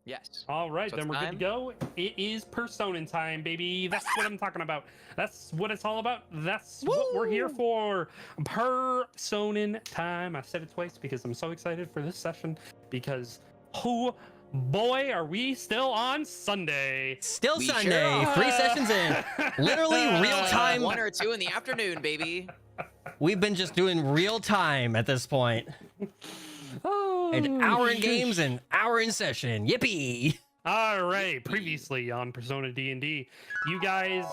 Yes. All right, So then it's we're good to go. It is Persona time, baby. That's what I'm talking about. That's what it's all about. That's what we're here for. Persona time. I said it twice because I'm so excited for this session because, oh boy, are we still on Sunday. Still We Sunday. sure 3 sessions in. Literally real time. 1 or 2 in the afternoon, baby. We've been just doing real time at this point. An hour in games and hour in session. Yippee! All right. Previously on Persona D&D, you guys.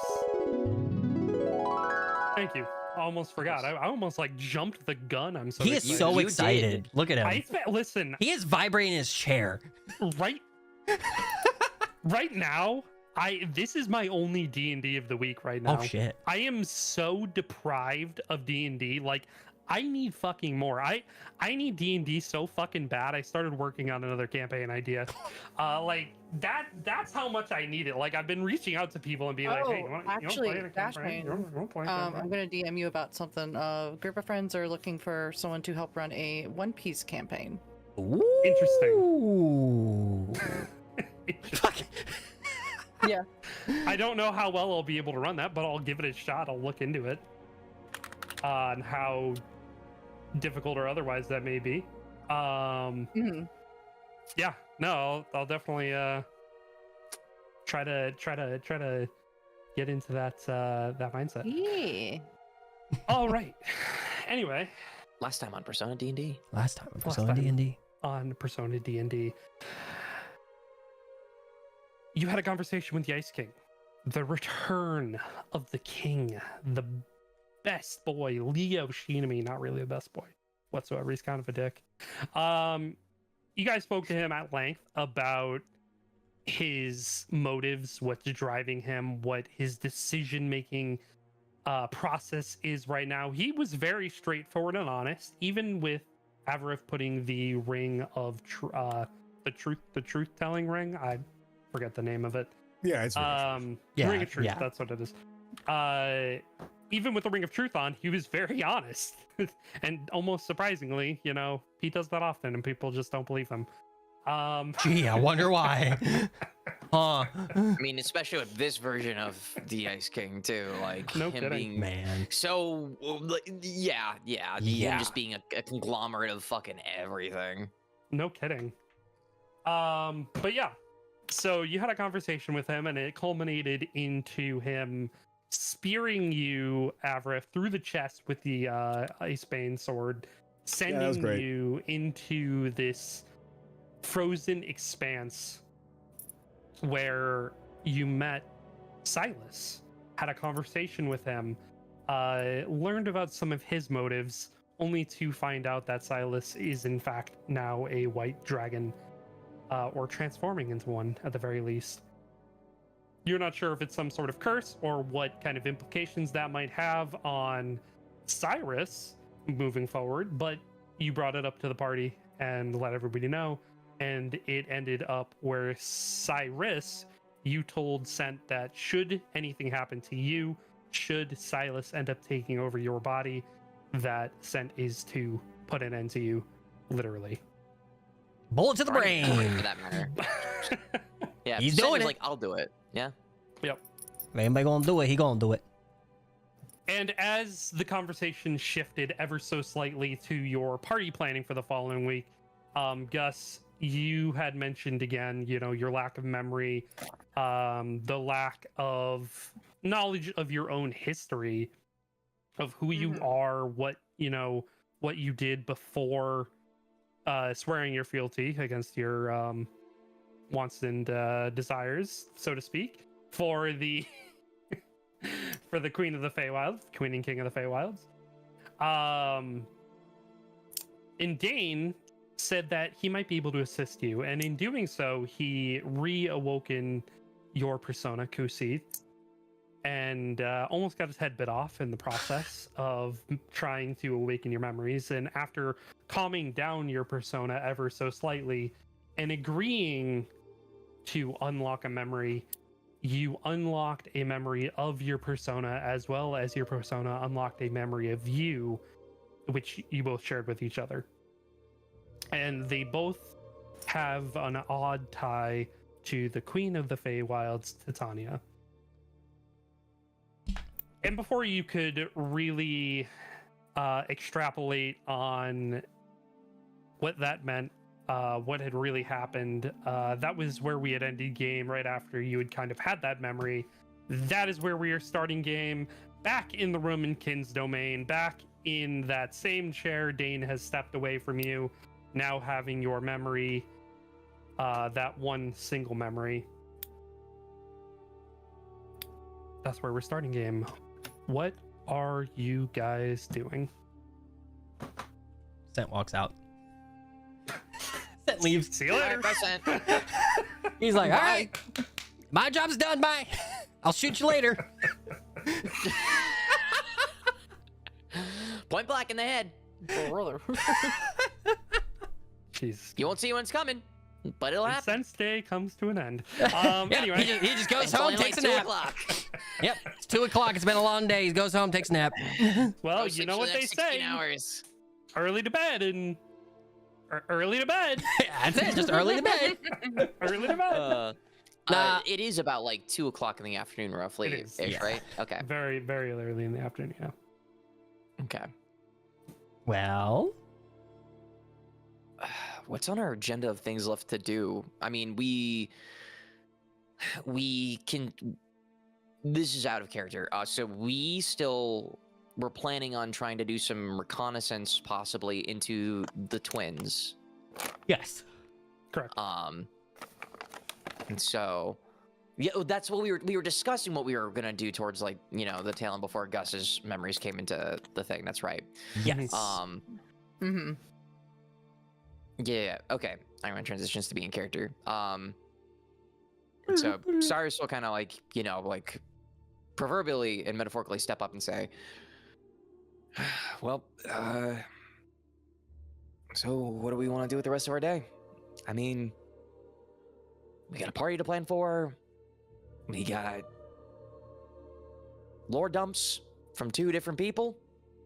Thank you. I almost forgot. I almost like jumped the gun. I'm so He is excited. so You excited. did. Look at him. Listen, He is vibrating his chair. right now, this is my only D&D of the week right now. Oh shit. I am so deprived of D&D. Like, I need fucking more. I need D&D so fucking bad. I started working on another campaign idea. Like that's how much I need it. Like, I've been reaching out to people and being like, hey, you want to play a campaign? You wanna play a campaign? I'm gonna DM you about something. A group of friends are looking for someone to help run a One Piece campaign. Ooh. Fuck. Yeah. I don't know how well I'll be able to run that, but I'll give it a shot. I'll look into it on how difficult or otherwise that may be. Yeah, no, I'll definitely try to get into that mindset. Yeah. All right. Anyway, Last time on Persona D&D. Last time on Last Persona time. D&D. on Persona D&D, you had a conversation with the Ice King. The return of the king, the best boy, Leo Shinami, not really the best boy whatsoever. He's kind of a dick. You guys spoke to him at length about his motives, what's driving him, what his decision-making process is right now. He was very straightforward and honest, even with Avarith putting the ring of the truth-telling ring. I forget the name of it. Yeah, it's Ring of Truth. yeah. That's what it is. Even with the Ring of Truth on, he was very honest, and almost surprisingly, you know, he does that often, and people just don't believe him. Gee, I wonder why. Huh. I mean, especially with this version of the Ice King too, like No him kidding. being Man. so, yeah, Yeah. him just being a conglomerate of fucking everything. No kidding. But yeah, so you had a conversation with him, and it culminated into him spearing you, Avarith, through the chest with the Icebane sword, sending great. you into this frozen expanse where you met Silas, had a conversation with him, learned about some of his motives, only to find out that Silas is in fact now a white dragon, or transforming into one at the very least. You're not sure if it's some sort of curse or what kind of implications that might have on Cyrus moving forward, but you brought it up to the party and let everybody know, and it ended up where Cyrus, you told Sent that should anything happen to you, should Silas end up taking over your body, that Sent is to put an end to you, literally. Bullet to the Or any brain. for that matter. Yeah, He's Sen doing was it. like, I'll do it. Yeah. Yep. If anybody gonna do it, he gonna do it. And as the conversation shifted ever so slightly to your party planning for the following week, Gus, you had mentioned again, you know, your lack of memory, the lack of knowledge of your own history, of who you are, what, you know, what you did before swearing your fealty against your wants and desires, so to speak, for the for the Queen of the Feywild, Queen and King of the Feywilds. And Dane said that he might be able to assist you, and in doing so, he reawoken your persona, Kusi, and almost got his head bit off in the process of trying to awaken your memories. And after calming down your persona ever so slightly and agreeing to unlock a memory, you unlocked a memory of your persona, as well as your persona unlocked a memory of you, which you both shared with each other. And they both have an odd tie to the Queen of the Feywilds, Titania. And before you could really extrapolate on what that meant, what had really happened, that was where we had ended game right after you had kind of had that memory. That is where we are starting game, back in the room in Kin's domain, back in that same chair. Dane has stepped away from you, now having your memory, that one single memory. That's where we're starting game. What are you guys doing? Sent walks out. Sent leaves. See you later. 100%. He's like, all right, my job's done. Bye. I'll shoot you later. Point blank in the head. Oh, brother. Jesus. You won't see when it's coming, but it'll happen. Sense day comes to an end. Yep, Anyway, he just goes It's home, only takes like a 2 nap. o'clock. Yep, it's 2 o'clock. It's been a long day. He goes home, takes a nap. well, Go you sleep know for what the they next 16 say: hours. early to bed and early to bed. That's it. Just early to bed. Early to bed. Nah. It is about like 2 o'clock in the afternoon, roughly, It is, ish, yeah. right? Okay. Very, very early in the afternoon. Yeah. Okay. Well, What's on our agenda of things left to do? I mean, we can. This is out of character. So we're planning on trying to do some reconnaissance, possibly into the twins. yes. Correct. And so, yeah, that's what we were discussing. What we were gonna do towards, like, you know, the tail end before Gus's memories came into the thing. That's right. Yes. Mm-hmm. Yeah. Okay. I'm gonna transition to be in character. So Cyrus will kind of, like, you know, like, proverbially and metaphorically step up and say, "Well, so what do we want to do with the rest of our day? I mean, we got a party to plan for. We got lore dumps from 2 different people,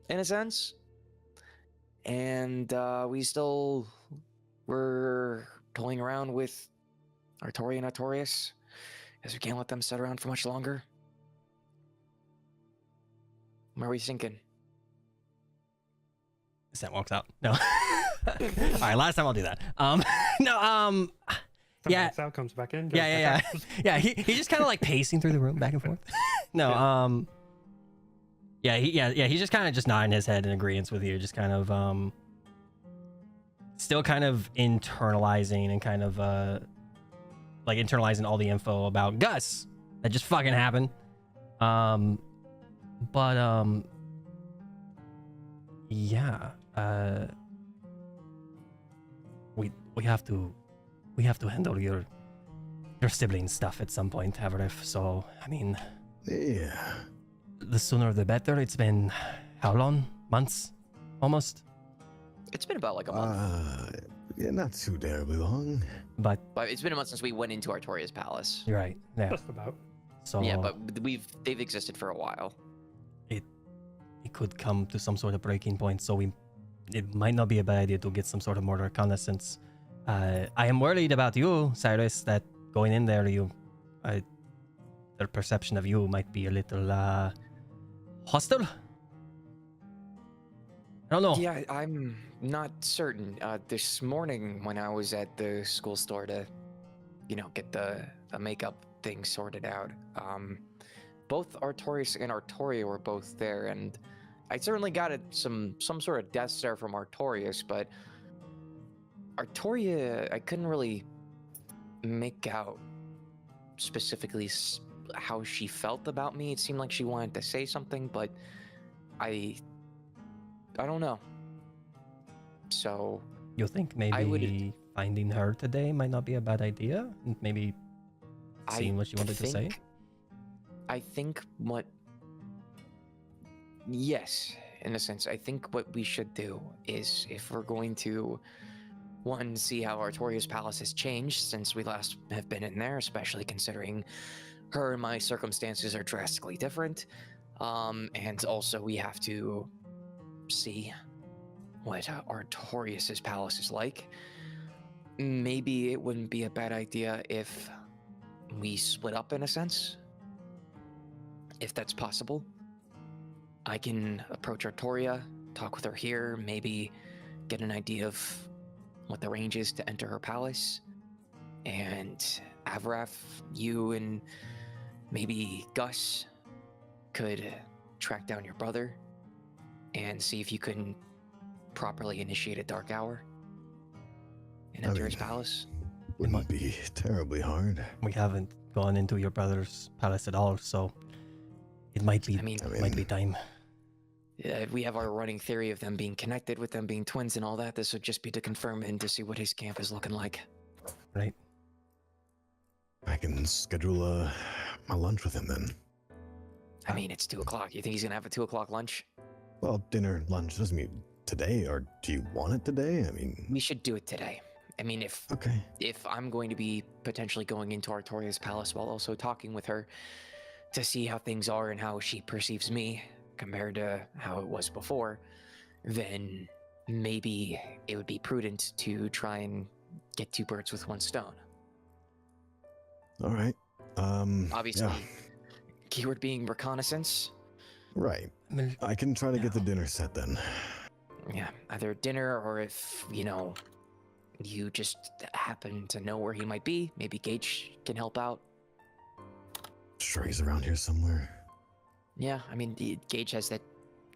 in a sense. And we're toying around with Artori and Artorius, because we can't let them sit around for much longer. Where are we thinking?" Sent walks out. No. All right, last time I'll do that. No, yeah. Comes out, comes back in. goes Yeah. back out. Yeah, he's just kind of like pacing through the room back and forth. No, he's just kind of just nodding his head in agreement with you, just kind of still kind of internalizing and kind of like internalizing all the info about Gus that just fucking happened. Yeah, we have to handle your sibling stuff at some point, Haverif. So, I mean, Yeah. the sooner the better. It's been how long? Months? Almost? It's been about like a month. Yeah, not too terribly long. But But it's been a month since we went into Artoria's palace. you're right. Yeah. Just about. So Yeah, but they've existed for a while. it could come to some sort of breaking point. So it might not be a bad idea to get some sort of more reconnaissance. I am worried about you, Cyrus, that going in there, their perception of you might be a little hostile. I don't know. Yeah, I'm not certain. This morning when I was at the school store to, you know, get the makeup thing sorted out, both Artorius and Artoria were both there, and I certainly got some sort of death stare from Artorius, but Artoria, I couldn't really make out specifically how she felt about me. It seemed like she wanted to say something, but I don't know. So You think I maybe would- finding her today might not be a bad idea? Maybe seeing what you wanted to say? I think yes, in a sense, I think what we should do is, if we're going to, one, see how Artoria's palace has changed since we last have been in there, especially considering her and my circumstances are drastically different. And also we have to see what Artorius's palace is like. maybe it wouldn't be a bad idea if we split up in a sense. If that's possible. I can approach Artoria, talk with her here, maybe get an idea of what the range is to enter her palace. And Avraf, you and maybe Gus could track down your brother and see if you can properly initiate a dark hour and enter his palace. Wouldn't be terribly hard. We haven't gone into your brother's palace at all, so it might be. Might be time. We have our running theory of them being connected, with them being twins and all that. This would just be to confirm and to see what his camp is looking like. Right. I can schedule a lunch with him then. I mean, it's 2 o'clock. You think he's gonna have a 2 o'clock lunch? Well, dinner, lunch doesn't mean today, or do you want it today? I mean, We should do it today. I mean, if okay. I'm going to be potentially going into Artoria's palace while also talking with her to see how things are and how she perceives me compared to how it was before, then maybe it would be prudent to try and get 2 birds with 1 stone. All right. Obviously, yeah, keyword being reconnaissance. right. I mean, I can try to get the dinner set then. Yeah, either dinner or if, you just happen to know where he might be, maybe Gage can help out. Sure, he's around here somewhere. Yeah, I mean, Gage has that.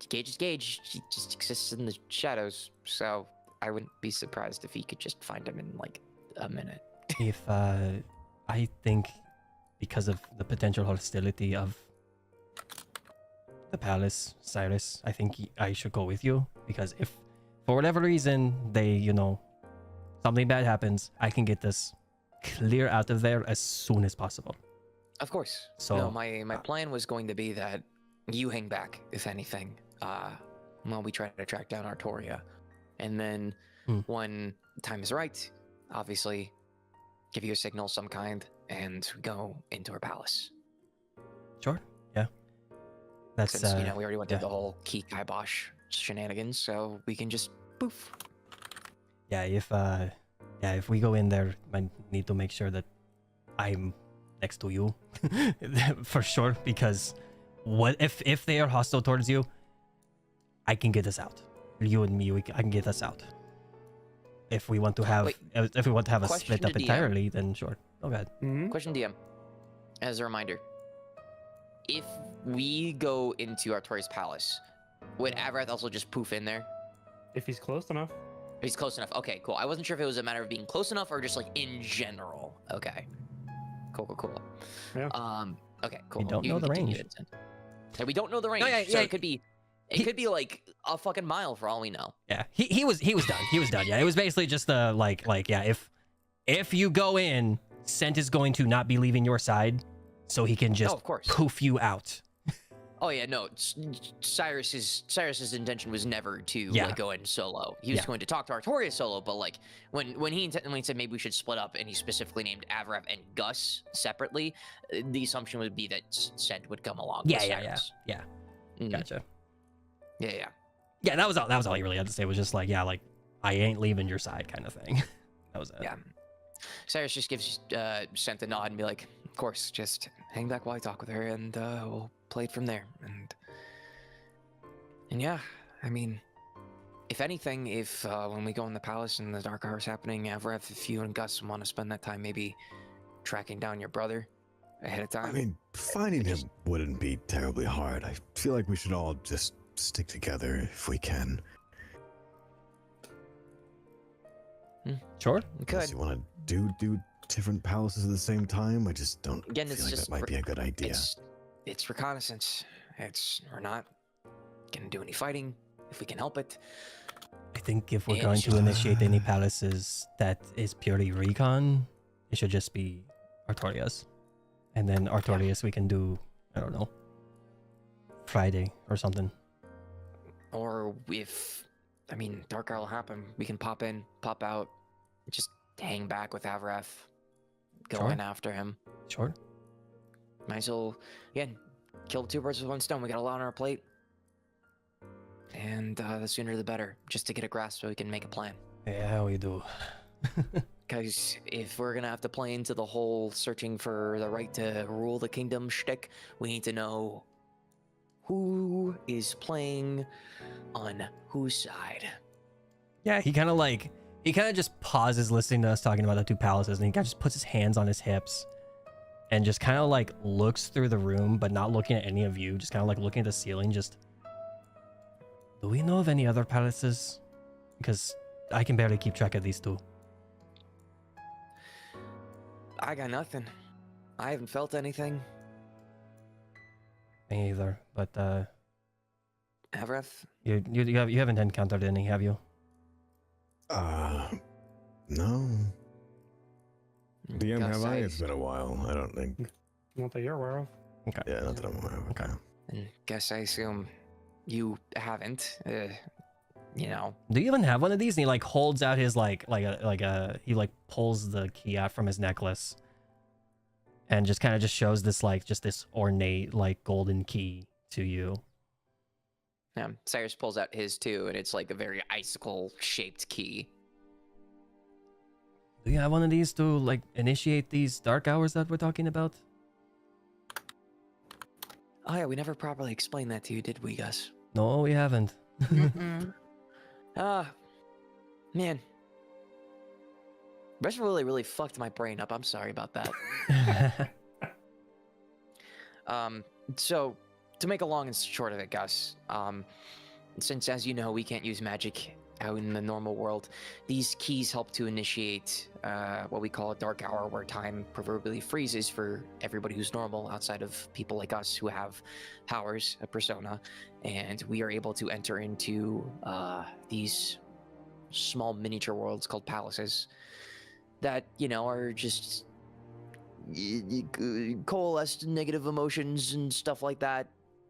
Gage is Gage. He just exists in the shadows. So I wouldn't be surprised if he could just find him in like a minute. if I think because of the potential hostility of the palace, Cyrus, I think I should go with you, because if for whatever reason they, something bad happens, I can get this clear out of there as soon as possible. Of course. So No, my plan was going to be that you hang back, if anything, while we try to track down Artoria. And then when time is right, obviously, give you a signal of some kind and go into her palace. Sure, yeah. That's Since, we already went through yeah. the whole key kibosh shenanigans, so we can just poof. Yeah, if we go in there, I need to make sure that I'm next to you for sure, because what if they are hostile towards you, I can get us out. You and me, I can get us out. If we want to have a split up to DM. entirely, then sure. Go ahead. Question DM. As a reminder, if we go into Artoria's palace, would Avrath also just poof in there? If he's close enough. He's close enough. Okay, cool. I wasn't sure if it was a matter of being close enough or just like in general. Okay. Cool. Yeah. Okay, cool. We don't You know can the continue, range. Vincent. Yeah, we don't know the range. yeah, so yeah. it could be like a fucking mile for all we know. Yeah, he was done. He was done. Yeah, it was basically just the like yeah. If you go in, Scent is going to not be leaving your side, so he can just of course. poof you out. Oh yeah, no. Cyrus's intention was never to Yeah. go in solo. He was Yeah. going to talk to Artoria solo, but like when he intentionally said maybe we should split up, and he specifically named Avraf and Gus separately, the assumption would be that Scent would come along. Yeah. with Cyrus. Mhm. Gotcha. Yeah. Yeah, that was all he really had to say, was just like, yeah, like, I ain't leaving your side kind of thing. That was it. Yeah. Cyrus just gives Scent a nod and be like, of course, just hang back while I talk with her, and we'll play it from there. And yeah, I mean, if anything, if when we go in the palace and the dark hour's happening, Avraf, if you and Gus want to spend that time maybe tracking down your brother ahead of time. I mean, finding him wouldn't be terribly hard. I feel like we should all just stick together if we can. Sure. we Unless could. you want to do different palaces at the same time, I just don't Again, feel it's like just that might be a good idea. It's reconnaissance. We're not gonna do any fighting if we can help it. I think if we're Yeah, going it's to just- initiate any palaces that is purely recon, it should just be Artorias. And then Artorias we can do, I don't know, Friday or something. Or if, dark hour will happen, we can pop in, pop out, just hang back with Avraf, go Sure. in after him. Sure. Might as well, again, kill 2 birds with 1 stone. We got a lot on our plate. And the sooner the better, just to get a grasp so we can make a plan. Yeah, we do. Because if we're gonna have to play into the whole searching for the right to rule the kingdom shtick, we need to know who is playing on whose side. Yeah, he kind of just pauses listening to us talking about the two palaces, and he kind of just puts his hands on his hips and just kind of like looks through the room, but not looking at any of you, just kind of like looking at the ceiling. Just, do we know of any other palaces? Because I can barely keep track of these two. I got nothing. I haven't felt anything. Me either, but Avreth? you haven't encountered any, have you? No. DM, Gus, have I? It's been a while. I don't think. Not that you're aware of. Okay. Yeah, not that I'm aware of. Okay. And guess I assume you haven't. You know. Do you even have one of these? And he like holds out his he like pulls the key out from his necklace, and just kind of just shows this this ornate like golden key to you. Yeah, Cyrus pulls out his too, and it's like a very icicle-shaped key. Do you have one of these to like initiate these dark hours that we're talking about? Oh yeah, we never properly explained that to you, did we, Gus? No, we haven't. Mm-mm. Man. Rest really fucked my brain up. I'm sorry about that. So, to make a long and short of it, Gus, since, as you know, we can't use magic out in the normal world, these keys help to initiate what we call a dark hour, where time proverbially freezes for everybody who's normal outside of people like us who have powers, a persona, and we are able to enter into these small miniature worlds called palaces that, you know, are just coalesced negative emotions and stuff like that,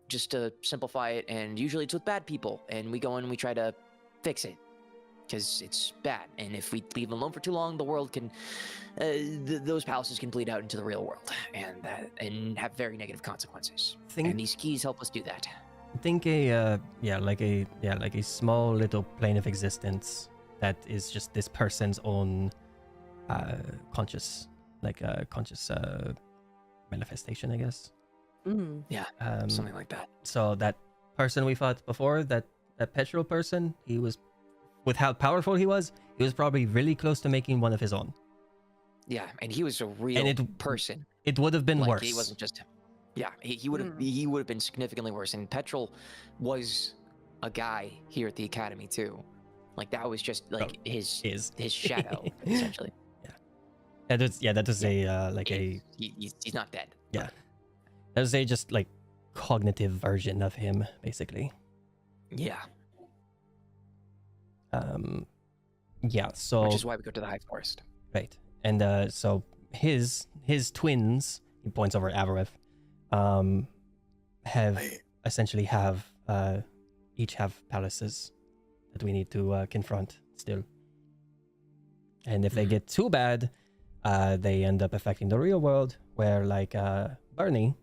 just to simplify it. And usually it's with bad people, and we go in and we try to fix it because it's bad, and if we leave them alone for too long, the world can those palaces can bleed out into the real world, and have very negative consequences. And these keys help us do that. Think like a small little plane of existence that is just this person's own conscious manifestation, I guess. Mm. Yeah, something like that. So that person we fought before, that petrol person, he was, with how powerful he was probably really close to making one of his own. Yeah, and he was a real person. It would have been Like, worse. He wasn't just. Yeah, he would have been significantly worse. And Petrol was a guy here at the academy too. Like, that was just like his shadow essentially. That was He's not dead. Yeah, that was a just like cognitive version of him, basically. Yeah. So Which is why we go to the High Forest. right, and so his twins, he points over at Avareth, each have palaces that we need to confront still. And if they get too bad, they end up affecting the real world, where like Bernie,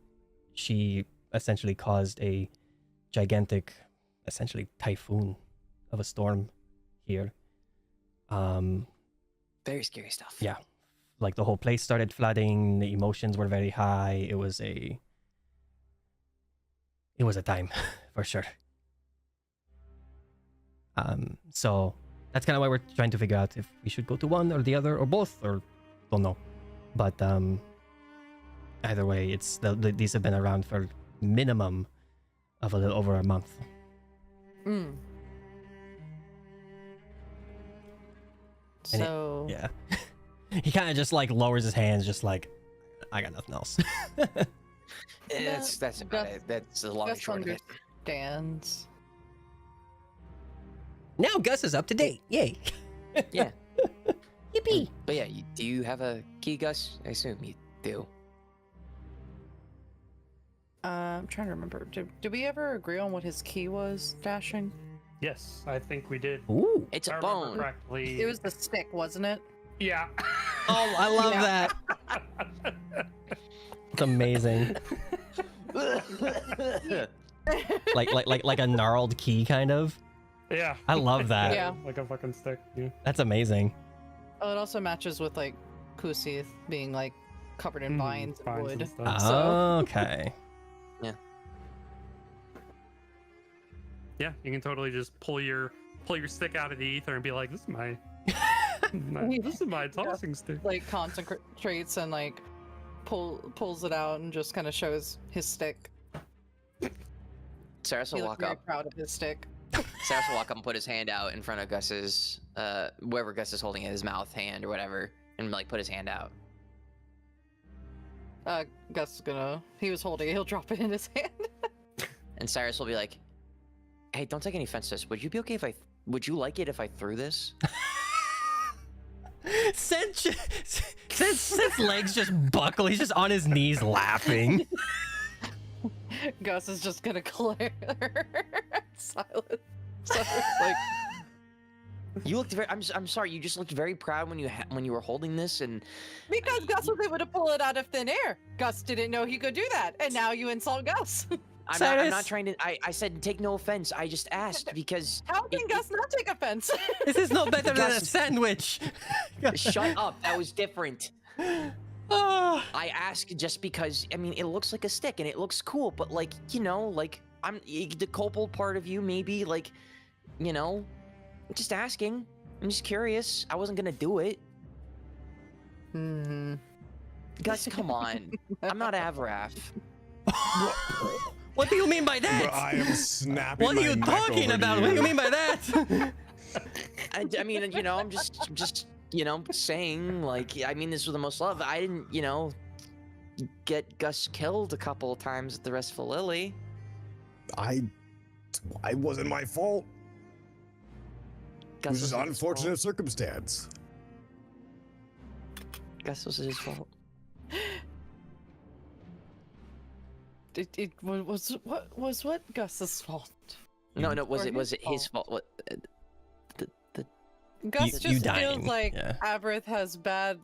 she essentially caused a gigantic, essentially typhoon of a storm here. Very scary stuff. Yeah, like the whole place started flooding. The emotions were very high. It was a time for sure. So that's kind of why we're trying to figure out if we should go to one or the other or both, or don't know. But either way, it's these have been around for minimum of a little over a month. Mm. And So yeah, he kind of just like lowers his hands, just like, I got nothing else. That's about it. That's the long and Gus short of it. understands. Now Gus is up to date. Yay! Yeah. Yippee! But yeah, do you have a key, Gus? I assume you do. I'm trying to remember. Did we ever agree on what his key was, Dashing? Yes, I think we did. Ooh! It's If I a remember bone. correctly. It was the stick, wasn't it? Yeah. Oh, I love Yeah. that. It's amazing. like a gnarled key, kind of. Yeah. I love that. Yeah. Like a fucking stick. Yeah. That's amazing. Oh, it also matches with like Kusith being like covered in vines and Vines wood. and stuff. So- Okay. Yeah, you can totally just pull your stick out of the ether and be like, "This is my, this is my tossing stick." Like concentrates and like pulls it out and just kind of shows his stick. Saris He will looks walk very up. proud of his stick. Saris will walk up and put his hand out in front of Gus's, wherever Gus is holding it, his mouth, hand, or whatever, and like put his hand out. Gus is gonna. He was holding it. He'll drop it in his hand. And Cyrus will be like, "Hey, don't take any offense to this. Would you be okay if would you like it if I threw this?" Since legs just buckle, he's just on his knees laughing. Gus is just gonna glare at Silas. Silas, like, You looked very. I'm sorry. You just looked very proud when you were holding this, and because Gus was able to pull it out of thin air. Gus didn't know he could do that, and now you insult Gus. I'm Cyrus. not trying to. I said take no offense. I just asked because. How can Gus not take offense? This is no better than a Gus- sandwich. Shut up. That was different. Ah. I asked just because. I mean, it looks like a stick and it looks cool, but like like the kobold part of you maybe like, just asking. I'm just curious. I wasn't gonna do it. Gus, come on. I'm not Avrath. What do you mean by that? Bro, I am snapping. What are my you neck talking over to about? What do you you. mean by that? I mean, I'm just saying, like, I mean this with the most love. I didn't, get Gus killed a couple of times at the Restful Lily. I wasn't my fault. It was just was his unfortunate fault. circumstance. Gus was his fault. It was what Gus's fault. No, Or was his it his fault? What? Gus you just feels dying, like yeah. Avrith has bad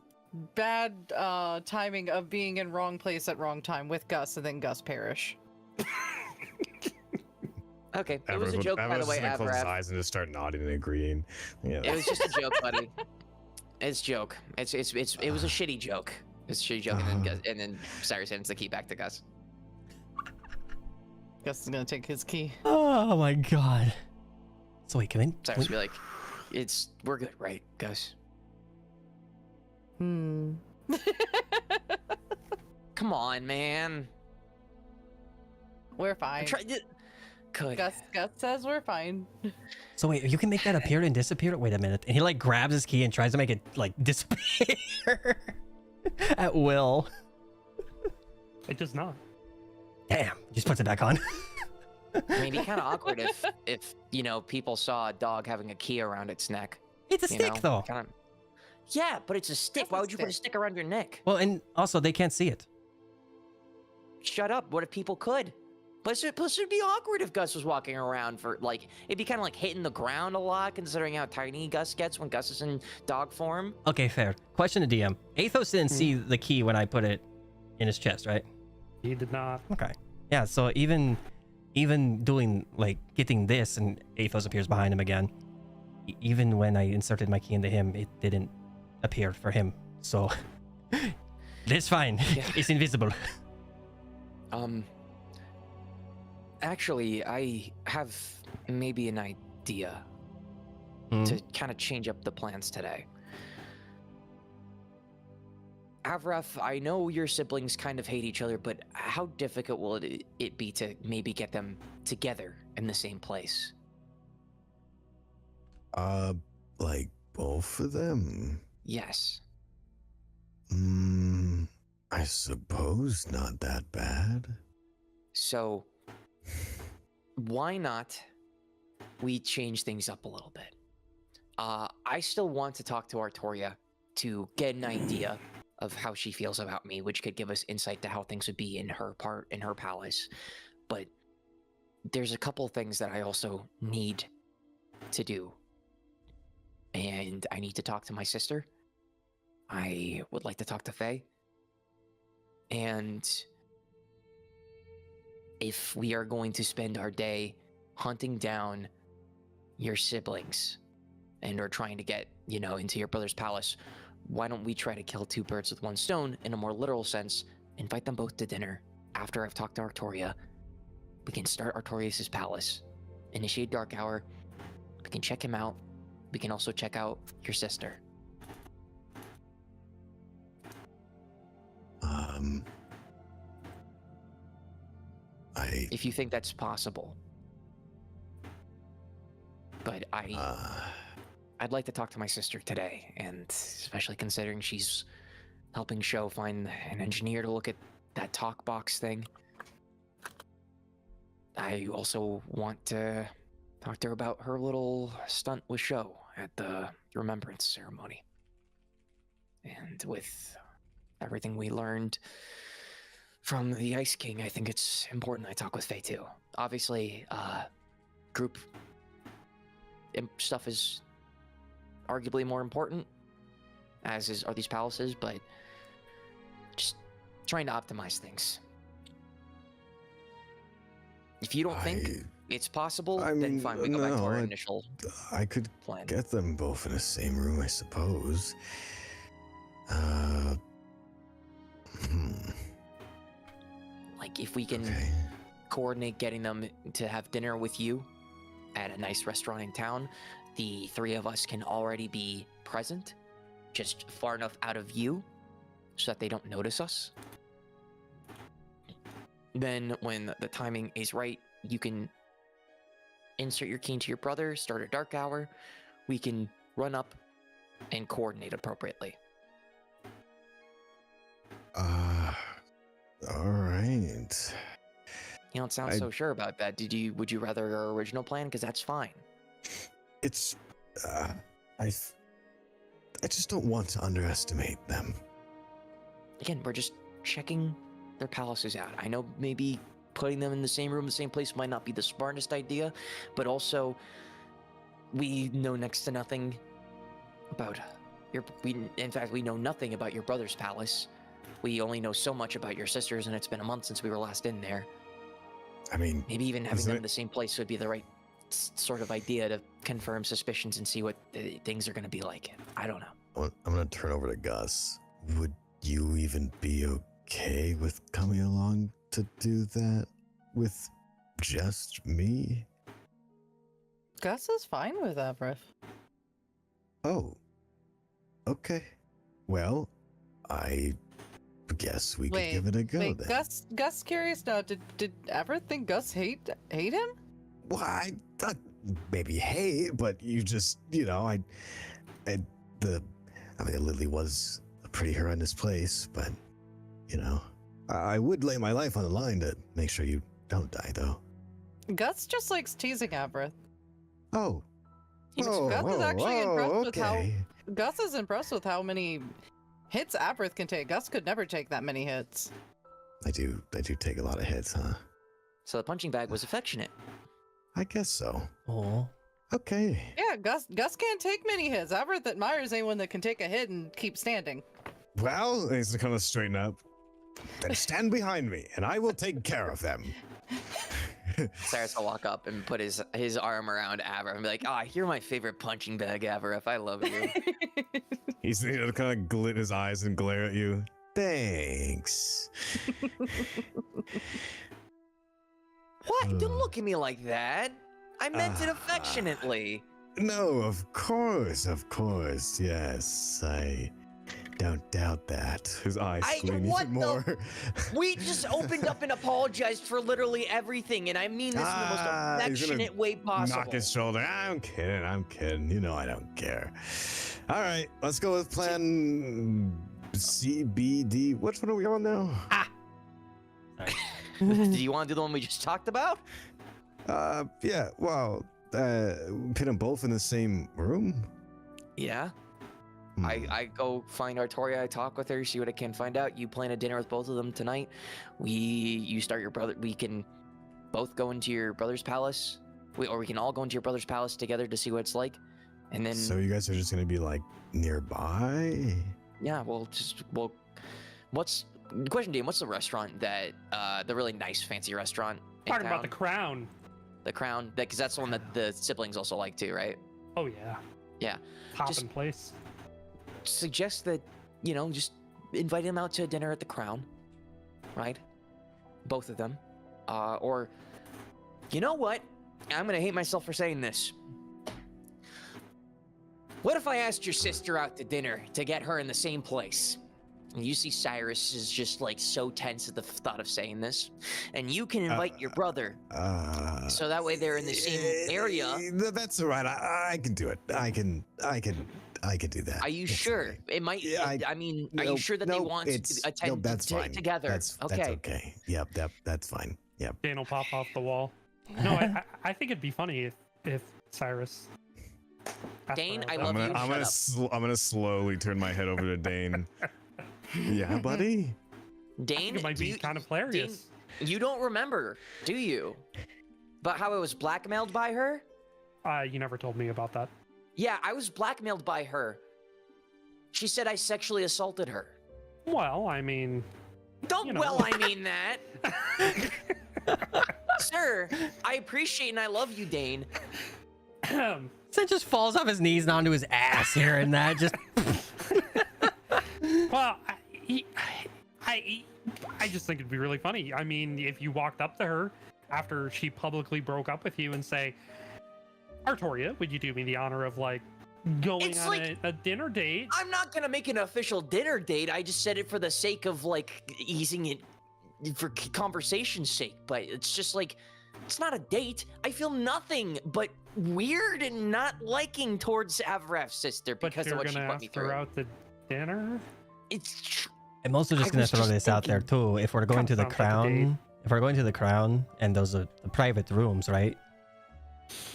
timing of being in wrong place at wrong time with Gus, and then Gus perish. Okay, it was a joke, by the way, Everyone's gonna close his Avrath. eyes and just start nodding and agreeing. Yeah. It was just a joke, buddy. It's a joke. It was a shitty joke. It's a shitty joke, and then Cyrus hands the key back to Gus. Gus is gonna take his key. Oh my god. So wait, Cyrus will be like, we're good, right, Gus? Hmm. Come on, man. We're fine. Good. Gus says we're fine. So wait, you can make that appear and disappear? Wait a minute. And he like grabs his key and tries to make it like disappear at will. It does not. Damn, just puts it back on. I mean, it'd be kind of awkward if people saw a dog having a key around its neck. It's a stick though. Kinda... Yeah, but it's a stick. That's Why a would you put a stick. stick around your neck? Well, and also they can't see it. Shut up. What if people could? Plus, it'd be awkward if Gus was walking around for, like, it'd be kind of like hitting the ground a lot, considering how tiny Gus gets when Gus is in dog form. Okay, fair. Question to DM. Athos didn't see the key when I put it in his chest, right? He did not. Okay. Yeah, so even doing, like, getting this and Athos appears behind him again, even when I inserted my key into him, it didn't appear for him. So, it's fine. Yeah. It's invisible. Actually, I have maybe an idea to kind of change up the plans today. Avrath, I know your siblings kind of hate each other, but how difficult will it be to maybe get them together in the same place? Like both of them? Yes. I suppose not that bad. So, why not we change things up a little bit? I still want to talk to Artoria to get an idea of how she feels about me, which could give us insight to how things would be in her palace. But there's a couple things that I also need to do. And I need to talk to my sister. I would like to talk to Faye. And if we are going to spend our day hunting down your siblings and are trying to get, into your brother's palace, why don't we try to kill two birds with one stone in a more literal sense? Invite them both to dinner. After I've talked to Artoria, we can start Artorias' palace, initiate Dark Hour. We can check him out. We can also check out your sister. If you think that's possible. But I'd like to talk to my sister today, and especially considering she's helping Sho find an engineer to look at that talk box thing. I also want to talk to her about her little stunt with Sho at the remembrance ceremony. And with everything we learned from the Ice King, I think it's important I talk with Faye too. Obviously, group stuff is arguably more important, as are these palaces, but just trying to optimize things. If you don't think it's possible, then fine, we go back to our initial I could plan. get them both in the same room, I suppose. Like, if we can coordinate getting them to have dinner with you at a nice restaurant in town, the three of us can already be present, just far enough out of view so that they don't notice us. Then, when the timing is right, you can insert your key into your brother, start a Dark Hour. We can run up and coordinate appropriately. All right. You don't sound so sure about that. Would you rather our original plan? Because that's fine. It's, I just don't want to underestimate them. Again, we're just checking their palaces out. I know maybe putting them in the same room, the same place might not be the smartest idea, but also we know next to nothing about in fact, we know nothing about your brother's palace. We only know so much about your sister's, and it's been a month since we were last in there. I mean, maybe even having them in the same place would be the right sort of idea to confirm suspicions and see what things are going to be like. I don't know. I'm going to turn over to Gus. Would you even be okay with coming along to do that with just me? Gus is fine with Avrith. Oh. Okay. Well, I guess we could give it a go then. Gus curious now, did Avrith think Gus hate him? Well, I thought maybe hate, but you just, Lily was a pretty horrendous place, but, I would lay my life on the line to make sure you don't die, though. Gus just likes teasing Avrith. Oh. Gus is actually impressed with how Gus is impressed with how many hits Avrith can take. Gus could never take that many hits. I do take a lot of hits, huh? So the punching bag was affectionate. I guess so. Oh. Okay. Yeah, Gus can't take many hits. Avrith admires anyone that can take a hit and keep standing. Well, he's gonna straighten up. Then stand behind me, and I will take care of them. Cyrus will walk up and put his arm around Avrith and be like, you're my favorite punching bag, Avrith. I love you. He's kind of glit his eyes and glare at you. Thanks. What? Don't look at me like that. I meant it affectionately. No, of course, yes. I don't doubt that. His eyes gleam even more. We just opened up and apologized for literally everything, and I mean this in the most affectionate way possible. Knock his shoulder. I'm kidding. You know I don't care. All right, let's go with plan CBD. Which one are we on now? Do you want to do the one we just talked about? Yeah, well, put them both in the same room? Yeah. I go find Artoria, I talk with her, see what I can find out. You plan a dinner with both of them tonight. You start your brother. We can both go into your brother's palace, or we can all go into your brother's palace together to see what it's like, and then. So you guys are just gonna be like nearby? Yeah. What's question, Dean? What's the restaurant that the really nice fancy restaurant? Talking about the Crown. The Crown, because that's the one that the siblings also like too, right? Oh yeah. Yeah. top Just- in place. Suggest that, just invite him out to dinner at the Crown, right? Both of them. Or, you know what? I'm gonna hate myself for saying this. What if I asked your sister out to dinner to get her in the same place? And you see Cyrus is just like so tense at the thought of saying this. And you can invite your brother. So that way they're in the same area. That's all right. I can do it. I can do that. Are you It's sure? fine. It might. Yeah, I mean, are No, you sure that they no, want it's- to attend no, that's fine. together? That's okay. Yep, that's fine. Yep. Dane will pop off the wall. No, I think it'd be funny if Cyrus. asked Dane, her I out. love you. I'm gonna slowly turn my head over to Dane. Yeah, buddy. I Dane, think it might be kind of hilarious. You don't remember, do you? But how I was blackmailed by her? You never told me about that. Yeah, I was blackmailed by her. She said I sexually assaulted her. Well, I mean, Don't You know. well, I mean that. Sir, I appreciate and I love you, Dane. So it just falls off his knees and onto his ass here and that. Just well, I just think it'd be really funny. I mean, if you walked up to her after she publicly broke up with you and say, Artoria, would you do me the honor of like going It's on like- a dinner date? I'm not gonna make an official dinner date. I just said it for the sake of like easing it for conversation's sake. But it's just like it's not a date. I feel nothing but weird and not liking towards Avref's sister But because you're of what she gonna put me ask her through. out to dinner? It's tr- I'm also just I gonna was throw just this out there too. If we're going Kinda to the sounds like a date. crown, if we're going to the crown, and those are the private rooms, right?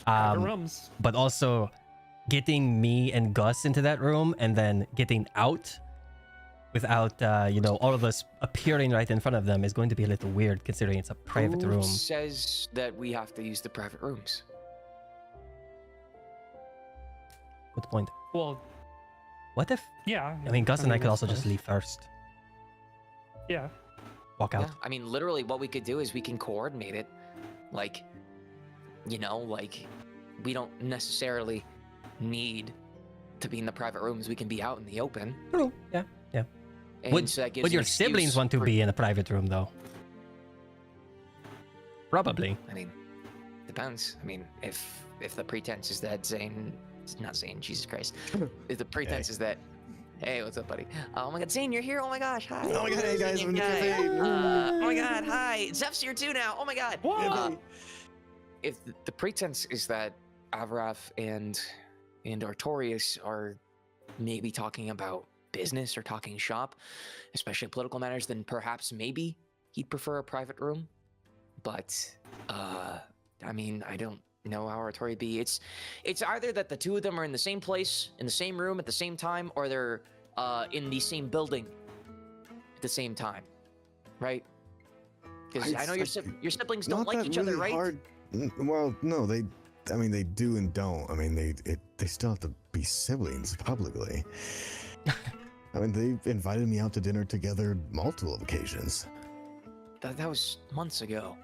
Private rooms. But also getting me and Gus into that room, and then getting out without, all of us appearing right in front of them is going to be a little weird, considering it's a private Who room. says that we have to use the private rooms? Good point. Well, What if? yeah. I mean, Gus and I could that's also just fine. leave first. Yeah. Walk out. Yeah, I mean, literally, what we could do is we can coordinate it. Like, we don't necessarily need to be in the private rooms. We can be out in the open. True. Yeah. And Would, so that gives would an your excuse siblings want to for- be in a private room, though? Probably. I mean, depends. I mean, if the pretense is that Zane, not Zane, Jesus Christ, if the pretense is that, hey, what's up, buddy? Oh my God, Zane, you're here. Oh my gosh, hi. Oh my God, hey guys, Zane, I'm in the guy. cafe. Oh my God, hi. Zeph's here too now. Oh my God. What? If the pretense is that Avraf and Artorias are maybe talking about business or talking shop, especially political matters, then perhaps maybe he'd prefer a private room. But I mean, I don't know how Artoria would be. It's either that the two of them are in the same place, in the same room at the same time, or they're in the same building at the same time, right? Because I know your siblings don't Not like that each other, really right? hard. Well, no, they do and don't. I mean, they still have to be siblings publicly. I mean, they invited me out to dinner together multiple occasions. That was months ago.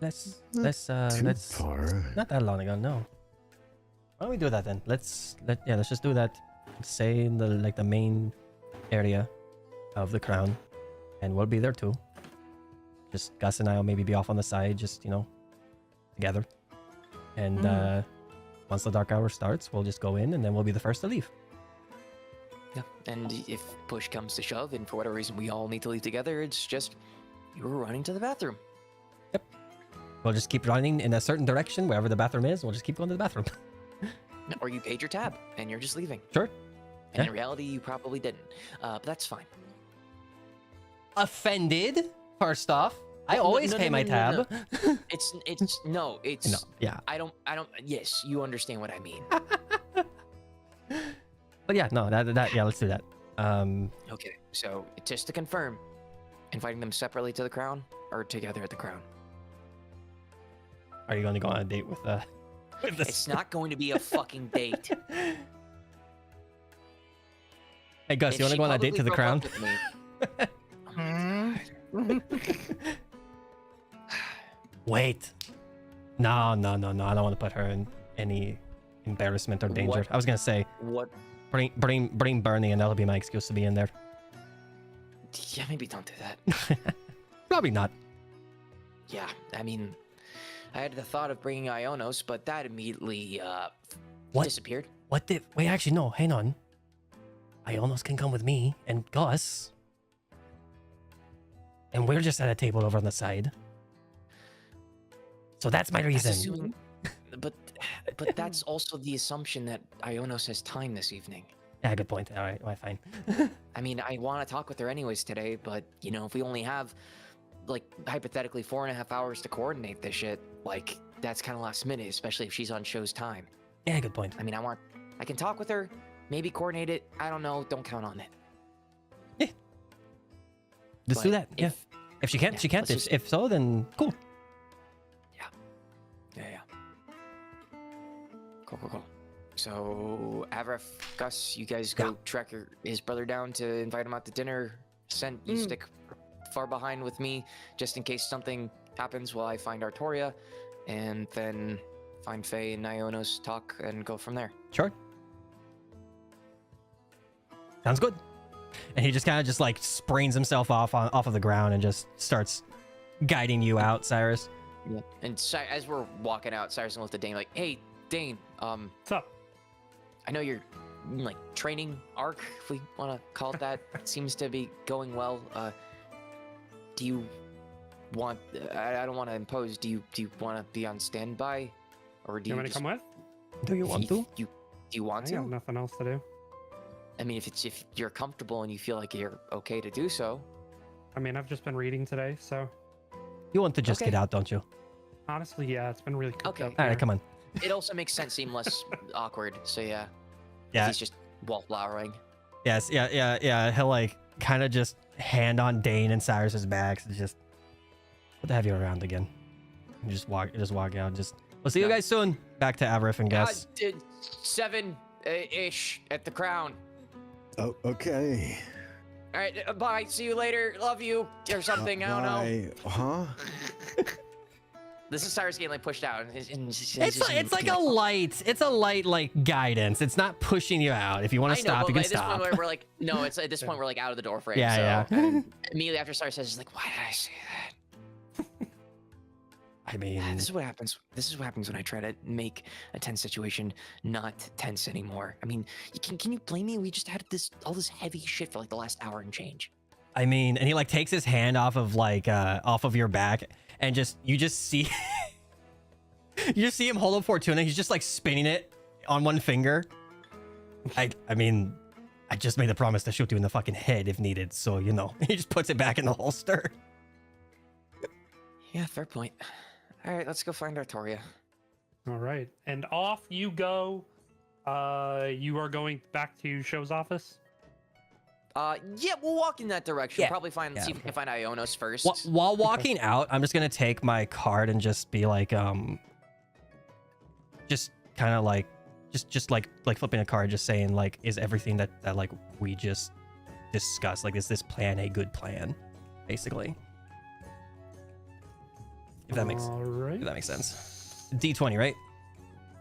Let's Too far. not that long ago. No. Why don't we do that then? Let's just do that. Say in the main area of the crown, and we'll be there too. Just Gus and I will maybe be off on the side, just together. And once the dark hour starts, we'll just go in, and then we'll be the first to leave. Yeah, and if push comes to shove, and for whatever reason we all need to leave together, it's just you were running to the bathroom. We'll just keep running in a certain direction, wherever the bathroom is. We'll just keep going to the bathroom. Or you paid your tab, and you're just leaving. Sure. And Yeah. in reality, you probably didn't. But that's fine. Offended? First off, I No, always no, pay no, my no, tab. no, It's no, it's No, yeah. I don't. Yes, you understand what I mean. But yeah, no, that yeah, let's do that. Okay, so just to confirm, inviting them separately to the crown or together at the crown. Are you going to go on a date with this? It's not going to be a fucking date. Hey Gus, If you want to she go on a date to the publicly crown? broke up with me- Wait. No. I don't want to put her in any embarrassment or danger. What? I was gonna say What? bring Bernie, and that'll be my excuse to be in there. Yeah, maybe don't do that. Probably not. Yeah, I mean, I had the thought of bringing Ionos, but that immediately What? disappeared. What did? Wait, actually, no. Hang on. Ionos can come with me and Gus, and we're just at a table over on the side. So that's my That's reason. assuming, but that's also the assumption that Ionos has time this evening. Yeah, good point. All right, well, fine. I mean, I want to talk with her anyways today, but you know, if we only have like hypothetically 4.5 hours to coordinate this shit, like that's kind of last minute, especially if she's on show's time. Yeah, good point. I mean, I can talk with her, maybe coordinate it. I don't know. Don't count on it. Let's do But that. Yeah. If she can't, yeah, she can't. let's If so, then cool. Yeah. Cool. So, Avref, Gus, you guys go track his brother down to invite him out to dinner. You stick far behind with me, just in case something happens while I find Artoria, and then find Faye and Ionos, talk, and go from there. Sure. Sounds good. And he just kind of just like sprains himself off of the ground and just starts guiding you out, Cyrus. Yeah. And as we're walking out, Cyrus will look at Dane like, "Hey, Dane, What's up? I know your like training arc, if we want to call it that, seems to be going well. Do you want? I don't want to impose. Do you want to be on standby, or do You you want me to come with? Do you want to? Do you want I got to? nothing else to do. I mean, if you're comfortable and you feel like you're okay to do so. I mean, I've just been reading today, so You want to just Okay. get out, don't you? honestly, yeah, it's been really cooked Okay. up All right, here. come on. It also makes sense, seem less awkward. So yeah. Yeah. He's just wallflowering. Yes. Yeah. He'll like kind of just hand on Dane and Cyrus's backs and just good to have you around again. And just walk out. We'll see you Yeah. guys soon. Back to Avrif and Gus. 7-ish at the Crown. Oh, okay. All right, bye. See you later. Love you, or something. I don't know. Bye. Huh? This is Cyrus getting like pushed out. It's like a light like guidance. It's not pushing you out. If you want to stop, you can at this stop. point we're like, no, it's at this point we're like out of the door frame. Yeah, so, yeah. and immediately after Cyrus says, he's like, why did I say that? I mean, This is what happens. This is what happens when I try to make a tense situation not tense anymore. I mean, can you blame me? We just had all this heavy shit for like the last hour and change. and he like takes his hand off of your back and you just see you just see him hold up Fortuna. He's just like spinning it on one finger. I mean, I just made the promise to shoot you in the fucking head if needed. So, you know, he just puts it back in the holster. Yeah, fair point. All right, let's go find Artoria. All right, and off you go. You are going back to Show's office. Yeah, we'll walk in that direction. Yeah. Probably see if we can find Ionos first. While walking out, I'm just gonna take my card and just be like, just kind of like, just like flipping a card, just saying like, is everything that like we just discussed, like, is this plan a good plan, basically? If that makes sense. D20, right?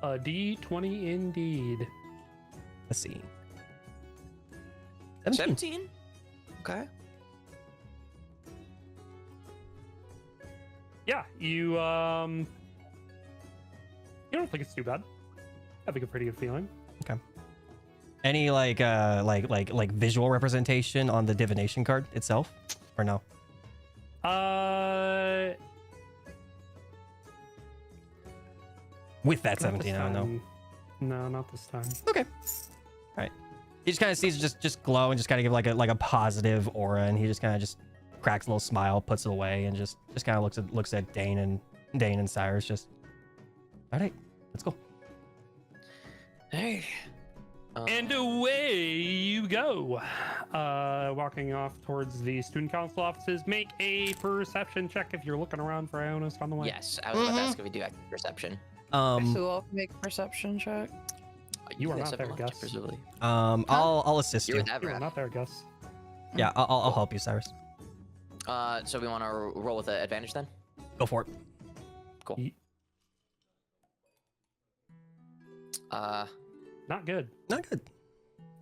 D20 indeed. Let's see. 17? Okay. Yeah, you don't think it's too bad. Having a pretty good feeling. Any like visual representation on the divination card itself, or no? With that Not this 17, I don't know. time. No, not this time. Okay. All right. He just kind of sees it just glow and just kind of give like a positive aura, and he just kind of just cracks a little smile, puts it away, and just kind of looks at Dane and Cyrus. Just, all right, let's go. Hey. And away you go. Walking off towards the student council offices. Make a perception check if you're looking around for Ionis on the way. Yes, I was about to ask if we do active perception. Who all can make a perception check? You are guys not have there, lunch, Gus. presumably. I'll assist You're you. with You are Avraf. not there, Gus. Yeah, I'll help you, Cyrus. So we want to roll with an advantage then? Go for it. Cool. Ye- Not good. Not good.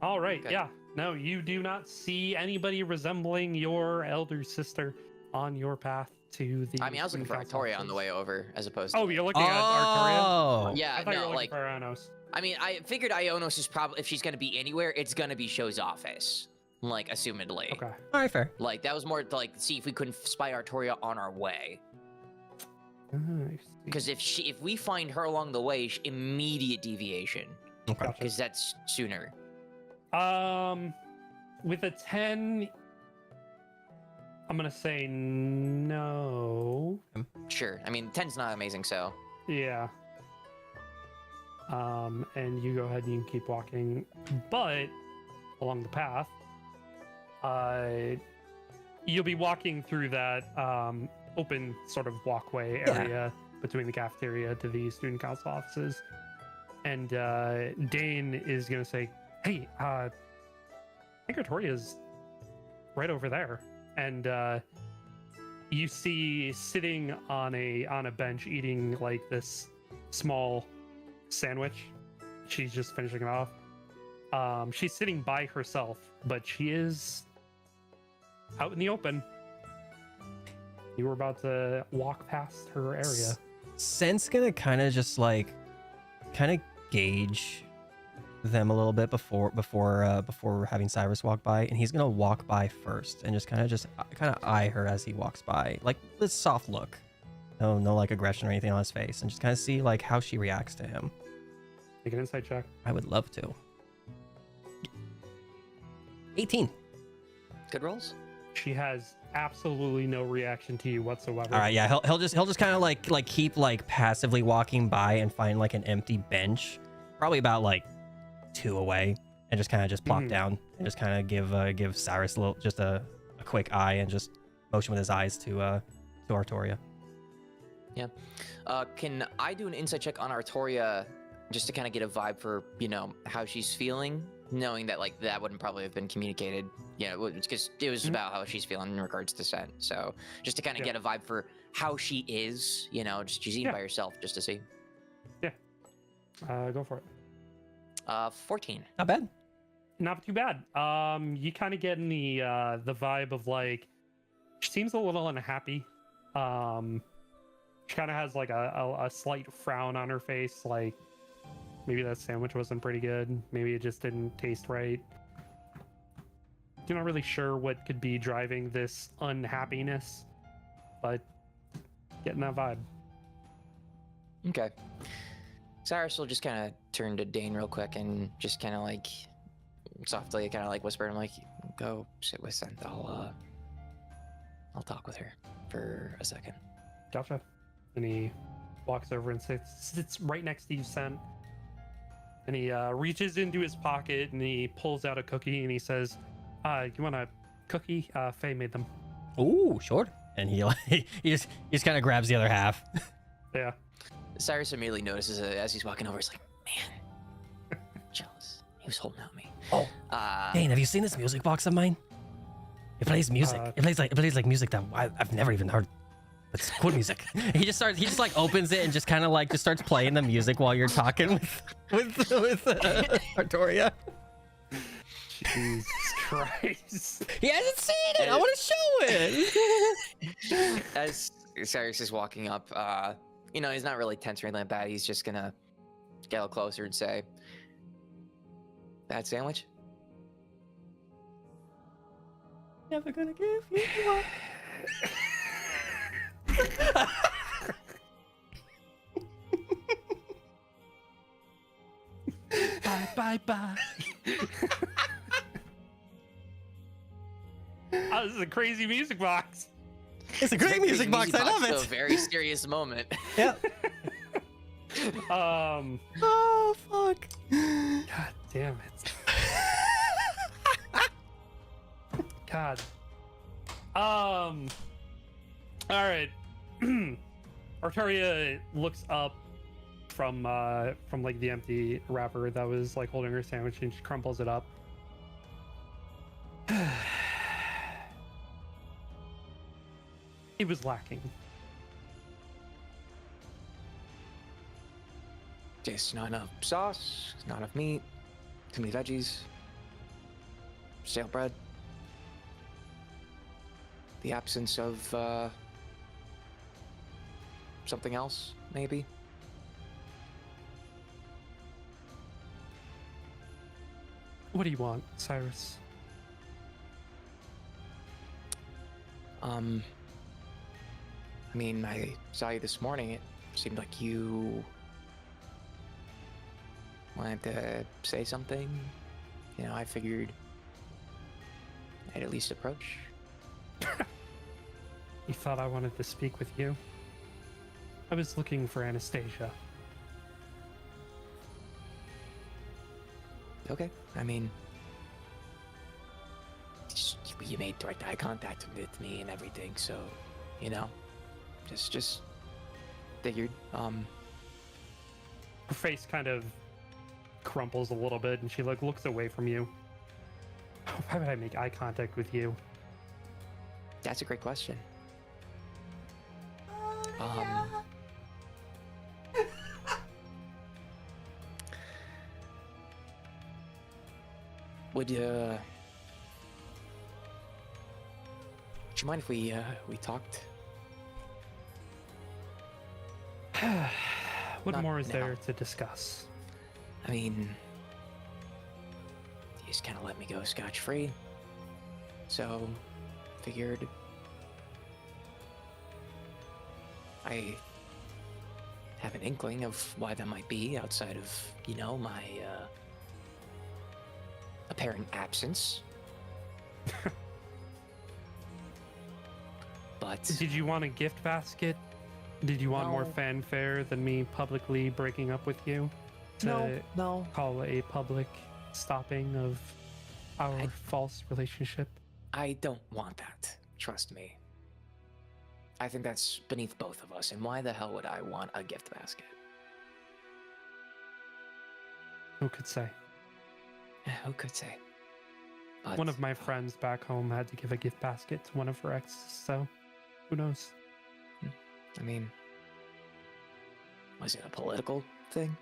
All right. Okay. Yeah. No, you do not see anybody resembling your elder sister on your path to the. I mean, I was looking for council Artoria on the offices. way over, as opposed to. Oh, you're looking at Artoria? Oh. Yeah, I thought you were no, looking like, for Aranos. I mean, I figured Ionos is probably, if she's gonna be anywhere, it's gonna be Show's office, like, assumedly. Okay. All right, fair. Like, that was more to, like, see if we couldn't spy Artoria on our way. Nice. Because if we find her along the way, immediate deviation. Okay. Gotcha. Because that's sooner. With a 10, I'm gonna say no. Sure. I mean, 10's not amazing, so. Yeah. And you go ahead and you can keep walking, but along the path, you'll be walking through that open sort of walkway area between the cafeteria to the student council offices. And Dane is gonna say, "Hey, I think Artoria's right over there." And you see sitting on a bench eating like this small sandwich. She's just finishing it off. She's sitting by herself, but she is out in the open. You were about to walk past her area. Sen's gonna kind of just like gauge them a little bit before having Cyrus walk by, and he's gonna walk by first and just kind of eye her as he walks by, like this soft look, no like aggression or anything on his face, and just kind of see like how she reacts to him. Make an insight check. I would love to. 18. Good rolls? She has absolutely no reaction to you whatsoever. All right, yeah, he'll just kind of like keep like passively walking by and find like an empty bench, probably about like 2 away, and just kind of plop down and just kind of give Cyrus a quick eye and just motion with his eyes to Artoria. Yeah. Can I do an insight check on Artoria just to kind of get a vibe for, how she's feeling? Knowing that, like, that wouldn't probably have been communicated, because it was about how she's feeling in regards to scent. So just to kind of get a vibe for how she is, just she's eating by herself, just to see. Yeah. Go for it. 14. Not bad. Not too bad. You kind of get in the vibe of like, she seems a little unhappy. She kind of has like a slight frown on her face, like maybe that sandwich wasn't pretty good. Maybe it just didn't taste right. You're not really sure what could be driving this unhappiness, but getting that vibe. Okay. Cyrus will just kind of turn to Dane real quick and just kind of like softly kind of like whisper him like, "Go sit with Scent. I'll talk with her for a second." Gotcha. And he walks over and sits right next to you, Scent. And he reaches into his pocket and he pulls out a cookie and he says, "You want a cookie? Faye made them." Ooh, sure. And he just kind of grabs the other half. Yeah. Cyrus immediately notices it as he's walking over. He's like, "Man, jealous. He was holding out me." Oh, Dane, have you seen this music box of mine? It plays music. It plays like music that I've never even heard. It's cool music. He just like opens it and just kind of like just starts playing the music while you're talking with Artoria. Jesus Christ. He hasn't seen it. I want to show it. As Cyrus is walking up, he's not really tense or anything like that. He's just gonna get a little closer and say, "Bad sandwich?" Never gonna give you up. Bye. Oh, this is a crazy music box. It's a great music box. I love A it. very serious moment. Yeah. Oh fuck. God damn it. God. All right. Artoria looks up from like the empty wrapper that was like holding her sandwich, and she crumples it up. It was lacking. Just not enough sauce, not enough meat, too many veggies, stale bread. The absence of something else, maybe. What do you want, Cyrus? I mean, I saw you this morning. It seemed like you wanted to say something. You know, I figured I'd at least approach. You thought I wanted to speak with you? I was looking for Anastasia. Okay, I mean, you made direct eye contact with me and everything, so, you know, just figured. Her face kind of crumples a little bit, and she looks away from you. Why would I make eye contact with you? That's a great question. Would you mind if we talked? What Not more is now. there to discuss? I mean, you just kind of let me go scotch-free. So, figured I have an inkling of why that might be outside of, you know, my apparent absence. But Did you want a gift basket? Did you want more No. fanfare than me publicly breaking up with you? To no. call a public stopping of our false relationship? I don't want that. Trust me. I think that's beneath both of us, and why the hell would I want a gift basket? Who could say? Who could say? But, One of my friends back home had to give a gift basket to one of her exes, so who knows? I mean, was it a political thing?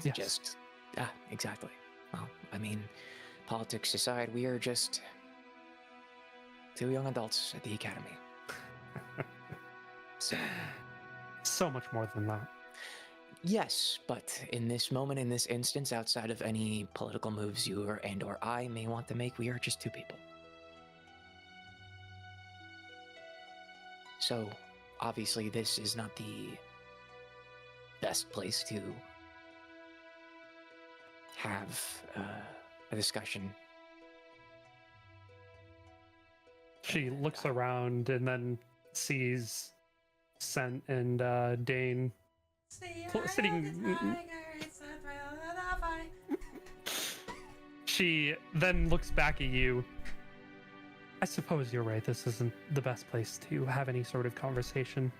Yes. Just, exactly. Well, I mean, politics aside, we are just two young adults at the academy. So, So much more than that. yes, but in this moment, in this instance, outside of any political moves you or I may want to make, we are just two people. So, obviously, this is not the best place to have a discussion. She looks around and then sees Sent and Dane sitting. She then looks back at you. I suppose you're right. This isn't the best place to have any sort of conversation.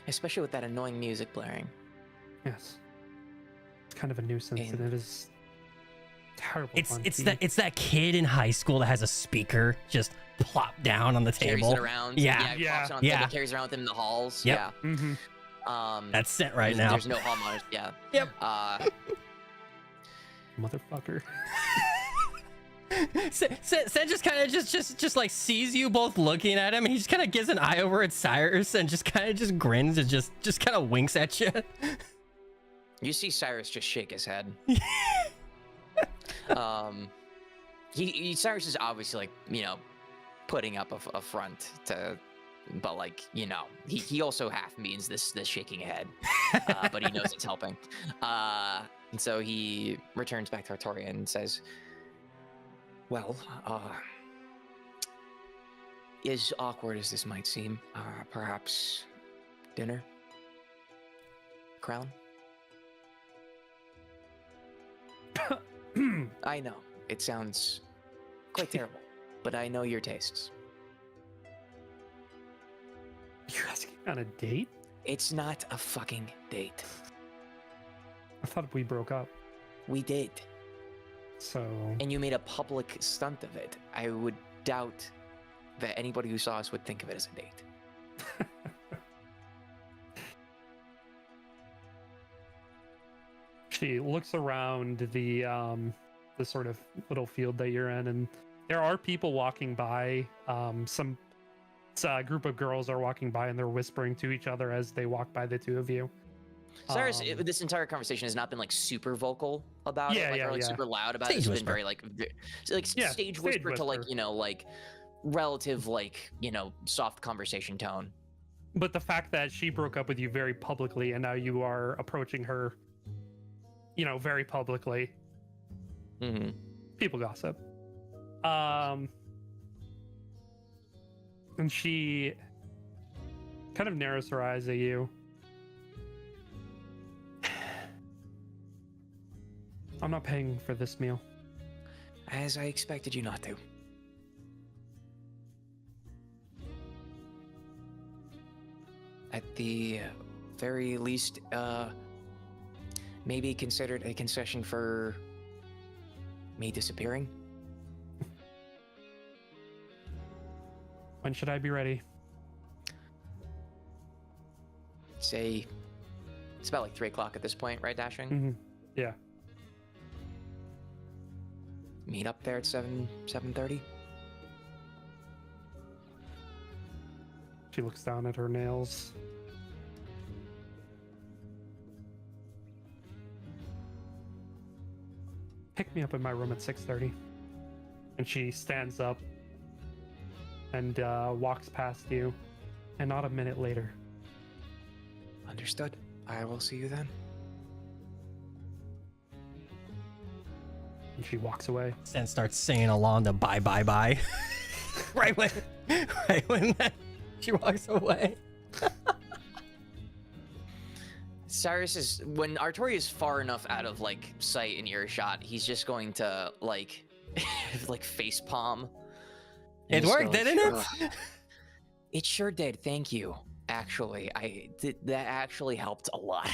Especially with that annoying music blaring. Yes. It's kind of a nuisance, and it is terrible. It's that kid in high school that has a speaker just plopped down on the Carries table. it around. Yeah. Yeah. Pops it on the table, carries it around with him in the halls. Yep. Yeah. Mm-hmm. That's Sent right now. There's no hall monitors. Yeah. Yep. Motherfucker. Sen just kind of just like sees you both looking at him, and he just kind of gives an eye over at Cyrus and just kind of just grins and just kind of winks at you. You see Cyrus just shake his head. Cyrus is obviously like, you know, putting up a front to, but like, you know, he also half means this shaking head, but he knows it's helping. And so he returns back to Artoria and says, well, as awkward as this might seem, perhaps dinner? Crown? I know, it sounds quite terrible, but I know your tastes. You're asking on a date? It's not a fucking date. I thought we broke up. We did. So. And you made a public stunt of it. I would doubt that anybody who saw us would think of it as a date. She looks around the sort of little field that you're in, and there are people walking by. Some group of girls are walking by, and they're whispering to each other as they walk by the two of you. Cyrus, this entire conversation has not been like super vocal about it, or like super loud about it. It's been very like stage whisper to like like relative like soft conversation tone. But the fact that she broke up with you very publicly, and now you are approaching her, very publicly. Mm-hmm. People gossip. And she kind of narrows her eyes at you. I'm not paying for this meal. As I expected you not to. At the very least, maybe considered a concession for me disappearing. When should I be ready? Say, it's about like 3 o'clock at this point, right, Dashing? Mm-hmm. Yeah. Meet up there at 7:30. She looks down at her nails. Pick me up in my room at 6:30. And she stands up and walks past you, and not a minute later. Understood. I will see you then. And she walks away. And starts singing along the bye bye bye. right when she walks away. Cyrus is, when Artori is far enough out of like sight and earshot, he's just going to like like face palm. It worked, didn't it? It sure did. Thank you. Actually, that actually helped a lot,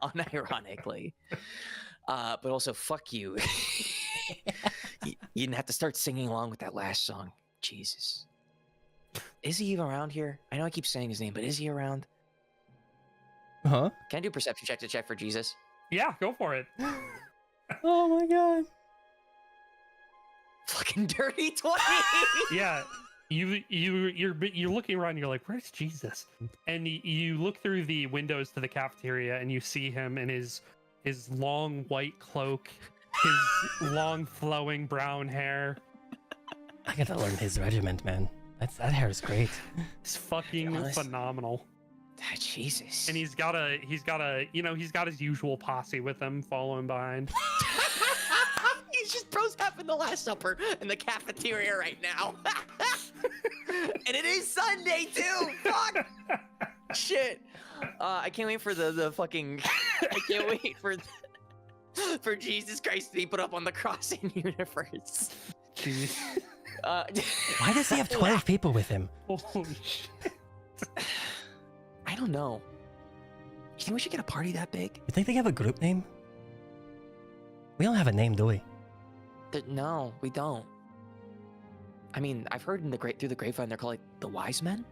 unironically. But also, fuck you. You didn't have to start singing along with that last song. Jesus. Is he even around here? I know I keep saying his name, but is he around? Huh? Can I do a perception check to check for Jesus? Yeah, go for it. Oh my god. Fucking dirty 20! Yeah, you're looking around. And you're like, "Where's Jesus?" And you look through the windows to the cafeteria, and you see him in his long white cloak, his long flowing brown hair. I gotta learn his regiment, man. That hair is great. It's fucking phenomenal. Jesus. And he's got his usual posse with him following behind. He's just bros having the Last Supper in the cafeteria right now. And it is Sunday too. Fuck. Shit. I can't wait for the fucking. I can't wait for Jesus Christ to be put up on the cross in universe. Jeez. Why does he have 12 people with him? Holy shit. I don't know. You think we should get a party that big? You think they have a group name? We don't have a name, do we? No, we don't. I mean, I've heard through the grapevine they're called like the Wise Men.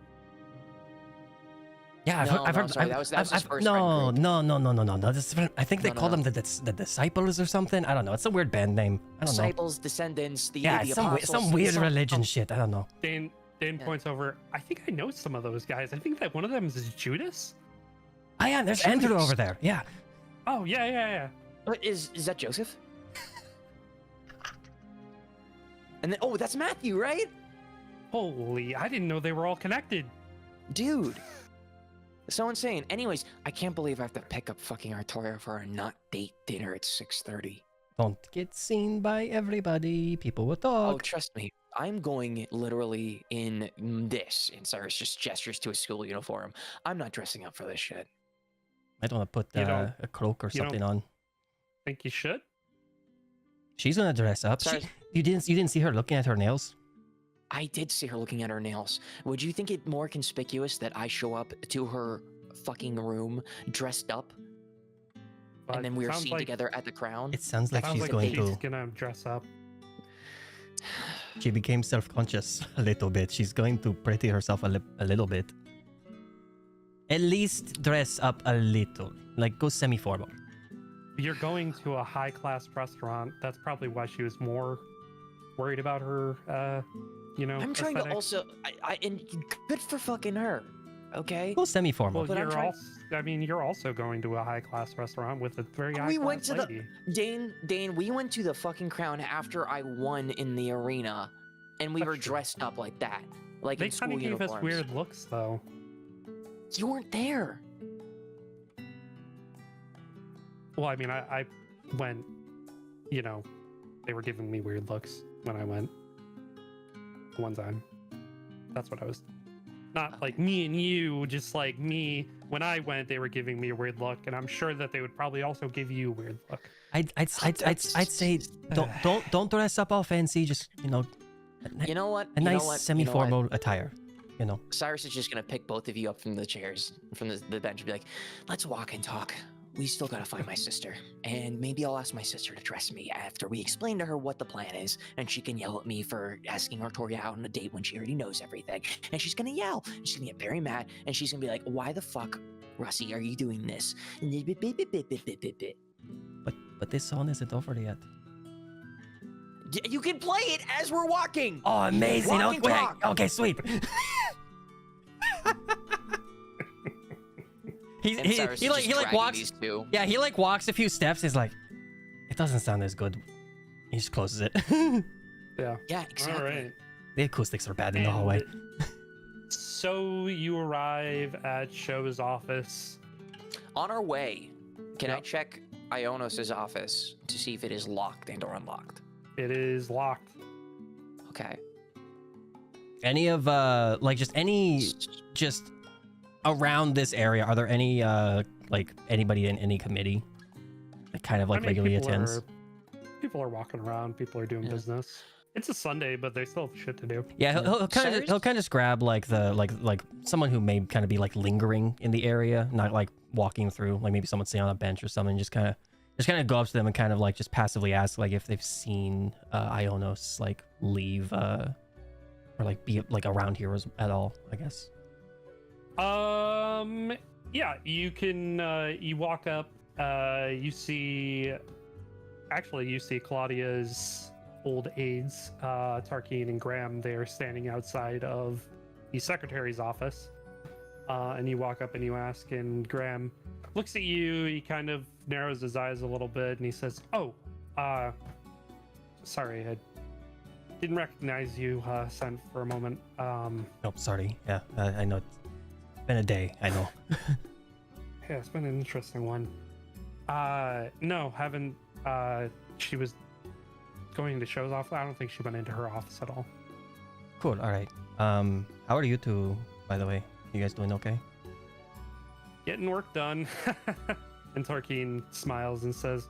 Yeah, I've heard. Sorry, that was his first friend no, group. no. That's different. I think they call them the disciples or something. I don't know. It's a weird band name. I don't know. Disciples, descendants, the it's some weird religion shit. I don't know. Dan points over. I think I know some of those guys. I think that one of them is Judas. Oh yeah, there's Andrew over there. Yeah. Oh yeah. Is that Joseph? And then that's Matthew, right? Holy! I didn't know they were all connected. Dude. So insane. Anyways, I can't believe I have to pick up fucking Artoria for a not date dinner at 6:30. Don't get seen by everybody. People will Oh, talk. trust me. I'm going literally in this. And Cyrus just gestures to a school uniform. I'm not dressing up for this shit. I don't want to put a cloak or something on. Think you should? She's gonna dress up. You didn't see her looking at her nails? I did see her looking at her nails. Would you think it more conspicuous that I show up to her fucking room dressed up, and then we are seen together at the Crown? It sounds like she's gonna dress up. She became self-conscious a little bit. She's going to pretty herself a little bit. At least dress up a little. Like, go semi-formal. you're going to a high-class restaurant. That's probably why she was more worried about her, I'm trying aesthetic. to also, and good for fucking her, okay? Go semi-formal. Well, But I'm you're trying- also, I mean, you're also going to a high-class restaurant with a very high-class We went to lady. Dane, we went to the fucking Crown after I won in the arena, and we That's were true. dressed up like that, like They in school kind of gave uniforms. us weird looks, though. You weren't there. Well, I mean, I went, they were giving me weird looks when I went one time. That's what I was. Not like me and you, just like me. When I went, they were giving me a weird look, and I'm sure that they would probably also give you a weird look. I'd say don't dress up all fancy. Just You know what? a You know nice what? semi-formal attire. Cyrus is just gonna pick both of you up from the chairs, from the bench, and be like, "Let's walk and talk. We still gotta find my sister, and maybe I'll ask my sister to dress me after we explain to her what the plan is, and she can yell at me for asking Artoria out on a date when she already knows everything. And she's gonna yell, and she's gonna get very mad, and she's gonna be like, "Why the fuck, Russie, are you doing this?" But this song isn't over yet. You can play it as we're walking. Oh, amazing! Walk and talk. Okay, sweet. And Cyrus he is like just he like dragging walks. these two. Yeah, he like walks a few steps. He's like, it doesn't sound as good. He just closes it. Yeah. Yeah, exactly. All right. The acoustics are bad in the hallway. So you arrive at Sho's office. On our way, can I Yep. check Ionos's office to see if it is locked and or unlocked? It is locked. Okay. Any of just around this area, are there any like anybody in any committee that kind of like I mean, regularly people attends? People are walking around. People are doing Yeah. business. It's a Sunday, but they still have shit to do. Yeah, he'll kind of Cyrus? he'll kind of just grab like the like someone who may kind of be like lingering in the area, not like walking through, like maybe someone sitting on a bench or something. Just kind of go up to them and kind of like just passively ask like if they've seen Ionos like leave or like be like around here at all, I guess. Yeah, you can you walk up, you see Claudia's old aides, Tarkeen and Graham. They're standing outside of the secretary's office. And you walk up and you ask, and Graham looks at you, he kind of narrows his eyes a little bit, and he says, "Oh, sorry, I didn't recognize you, sent for a moment. Nope, sorry. Yeah, I know. It's been a day. I know. Yeah, it's been an interesting one. No, haven't. She was going to Sho's office. I don't think she went into her office at all. Cool. All right. How are you two, by the way? You guys doing okay? Getting work done." And Tarkeen smiles and says,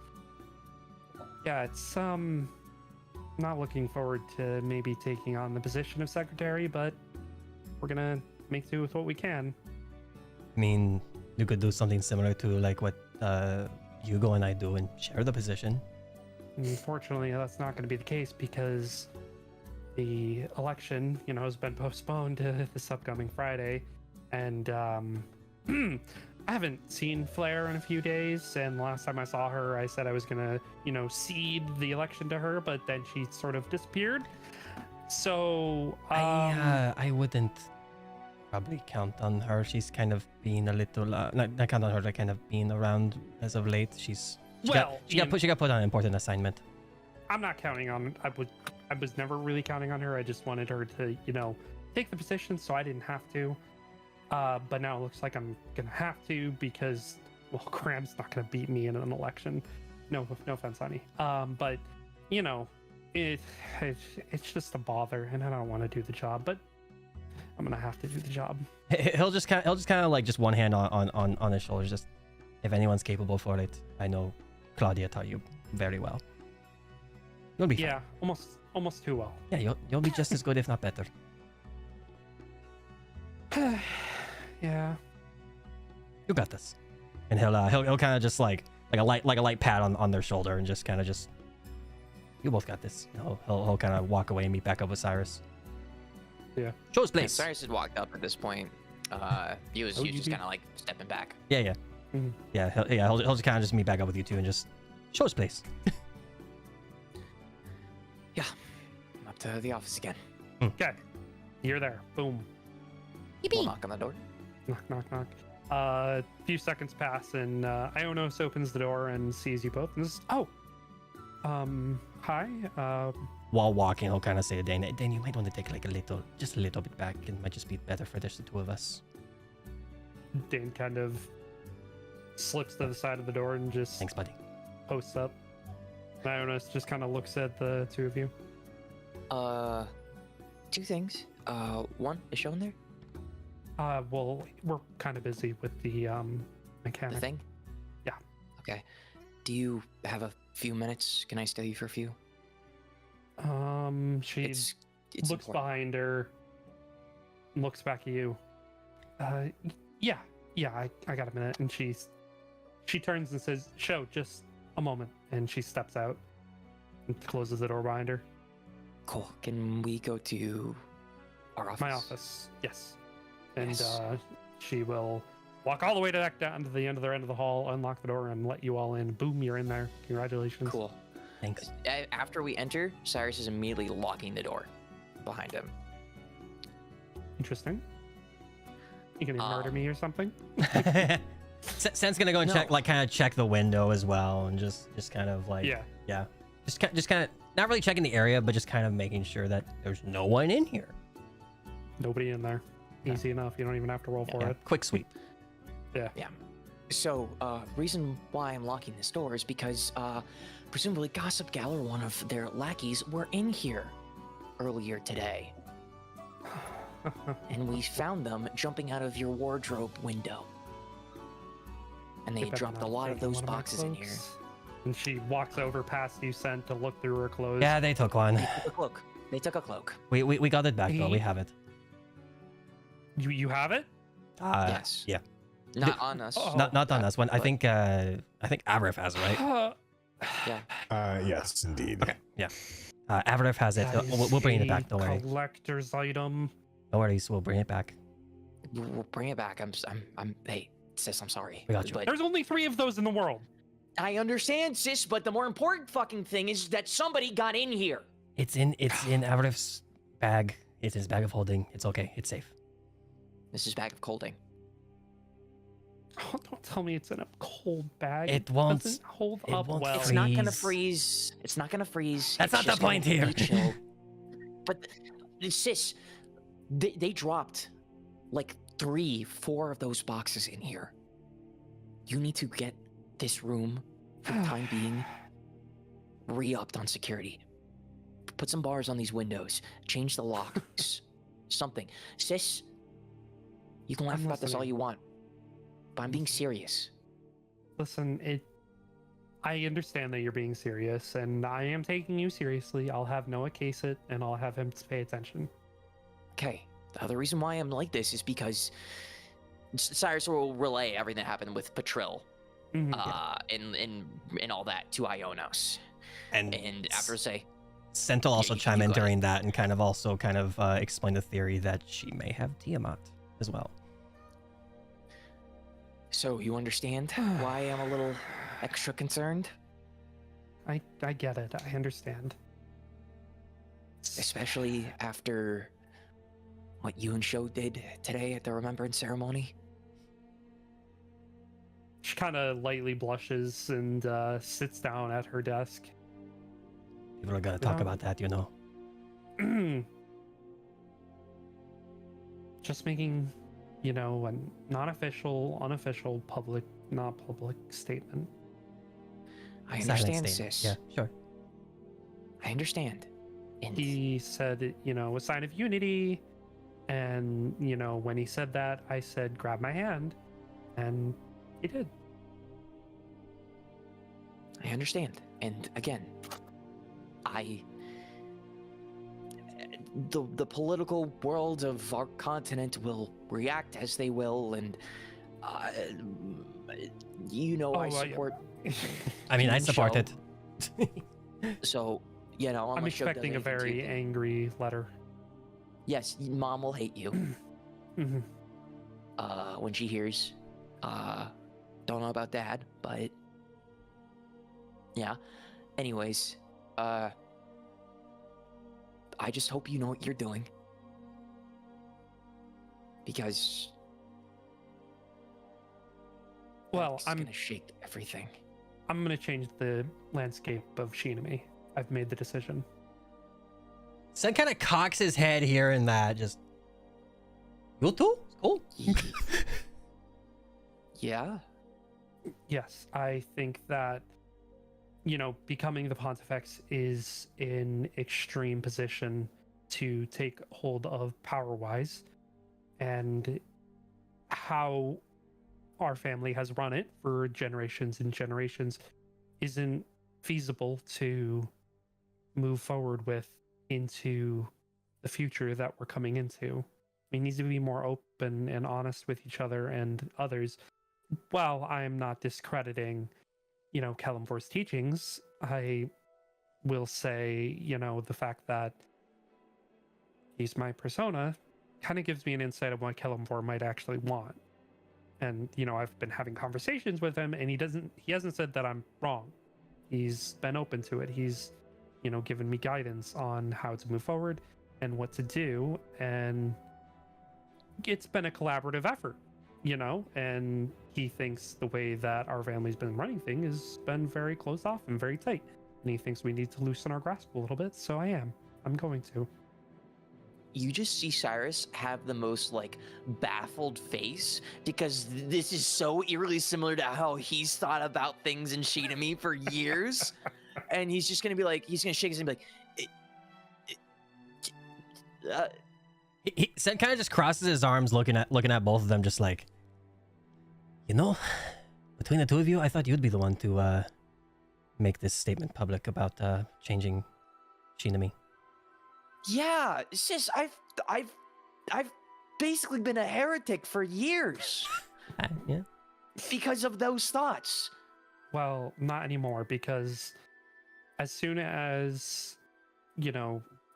"Yeah, it's not looking forward to maybe taking on the position of secretary, but we're gonna make do with what we can." I mean, you could do something similar to like what Hugo and I do and share the position. Unfortunately, that's not going to be the case because the election, has been postponed to this upcoming Friday, and I haven't seen Flair in a few days. And the last time I saw her, I said I was gonna, cede the election to her, but then she sort of disappeared. So I wouldn't probably count on her. She's kind of been a little not count on her, like kind of being around as of late. She got put on an important assignment. I'm not counting on. I was never really counting on her. I just wanted her to, take the position, so I didn't have to. But now it looks like I'm gonna have to because, well, Graham's not gonna beat me in an election. No offense, honey. But it's just a bother, and I don't want to do the job. But I'm gonna have to do the job. He'll just kind of like just one hand on his shoulders. Just if anyone's capable for it, I know Claudia taught you very well. You'll be fine. Yeah, almost too well. Yeah, you'll be just as good, if not better. Yeah. You got this. And he'll kind of just like a light pat on their shoulder and just kind of just, you both got this. He'll kind of walk away and meet back up with Cyrus. Yeah. Show his Yeah, place. Cyrus had walked up at this point. He was you just do? kind of like stepping back. Yeah. Mhm. Yeah, he'll just kind of just meet back up with you two and just Show us, please. Yeah, I'm up to the office again. Okay, you're there. Boom. We'll knock on the door. Knock, knock, knock. Few seconds pass, and Ionos opens the door and sees you both. And says, "Oh, hi. While walking, he'll kind of say to Dane, Dane, you might want to take like just a little bit back. It might just be better for just the two of us. Dane kind of slips to the side of the door and just Thanks, buddy. posts up. Ionos just kind of looks at the two of you. Two things. One, is Sean there? Well, we're kind of busy with the mechanic. The thing? Yeah. Okay. Do you have a few minutes? Can I stay you for a few? She It's looks important. behind her, looks back at you. Yeah, I got a minute. And she turns and says, "Show, just a moment." And she steps out and closes the door behind her. Cool. Can we go to our office? My office, yes. And Yes. she will walk all the way back down to the end of the hall, unlock the door, and let you all in. Boom, you're in there. Congratulations. Cool. Thanks. After we enter, Cyrus is immediately locking the door behind him. Interesting. You gonna murder me or something? Sen's gonna go and No. kind of check the window as well, and just kind of like, Yeah. just kind of not really checking the area, but just kind of making sure that there's no one in here. Nobody in there. Yeah. Easy enough. You don't even have to roll for Yeah, it. quick sweep. Yeah. So, reason why I'm locking this door is because, presumably Gossip Gal or one of their lackeys were in here earlier today. And we found them jumping out of your wardrobe window. And they better dropped a not lot of taken those one my boxes in here. cloaks. And she walks over past you, Sent, to look through her clothes. Yeah, they took one. They took a cloak. They took a cloak. We got it back though. We He- have it. You have it? Yes. Yeah. Not on us. Oh. Not on us. One. I think Avrif has it, right? Yes, indeed. Okay. Yeah. Avrif has it. That We'll bring is it back. a Don't worry. Collector's item. No worries. We'll bring it back. We'll bring it back. Hey, sis, I'm sorry. We got you. But There's only 3 of those in the world. I understand, sis, but the more important fucking thing is that somebody got in here. It's in Avrif's bag. It's his bag of holding. It's okay. It's safe. This is bag of colding. Oh, don't tell me it's in a cold bag. It won't- doesn't hold it up won't well. It's not gonna freeze. freeze. It's not gonna freeze. That's It's not the just gonna point here. be chill. But sis, they dropped like 3, 4 of those boxes in here. You need to get this room for the time being re-upped on security. Put some bars on these windows. Change the locks. Something. Sis, you can laugh I'm about this all listening. you want, but I'm being serious. Listen, I understand that you're being serious, and I am taking you seriously. I'll have Noah case it, and I'll have him pay attention. Okay. The other reason why I'm like this is because Cyrus will relay everything that happened with Patril, Mhm. and all that to Ionos. And after say, Sent will also you chime in got it. during that and kind of explain the theory that she may have Tiamat as well. so you understand why I'm a little extra concerned? I get it. I understand. Especially after what you and Sho did today at the Remembrance ceremony? She kind of lightly blushes and sits down at her desk. People are gonna talk Yeah. about that, you know. Just making, a non-official, unofficial, public, not public statement. I Silent understand, statement. sis. Yeah, sure. I understand. And He said, a sign of unity. And, when he said that, I said, grab my hand. And he did. I understand. And again, the political world of our continent will react as they will, and I Oh, yeah. support. I mean, I Team support Show. it. So I'm unless Show does expecting a anything to very you- angry letter. Yes, Mom will hate you Mhm. when she hears. Don't know about Dad, but Yeah. Anyways, I just hope you know what you're doing. Because Well, that's gonna shake everything. I'm gonna change the landscape of Shinami. I've made the decision. Sen kind of cocks his head here and that. Just you too? Cool. Yeah. Yes, I think that, becoming the Pontifex is an extreme position to take hold of power-wise, and how our family has run it for generations and generations isn't feasible to move forward with into the future that we're coming into. We need to be more open and honest with each other and others. While I am not discrediting, Kalimvor's teachings, I will say, the fact that he's my persona kind of gives me an insight of what Kalimvor might actually want. And, I've been having conversations with him, and he hasn't said that I'm wrong. He's been open to it. He's, given me guidance on how to move forward and what to do. And it's been a collaborative effort, and he thinks the way that our family's been running things has been very closed off and very tight. And he thinks we need to loosen our grasp a little bit. So I'm going to. You just see Cyrus have the most baffled face because this is so eerily similar to how he's thought about things in Shinami for years. And he's just gonna be he's gonna shake his head and be like, Sen kind of just crosses his arms, looking at both of them, just like, between the two of you, I thought you'd be the one to make this statement public about changing Shinami. yeah, sis, I've basically been a heretic for years Yeah. because of those thoughts. Well, not anymore, because as soon as,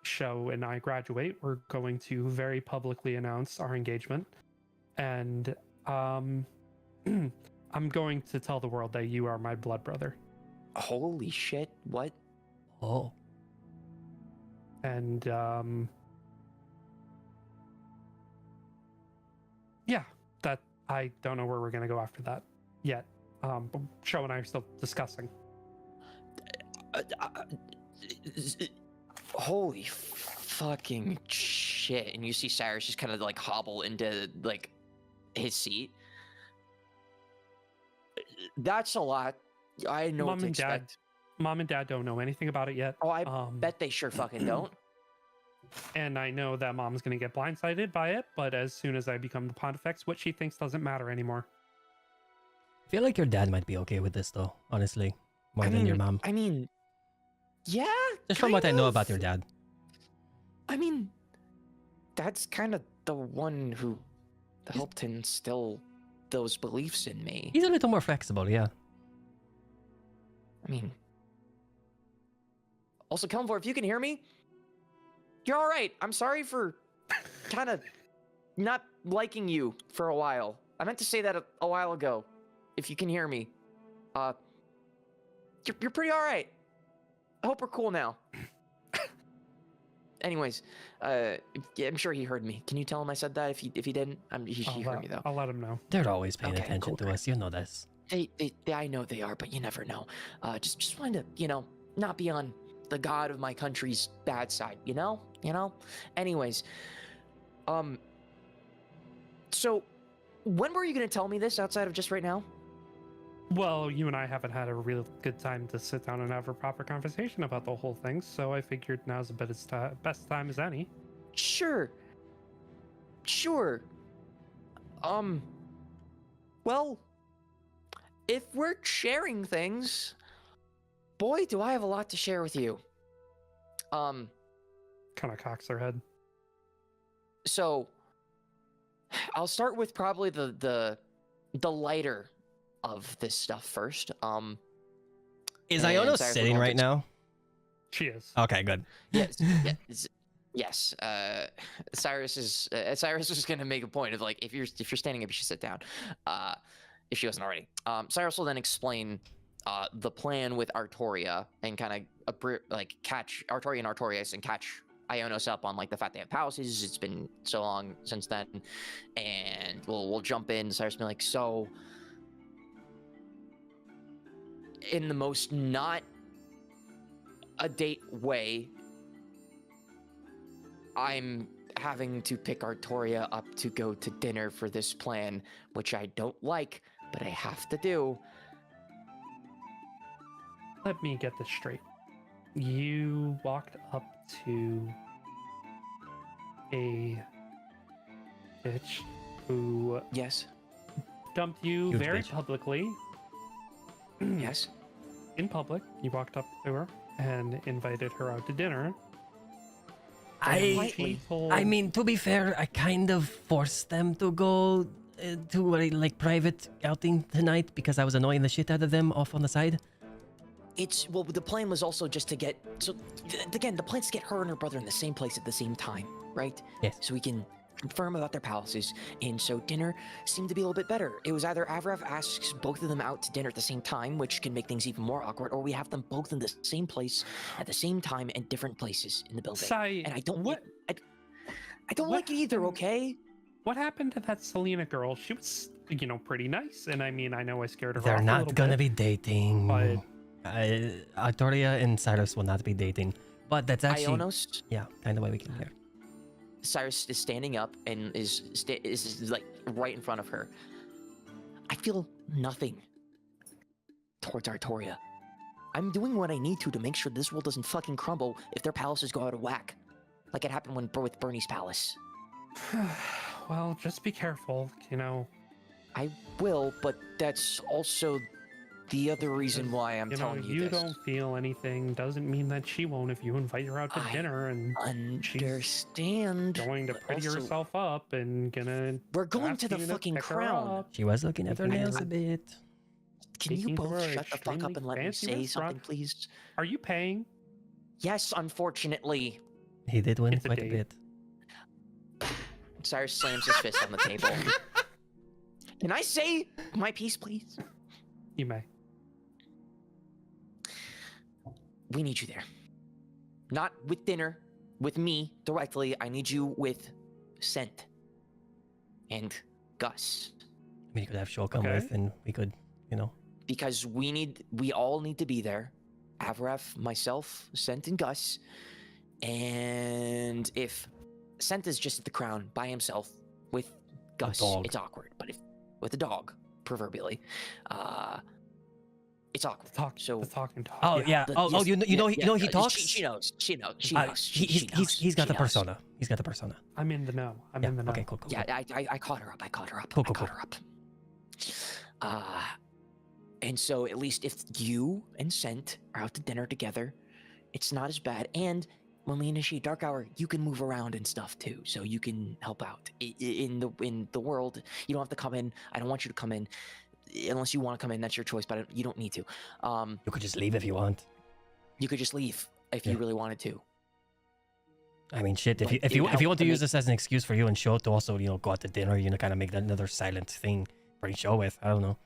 Sho and I graduate, we're going to very publicly announce our engagement. And I'm going to tell the world that you are my blood brother. Holy shit, what? Oh. And yeah, that I don't know where we're gonna go after that yet. But Sho and I are still discussing. Holy fucking shit. And you see Cyrus just kind of hobble into his seat. That's a lot. I know what to expect. Mom and Dad don't know anything about it yet. Oh, I bet they sure fucking don't. And I know that Mom's gonna get blindsided by it, but as soon as I become the Pontifex, what she thinks doesn't matter anymore. I feel like your dad might be okay with this, though, honestly. More than your mom. I mean, yeah. Just from what I know of. about your dad. I mean, Dad's kind of the one who helped instill those beliefs in me. He's a little more flexible, yeah. I mean, also, Kalimvor, if you can hear me, you're all right. I'm sorry for kind of not liking you for a while. I meant to say that a while ago. If you can hear me, you're pretty all right. I hope we're cool now. Anyways, yeah, I'm sure he heard me. Can you tell him I said that? If he didn't, he heard me though. I'll let him know. They're always paying Okay, attention cool. to us. You know this. I know they are, but you never know. Just wanted to, not be on the god of my country's bad side, you know? Anyways, so when were you gonna tell me this outside of just right now? Well, you and I haven't had a real good time to sit down and have a proper conversation about the whole thing, so I figured now's the best time as any. Sure. Well, if we're sharing things, boy, do I have a lot to share with you. Kind of cocks their head. So I'll start with probably the lighter of this stuff first. Is and Iono Cyrus sitting will right now? She is. Okay, good. Yes, yes. Cyrus is gonna make a point of if you're standing up, you should sit down. If she wasn't already. Cyrus will then explain the plan with Artoria and kind of like catch Artoria and Artorias and catch Ionos up on like the fact they have palaces. It's been so long since then, and we'll jump in. Cyrus be like, so in the most not a date way, I'm having to pick Artoria up to go to dinner for this plan, which I don't like, but I have to do. Let me get this straight. You walked up to a bitch who Yes. dumped you Huge very bitch. publicly. Yes. In public, you walked up to her and invited her out to dinner. I She told- I mean, to be fair, I kind of forced them to go to a like private outing tonight because I was annoying the shit out of them off on the side. It's well, the plan was also just to get again, the plan's to get her and her brother in the same place at the same time, right? Yes. So we can confirm about their palaces, and so dinner seemed to be a little bit better. It was either Avrav asks both of them out to dinner at the same time, which can make things even more awkward, or we have them both in the same place at the same time in different places in the building. Sai, And I don't what I don't what like it either. happened- Okay. what happened to that Selena girl? She was, pretty nice, and I mean, I know I scared her They're off a not little gonna bit, be dating. but- Artoria and Cyrus will not be dating. But that's actually Ionos, yeah, kind of why we came here. Cyrus is standing up and is like right in front of her. I feel nothing towards Artoria. I'm doing what I need to make sure this world doesn't fucking crumble if their palaces go out of whack, like it happened with Bernie's palace. Well, just be careful, I will, but that's also the other reason why I'm telling you this. don't feel anything doesn't mean that she won't if you invite her out to I dinner and Understand. going to but pretty also, herself up and gonna We're going to ask the you fucking pick her crown. up. She was looking at her I- nails a bit. Can you Taking both her to a shut the fuck up extremely and let me fancy say restaurant. something, please? Are you paying? Yes, unfortunately. He did win It's a quite a date. bit. Cyrus slams his fist on the table. Can I say my piece, please? You may. We need you there. Not with dinner, with me directly. I need you with Scent and Gus. I mean, you could have Shoal come Okay. with, and we could, Because we all need to be there. Avraf, myself, Scent, and Gus. And if Scent is just at the crown by himself with Gus, dog. it's awkward. But if with a dog, proverbially, it's awkward. So The talking dog. Oh yeah. the- Oh, yes, you know he no, talks. She knows. She knows. She Uh, knows. he's got the She knows. persona. He's got the persona. I'm in the know. I'm Yeah. in the know. Okay. Cool. Cool. Yeah, cool. I caught her up. I caught her up. Cool, I cool, caught cool. her up. And so at least if you and Scent are out to dinner together, it's not as bad. And when we initiate Dark Hour, you can move around and stuff too, so you can help out in the world. You don't have to come in. I don't want you to come in unless you want to come in. That's your choice, but you don't need to. You could just leave if you want. You could just leave if you Yeah. really wanted to. I mean, shit. If But you it would if you help want to to use make- this as an excuse for you and Show to also go out to dinner, kind of make that another silent thing for Show with. I don't know.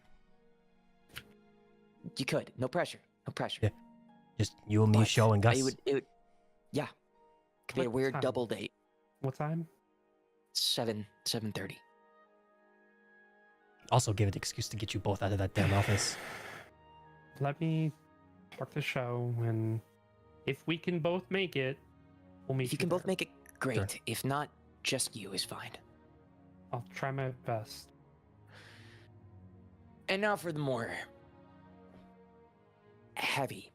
You could. No pressure. No pressure. Yeah. Just you and me, But Show and Gus. It would. Yeah. Could be a What weird time? double date. What time? 7:30. Also give it an excuse to get you both out of that damn office. Let me talk the show, and if we can both make it, we'll meet If you can both there. make it, great. If not, just you is fine. I'll try my best. And now for the more heavy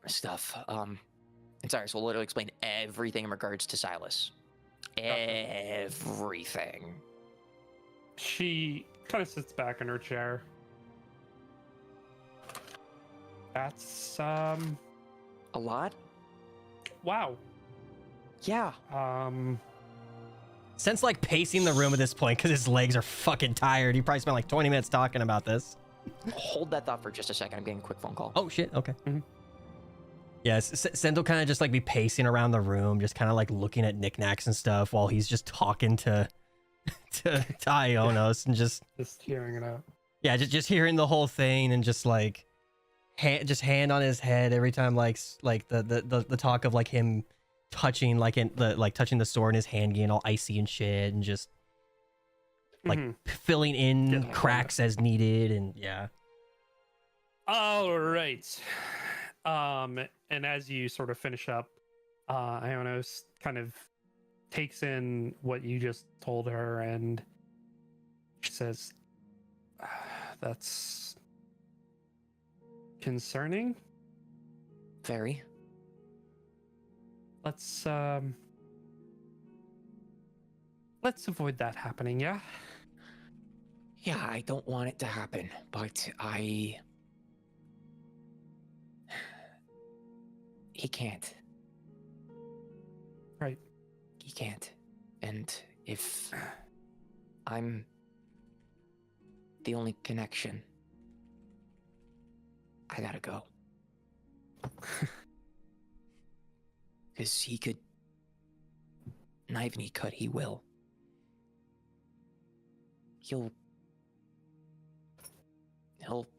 stuff. And Cyrus will literally explain everything in regards to Silas. Everything. She kind of sits back in her chair. That's A lot? wow. Yeah. Sense like pacing the room at this point because his legs are fucking tired. He probably spent like 20 minutes talking about this. Hold that thought for just a second. I'm getting a quick phone call. Oh shit. Okay. Mhm. Yeah, Sendo kind of just like be pacing around the room, just kind of like looking at knickknacks and stuff while he's just talking to Ionos and just Just hearing it out. yeah, just hearing the whole thing and just like just hand on his head every time like the talk of like him touching touching the sword in his hand getting all icy and shit, and just like filling in Yeah. cracks as needed, and yeah. All right. And as you sort of finish up, Ionos kind of takes in what you just told her, and she says, "That's concerning. Very. Let's avoid that happening, yeah?" Yeah, I don't want it to happen, but he can't. Right. He can't. And if I'm the only connection, I gotta go. Because he could. Not even he could, he will. He'll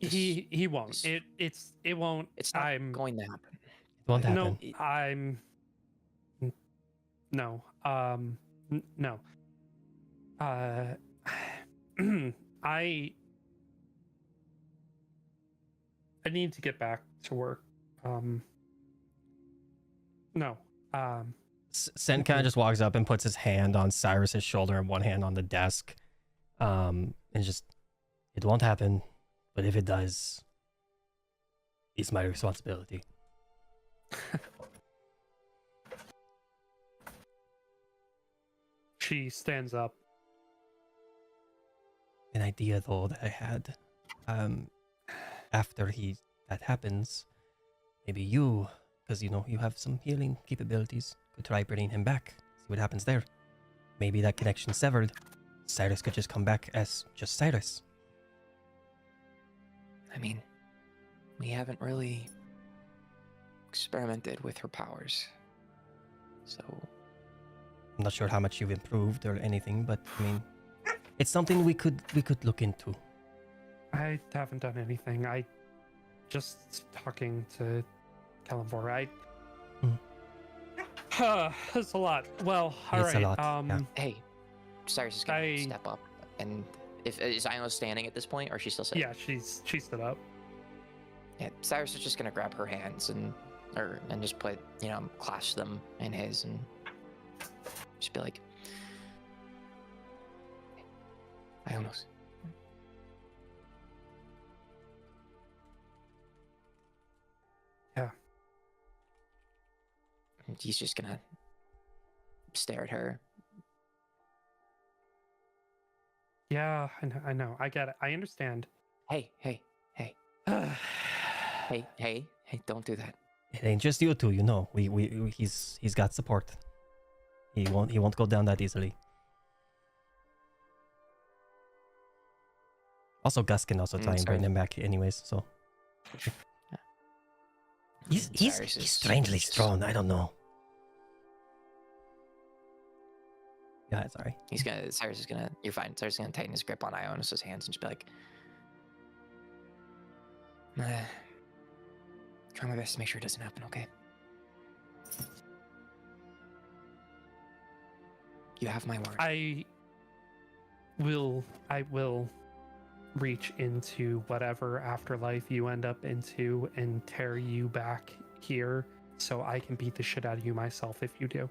just, He won't. It won't. it's not I'm going to happen. It won't happen. No, no. No. I need to get back to work. No. Sen kind of just walks up and puts his hand on Cyrus's shoulder and one hand on the desk. And just, it won't happen, but if it does, it's my responsibility. She stands up. An idea though that I had, after that happens, maybe you, because you know you have some healing capabilities, could try bringing him back. See what happens there. Maybe that connection severed. Cyrus could just come back as just Cyrus. I mean, we haven't really experimented with her powers. So I'm not sure how much you've improved or anything, but I mean, it's something we could look into. I haven't done anything. I just talking to Kalimvor. That's a lot. Well, all It's a right. lot, yeah. hey, Cyrus is gonna step up, and is Ino standing at this point, or is she still sitting? Yeah, she stood up. Yeah, Cyrus is just gonna grab her hands and just put, clasp them in his, and just be like, I almost. Yeah. And he's just gonna stare at her. Yeah, I know. I get it. I understand. Hey, don't do that. It ain't just you two, you know. He's got support. He won't go down that easily. Also, Gus can also try and bring him back, anyways. So he's strangely strong. I don't know. Yeah, sorry. You're fine. Cyrus is gonna tighten his grip on Ionis's hands and just be like, try my best to make sure it doesn't happen, okay? You have my word. I will reach into whatever afterlife you end up into and tear you back here so I can beat the shit out of you myself if you do.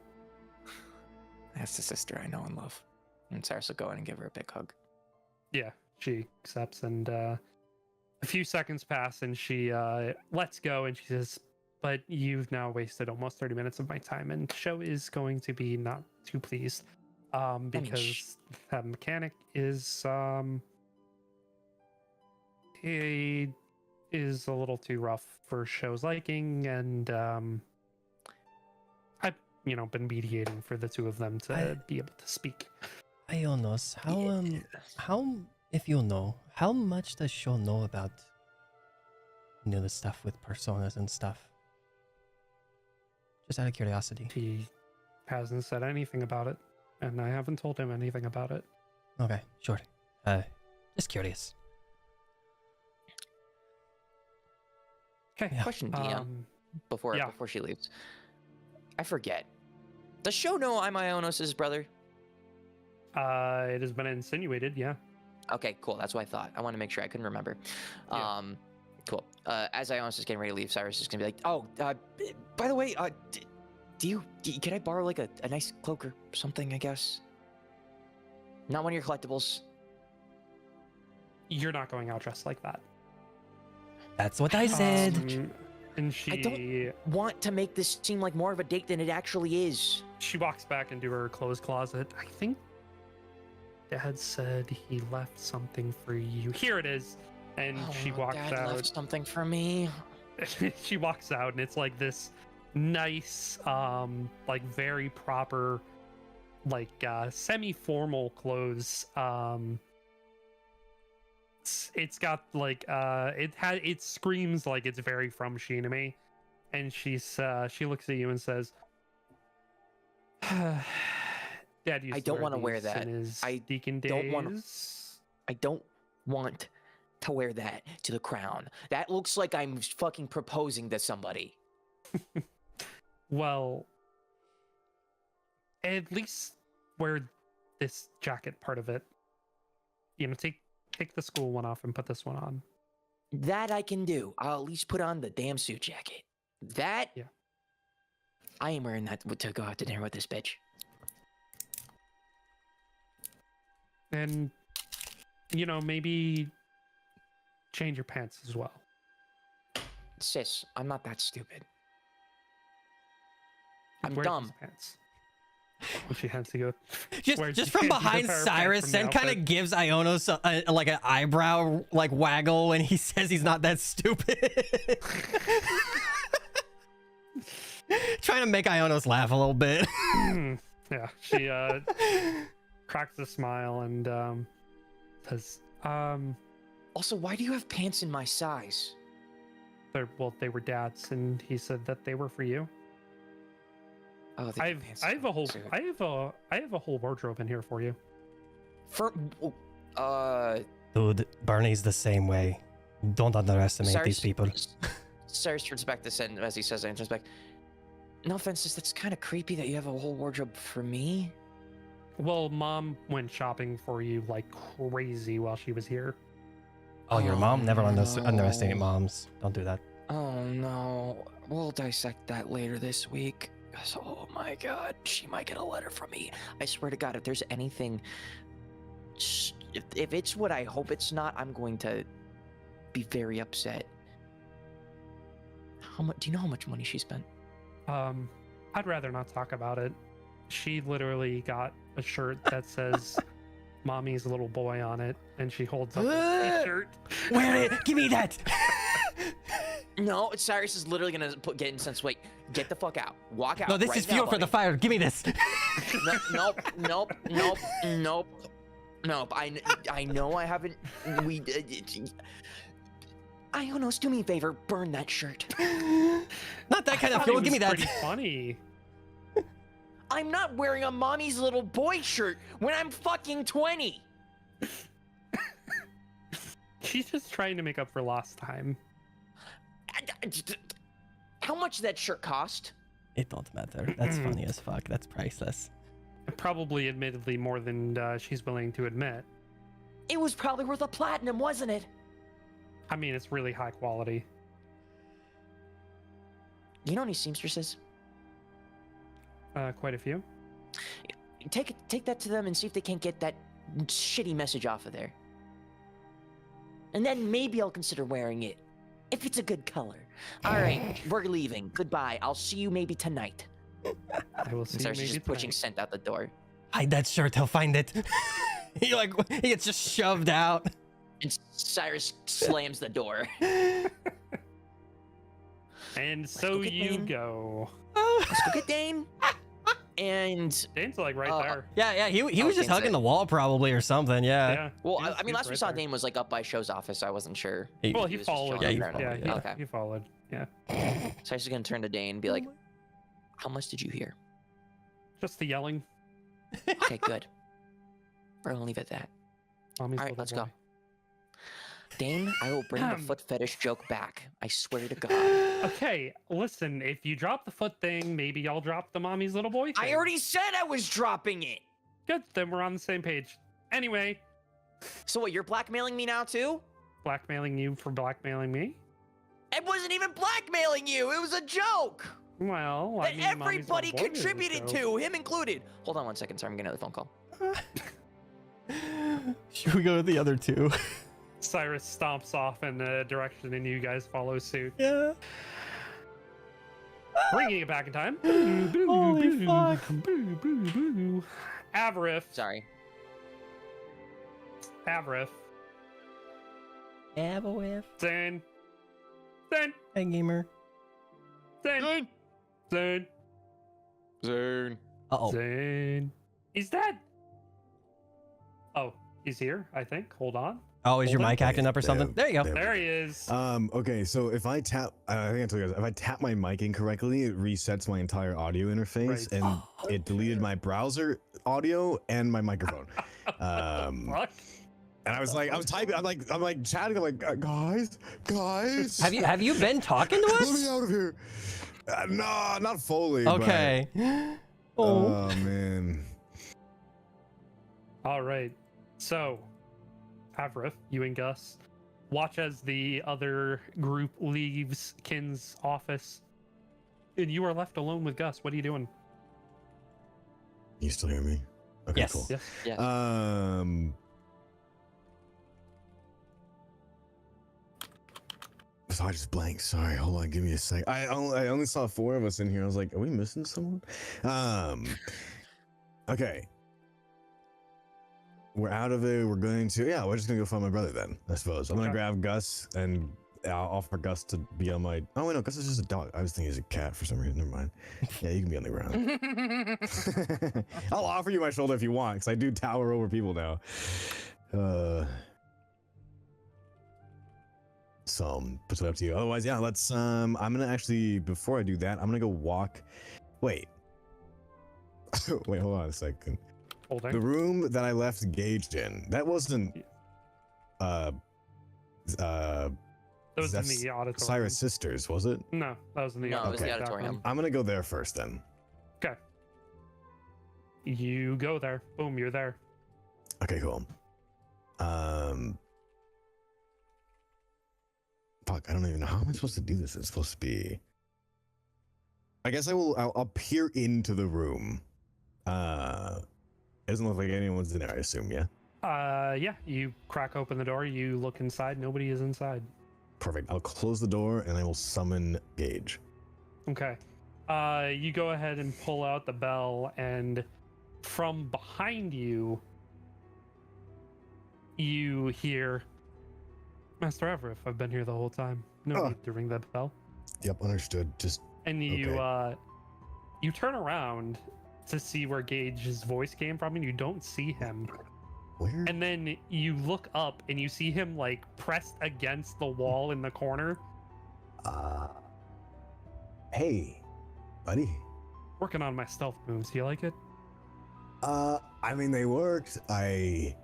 That's the sister I know and love. And Cyrus will go in and give her a big hug. Yeah, she accepts, and a few seconds pass and she lets go and she says, but you've now wasted almost 30 minutes of my time, and Show is going to be not too pleased because that mechanic is he is a little too rough for Show's liking, and I've been mediating for the two of them to be able to speak. Ionos, how if you know, how much does Show know about the stuff with personas and stuff? Just out of curiosity. He hasn't said anything about it, and I haven't told him anything about it. Okay, sure. Just curious. Okay. Yeah. Question, DM, before yeah. she leaves. I forget. Does Sho know I'm Ionos' brother? It has been insinuated, yeah. Okay, cool. That's what I thought. I want to make sure. I couldn't remember. Yeah. Cool. As Ionos is getting ready to leave, Cyrus is gonna be like, "Oh, by the way, can I borrow like a nice cloak or something? I guess. Not one of your collectibles." You're not going out dressed like that. That's what I said. And she I don't want to make this seem like more of a date than it actually is. she walks back into her clothes closet. I think Dad said he left something for you. Here it is. And she walks Dad out. left something for me. She walks out, and it's like this nice, like very proper, like semi-formal clothes. It's got like it screams like it's very from Shinami, and she looks at you and says, "Dad used I to don't want to wear that. In his I deacon don't days. wanna- I don't want to wear that to the crown. That looks like I'm fucking proposing to somebody." Well, at least wear this jacket part of it. You know, take the school one off and put this one on. That I can do. I'll at least put on the damn suit jacket. That? Yeah. I am wearing that to go out to dinner with this bitch. And, you know, maybe change your pants as well. Sis, I'm not that stupid. I'm Wear dumb. these pants. And she has to go. Just from behind Cyrus, Sen kind of gives Ionos like an eyebrow like waggle when he says he's not that stupid. Trying to make Ionos laugh a little bit. Yeah, she cracks a smile and says, Also, why do you have pants in my size? they were Dad's, and he said that they were for you. Oh, I have a whole wardrobe in here for you. For Dude, Bernie's the same way. Don't underestimate these people. Cyrus turns back to Sen as he says that, and turns back. No offense, that's kind of creepy that you have a whole wardrobe for me. Well, Mom went shopping for you like crazy while she was here. Oh, your mom? Never no. underestimate moms. Don't do that. Oh no, we'll dissect that later this week. Oh my god, she might get a letter from me. I swear to God, if there's anything, if it's what I hope it's not, I'm going to be very upset. How much? Do you know how much money she spent? I'd rather not talk about it. She literally got a shirt that says "Mommy's little boy" on it, and she holds up a shirt. Wear it! Give me that! No, Cyrus is literally gonna get incensed. Wait, get the fuck out. Walk out. No, this right is now, fuel for buddy. the fire. Give me this. Nope. I know I haven't. Ionos, do me a favor. Burn that shirt. Not that kind of thought fuel. it Give me was that. pretty funny. I'm not wearing a mommy's little boy shirt when I'm fucking 20. She's just trying to make up for lost time. How much did that shirt cost? It don't matter. That's funny as fuck. That's priceless. Probably, admittedly, more than she's willing to admit. It was probably worth a platinum, wasn't it? I mean, it's really high quality. You know any seamstresses? Quite a few. Take that to them and see if they can't get that shitty message off of there. And then maybe I'll consider wearing it. If it's a good color. All right, we're leaving. Goodbye. I'll see you maybe tonight. I will see And you Cyrus is maybe just pushing tonight. scent out the door. Hide that shirt. He'll find it. he gets just shoved out. And Cyrus slams the door. And so get you Dane. go. Let's go get Dane. And Dane's like right there. Yeah. He was just Dane's hugging it. the wall probably or something. Yeah. Yeah. well, He's- I mean, he's last we right saw there. Dane was like up by Show's office. I wasn't sure. Well, he he was just followed. chilling he around. followed, Yeah, Okay. he followed. Yeah. Cyrus is gonna turn to Dane and be like, "How much did you hear?" Just the yelling. Okay, good. We're gonna leave it at that. Mommy's All right, little let's boy. go. Dane, I will bring the foot fetish joke back. I swear to God. Okay, listen, if you drop the foot thing, maybe I'll drop the mommy's little boy thing. I already said I was dropping it. Good, then we're on the same page. Anyway. So what, you're blackmailing me now too? Blackmailing you for blackmailing me? I wasn't even blackmailing you. It was a joke. Well, That I mean, mommy's little everybody boy is a contributed joke. to, him included. Hold on one second. Sorry, I'm getting another phone call. Should we go to the other two? Cyrus stomps off in a direction and you guys follow suit. Yeah. Bringing it back in time. Holy fuck. Avarith. Sorry. Avarith. Avarith. Zane. Zane. Hey, gamer. Zane. Zane. Zane. Uh-oh. Zane. He's dead. Oh, he's here, I think. Hold on. Oh, is your Hold on. mic acting up or something? There you go. There he is. Okay, so if I tap, I think I told you guys, if I tap my mic incorrectly, it resets my entire audio interface, Right. and it deleted my browser audio and my microphone. Fuck. And I was typing, I'm like chatting, I'm like, guys, Have you been talking to let me us? out of here. No, not fully. Okay. But, Oh. oh man. All right. So, Avrith, you and Gus watch as the other group leaves Kin's office, and you are left alone with Gus. What are you doing? You still hear me? Okay, Yes. cool. Yes. Yeah. So I just blanked. Sorry, hold on, give me a sec. I only saw 4 of us in here. I was like, are we missing someone? Okay. We're out of it. We're we're just gonna go find my brother then, I suppose. I'm gonna Okay. grab Gus and I'll offer Gus to be on my. Oh wait, no, Gus is just a dog. I was thinking he's a cat for some reason. Never mind. Yeah, you can be on the ground. I'll offer you my shoulder if you want, because I do tower over people now. So puts it up to you. Otherwise, yeah, let's. I'm gonna actually, before I do that, I'm gonna go walk. Wait. Wait, hold on a second. Holding. The room that I left Gage in, that wasn't. That was in that's the auditorium. Cyrus Sisters, was it? No, that was in the No, it was the Okay. auditorium. I'm gonna go there first then. Okay. You go there. Boom, you're there. Okay, cool. Fuck, I don't even know how am I supposed to do this. It's supposed to be. I guess I'll peer into the room. It doesn't look like anyone's in there, I assume, yeah? Yeah, you crack open the door, you look inside, nobody is inside. Perfect. I'll close the door and I will summon Gage. Okay. You go ahead and pull out the bell, and from behind you, you hear, Master Everett, I've been here the whole time. No need to ring that bell. Yep, understood. Just And you Okay. you turn around to see where Gage's voice came from, and you don't see him. where? And then you look up and you see him like pressed against the wall in the corner, Hey, buddy. working on my stealth moves. Do you like it? I mean, they worked. I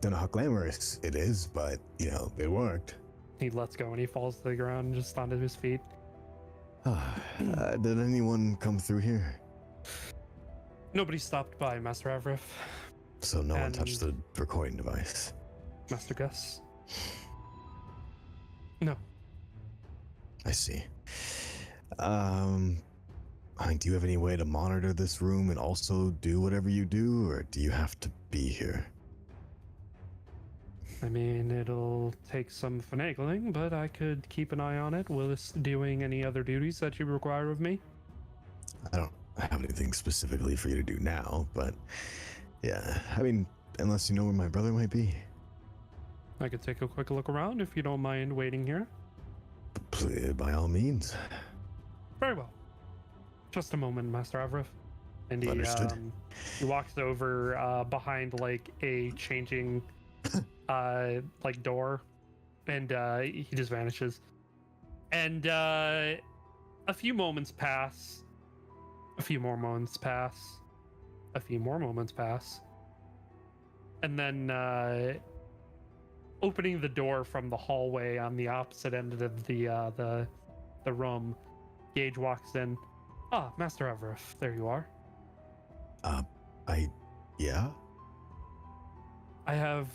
don't know how glamorous it is, but, you know, it worked. He lets go and he falls to the ground just onto his feet. Did anyone come through here? Nobody stopped by, Master Avrith. So no one touched the recording device. Master Gus. No. I see. I mean, do you have any way to monitor this room and also do whatever you do, or do you have to be here? I mean, it'll take some finagling, but I could keep an eye on it whilst doing any other duties that you require of me. I don't have anything specifically for you to do now, but yeah, I mean, unless you know where my brother might be. I could take a quick look around if you don't mind waiting here. By all means. Very well. Just a moment, Master Avrith. And Understood. he walks over behind like a changing like door, and he just vanishes. And a few moments pass. A few more moments pass. A few more moments pass. And then opening the door from the hallway on the opposite end of the room, Gage walks in. Ah, Master Everett, there you are. Yeah? I have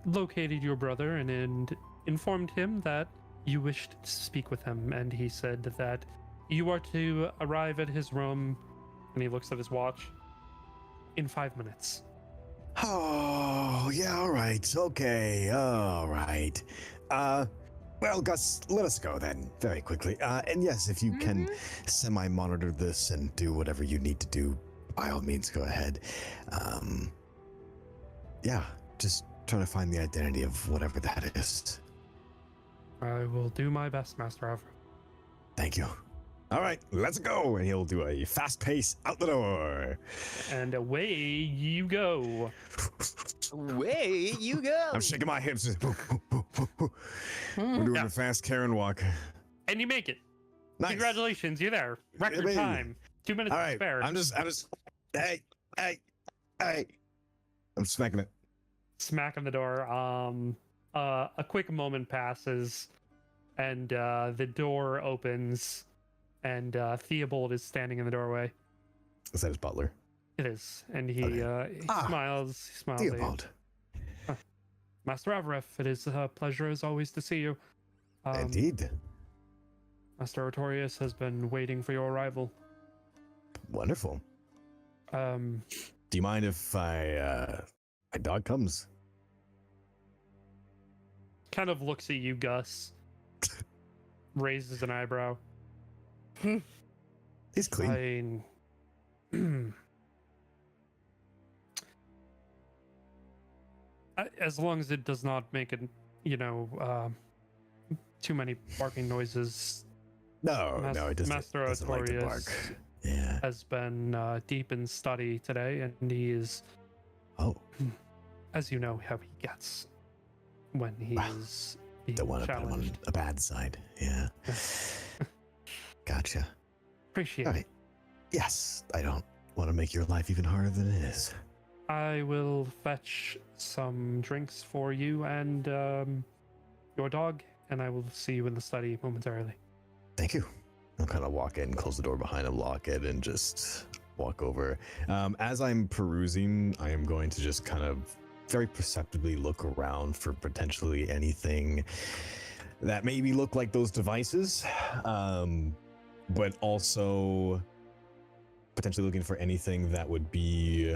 located your brother and informed him that you wished to speak with him, and he said that you are to arrive at his room, and he looks at his watch, in 5 minutes. Oh, yeah, all right. Okay, all right. Well, Gus, let us go then, very quickly. And yes, if you can semi-monitor this and do whatever you need to do, by all means, go ahead. Yeah, just trying to find the identity of whatever that is. I will do my best, Master Everett. Thank you. All right, let's go. And he'll do a fast pace out the door. And away you go. Away you go. I'm shaking my hips. We're doing a fast Karen walk. And you make it. Nice. Congratulations, you're there. Record Baby. time. 2 minutes All to right, spare. I'm just, hey. I'm smacking it. Smacking the door. A quick moment passes, and the door opens, and Theobald is standing in the doorway. Is that his butler? It is, and he Ah, smiles. He smiles. At you. Theobald. Master Everett, it is a pleasure as always to see you. Indeed. Master Artorius has been waiting for your arrival. Wonderful. Um, Do you mind if my dog comes? kind of looks at you, Gus. Raises an eyebrow. He's clean. As long as it does not make it, too many barking noises. No, it doesn't. Master Doesn't like to Artorius bark. Yeah. has been deep in study today, and he is, Oh, as you know, how he gets when he Wow. is being don't want to put him on challenged. a bad side. Yeah. Gotcha. Appreciate All it. right. Yes, I don't want to make your life even harder than it is. I will fetch some drinks for you and your dog, and I will see you in the study momentarily. Thank you. I'll kind of walk in, close the door behind him, lock it, and just walk over. As I'm perusing, I am going to just kind of very perceptibly look around for potentially anything that maybe look like those devices, but also potentially looking for anything that would be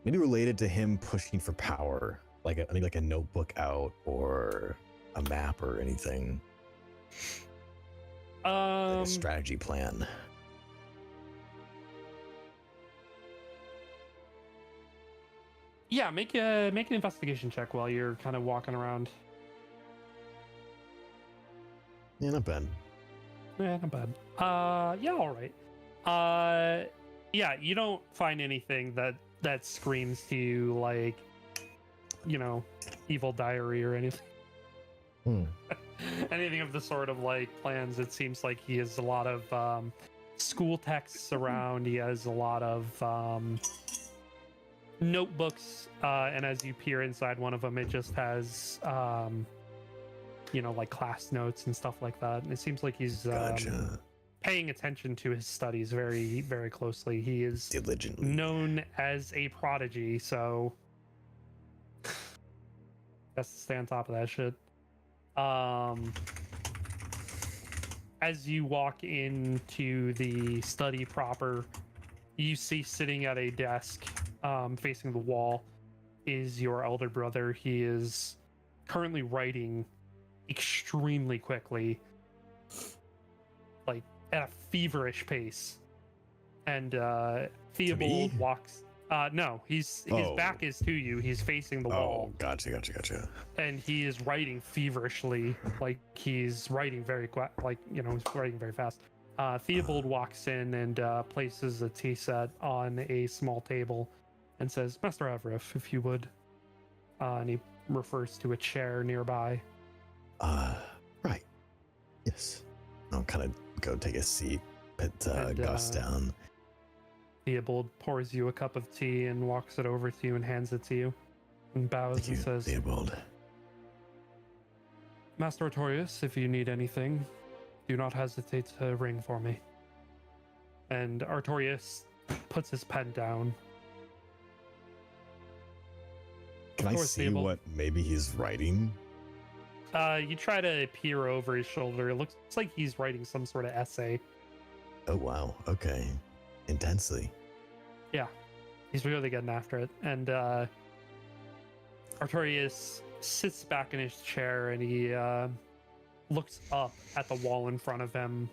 maybe related to him pushing for power, like a notebook out or a map or anything. Like a strategy plan. Yeah, make an investigation check while you're kind of walking around. Yeah, not bad. Yeah, not bad. Yeah, all right. Yeah, you don't find anything that screams to you like, evil diary or anything. Anything of the sort of like plans. It seems like he has a lot of school texts around. He has a lot of notebooks, and as you peer inside one of them, it just has like class notes and stuff like that. And it seems like he's Gotcha. paying attention to his studies very, very closely. He is Diligently. known as a prodigy, so has to stay on top of that shit. As you walk into the study proper, you see sitting at a desk, facing the wall, is your elder brother. He is currently writing extremely quickly, like at a feverish pace. And Theobald walks. No, his back is to you. He's facing the wall. Oh, gotcha. And he is writing feverishly, like he's writing very he's writing very fast. Theobald walks in and places a tea set on a small table and says, "Master Everett, if you would." And he refers to a chair nearby. Right. Yes. I'll kind of go take a seat, put Gus down. Theobald pours you a cup of tea and walks it over to you and hands it to you. And bows Thank you, and says, Theobald. Master Artorias, if you need anything, do not hesitate to ring for me. And Artorias puts his pen down. Can I course, see Theobald. what maybe he's writing? You try to peer over his shoulder. It looks like he's writing some sort of essay. Oh, wow. Okay. Intensely. Yeah, he's really getting after it. And Artorias sits back in his chair and he looks up at the wall in front of him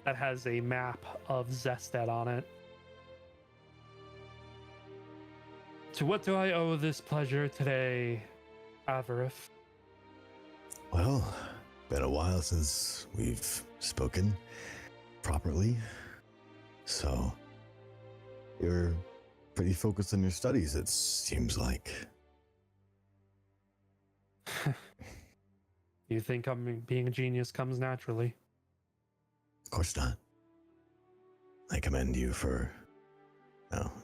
that has a map of Zested on it. To what do I owe this pleasure today, Avarith? Well, been a while since we've spoken properly. So, you're pretty focused on your studies, it seems like. You think being a genius comes naturally? Of course not. I commend you for,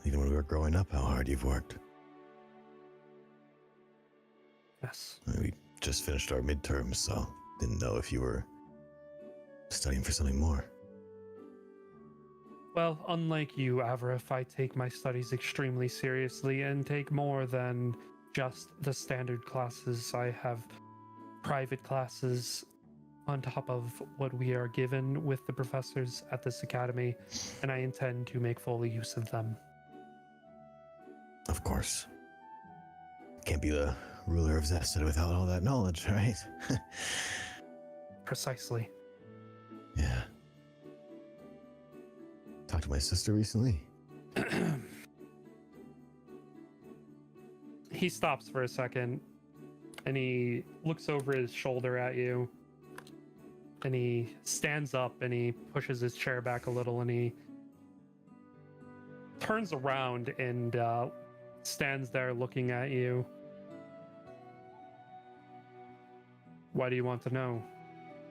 even when we were growing up, how hard you've worked. Yes. We just finished our midterms, so didn't know if you were studying for something more. Well, unlike you, Avarith, I take my studies extremely seriously and take more than just the standard classes. I have private classes on top of what we are given with the professors at this academy, and I intend to make full use of them. Of course. Can't be the ruler of Zested without all that knowledge, right? Precisely. Yeah. Talked to my sister recently. He stops for a second and he looks over his shoulder at you and he stands up and he pushes his chair back a little and he turns around and stands there looking at you. Why do you want to know?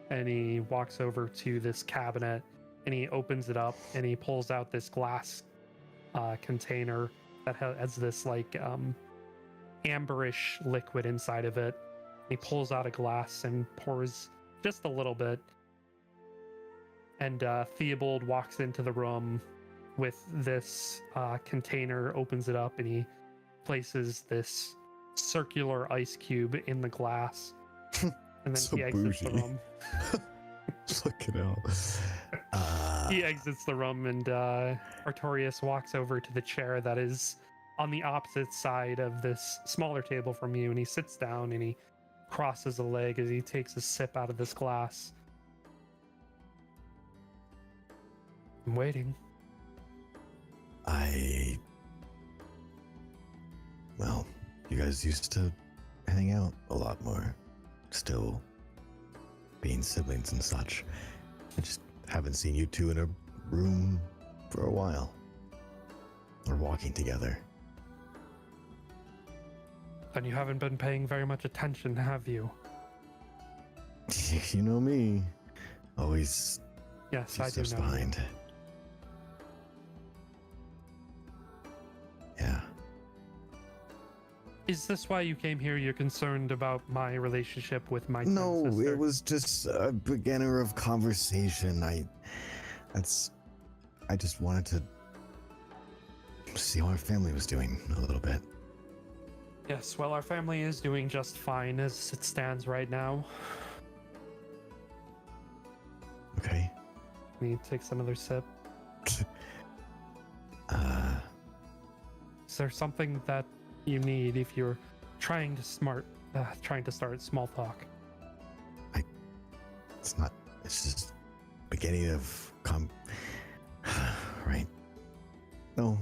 And he walks over to this cabinet and he opens it up and he pulls out this glass container that has this like amberish liquid inside of it. He pulls out a glass and pours just a little bit. And Theobald walks into the room with this container, opens it up, and he places this circular ice cube in the glass. And then So he exits the bougie. room. Look it out. He exits the room and Artorias walks over to the chair that is on the opposite side of this smaller table from you, and he sits down and he crosses a leg as he takes a sip out of this glass. I'm waiting. Well, you guys used to hang out a lot more. Still being siblings and such. I just haven't seen you two in a room for a while. Or walking together. Then you haven't been paying very much attention, have you? You know me. Always Yes, few I do steps know. behind. Yeah. Is this why you came here? You're concerned about my relationship with my twin No, sister? it was just a beginner of conversation. I just wanted to see how our family was doing a little bit. Yes, well, our family is doing just fine as it stands right now. Okay. And he takes another sip. Is there something that you need if you're trying to start small talk? It's not. It's just beginning of right. No,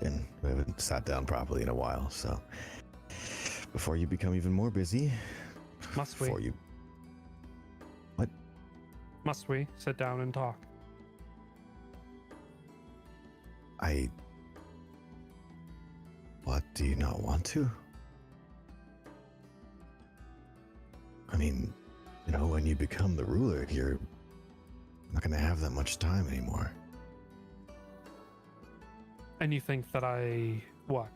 and we haven't sat down properly in a while, so before you become even more busy, Must we? before you Must we sit down and talk? What, do you not want to? I mean, when you become the ruler, you're not going to have that much time anymore. And you think that what?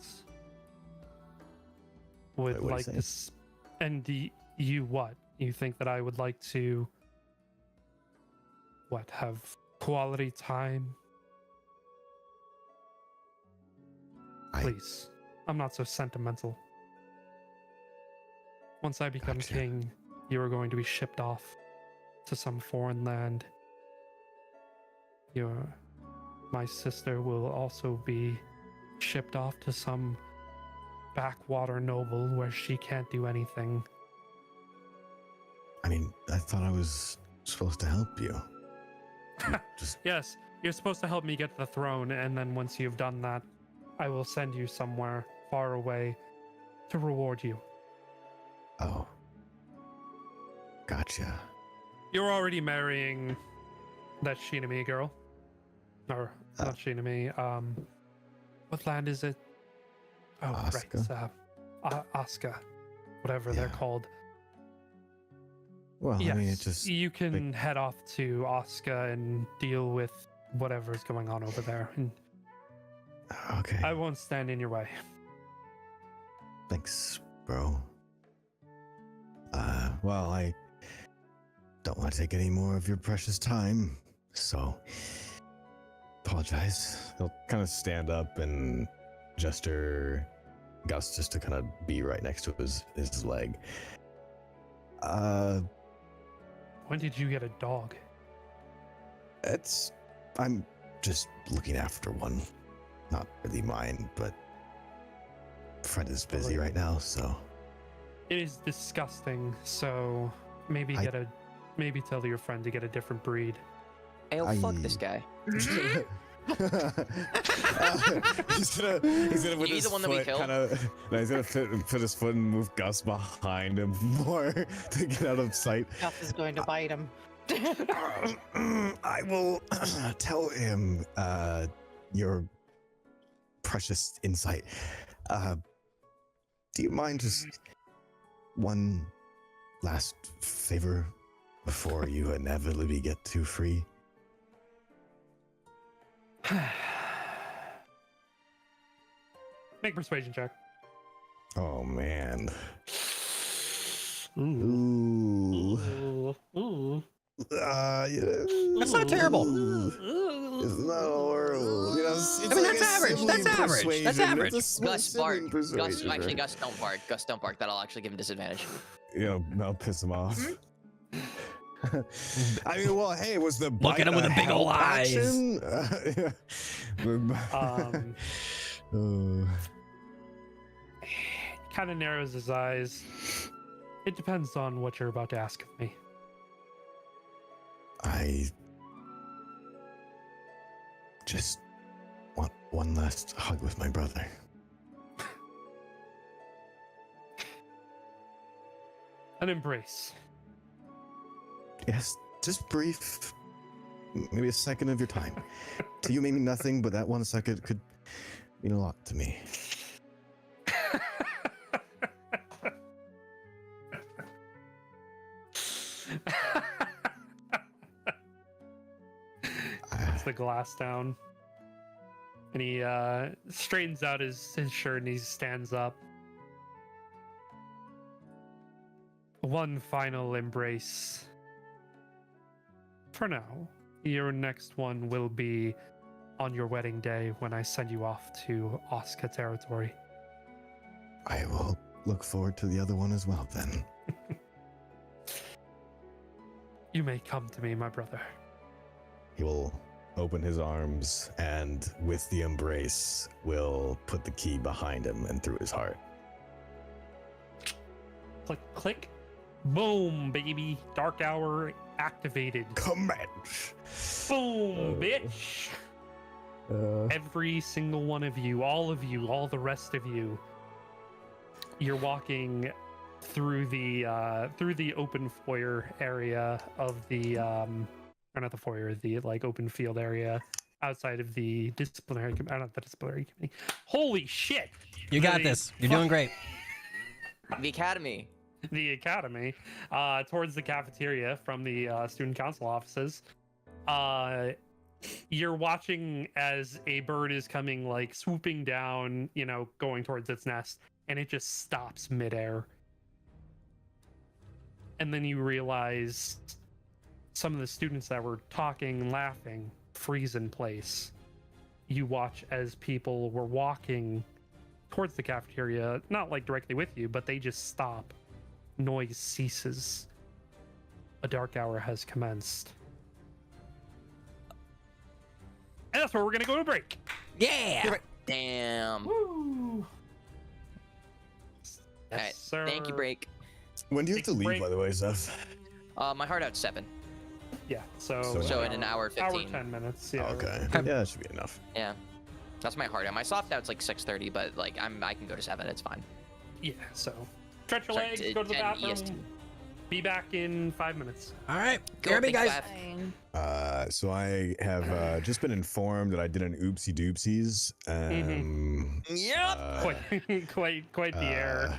would Wait, what'd like he to. say? And you what? You think that I would like to what? Have quality time? Please. I'm not so sentimental. Once I become Gotcha. king, you are going to be shipped off to some foreign land. My sister will also be shipped off to some backwater noble where she can't do anything. I mean, I thought I was supposed to help you. Just Yes, you're supposed to help me get the throne, and then once you've done that, I will send you somewhere far away to reward you. oh, gotcha. You're already marrying that Shinami girl. Or not Shinami, what land is it? Oh, Asuka? right, Asuka. Whatever they're Yeah. called. Well, Yes, I mean, it just you can head off to Asuka and deal with whatever's going on over there. And okay. I won't stand in your way. Thanks, bro. Well, I don't want to take any more of your precious time, so apologize. He'll kind of stand up and gesture Gus just to kind of be right next to his leg. When did you get a dog? I'm just looking after one. Not really mine, but Fred is busy right now, so It is disgusting, so maybe maybe tell your friend to get a different breed. Hey, fuck this guy. He's gonna with He's his the one that we foot killed? kind of. No, he's gonna put his foot and move Gus behind him more to get out of sight. Gus is going to bite him. I will tell him your precious insight. Do you mind just one last favor before you inevitably get too free? Make persuasion check. Oh man. Ooh. Ooh. Ooh. Yeah. That's not terrible. It's not horrible. You know, it's I mean, like that's a average. sibling That's average. persuasion. That's average. It's a sibling Gus bark. Gus, persuasion, actually, right? Gus don't bark. Gus don't bark. That'll actually give him disadvantage. You know, that'll piss him off. I mean, well, hey, was the Look at him with the big ol' eyes. Kind of narrows his eyes. It depends on what you're about to ask of me. I just want one last hug with my brother. An embrace. Yes, just brief, maybe a second of your time. To you, maybe nothing, but that 1 second could mean a lot to me. Puts the glass down. And he straightens out his shirt and he stands up. One final embrace. For now, your next one will be on your wedding day when I send you off to Asuka territory. I will look forward to the other one as well then. You may come to me, my brother. He will open his arms and, with the embrace, will put the key behind him and through his heart. Click, click. Boom, baby. Dark hour activated. Command. Boom, bitch. Every single one of you, all the rest of you, you're walking through the open foyer area of the or not the foyer, the like open field area outside of the disciplinary not the disciplinary committee. Holy shit! You got this. You're doing great. The academy. The academy, towards the cafeteria from the student council offices. You're watching as a bird is coming, like swooping down, you know, going towards its nest, and it just stops midair. And then you realize some of the students that were talking and laughing freeze in place. You watch as people were walking towards the cafeteria, not like directly with you, but they just stop. Noise ceases. A dark hour has commenced. And that's where we're gonna go to break. Yeah. Damn. Woo! All right. Thank you, break. When do you have to Take a leave, break. by the way, Seth? My heart out's 7. Yeah, so So in an hour 15. 10 minutes. Yeah. Okay. Okay. Yeah, that should be enough. Yeah. That's my hard out. My soft out's like 6:30, but like I can go to 7. It's fine. Yeah, so stretch your Sorry, legs, t- go to the 10 bathroom. EST. Be back in 5 minutes. All right. Cool, BRB, thanks, guys. Beth. So I have just been informed that I did an oopsie doopsies. Yep. Quite the error.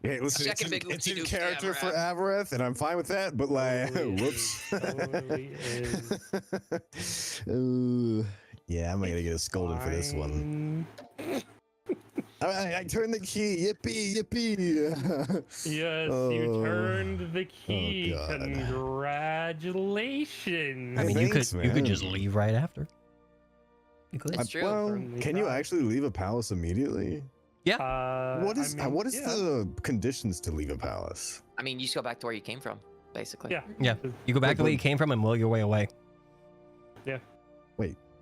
Hey, listen, Second big it's in oopsie-doopsie, character for Avareth. Avareth, and I'm fine with that. But like, whoops. Totally is. Ooh, yeah, I'm gonna get a scolding for this one. Fine. I turned the key. Yippee, yippee. Yes, you Oh. turned the key. God. Congratulations. I mean, Thanks, you could just man. leave right after. You could. It's true. Well, Certainly can you not. actually leave a palace immediately? What is I mean, what is yeah. the conditions to leave a palace? I mean, you just go back to where you came from, basically. Yeah. Yeah. You go back the way you came from and will your way away.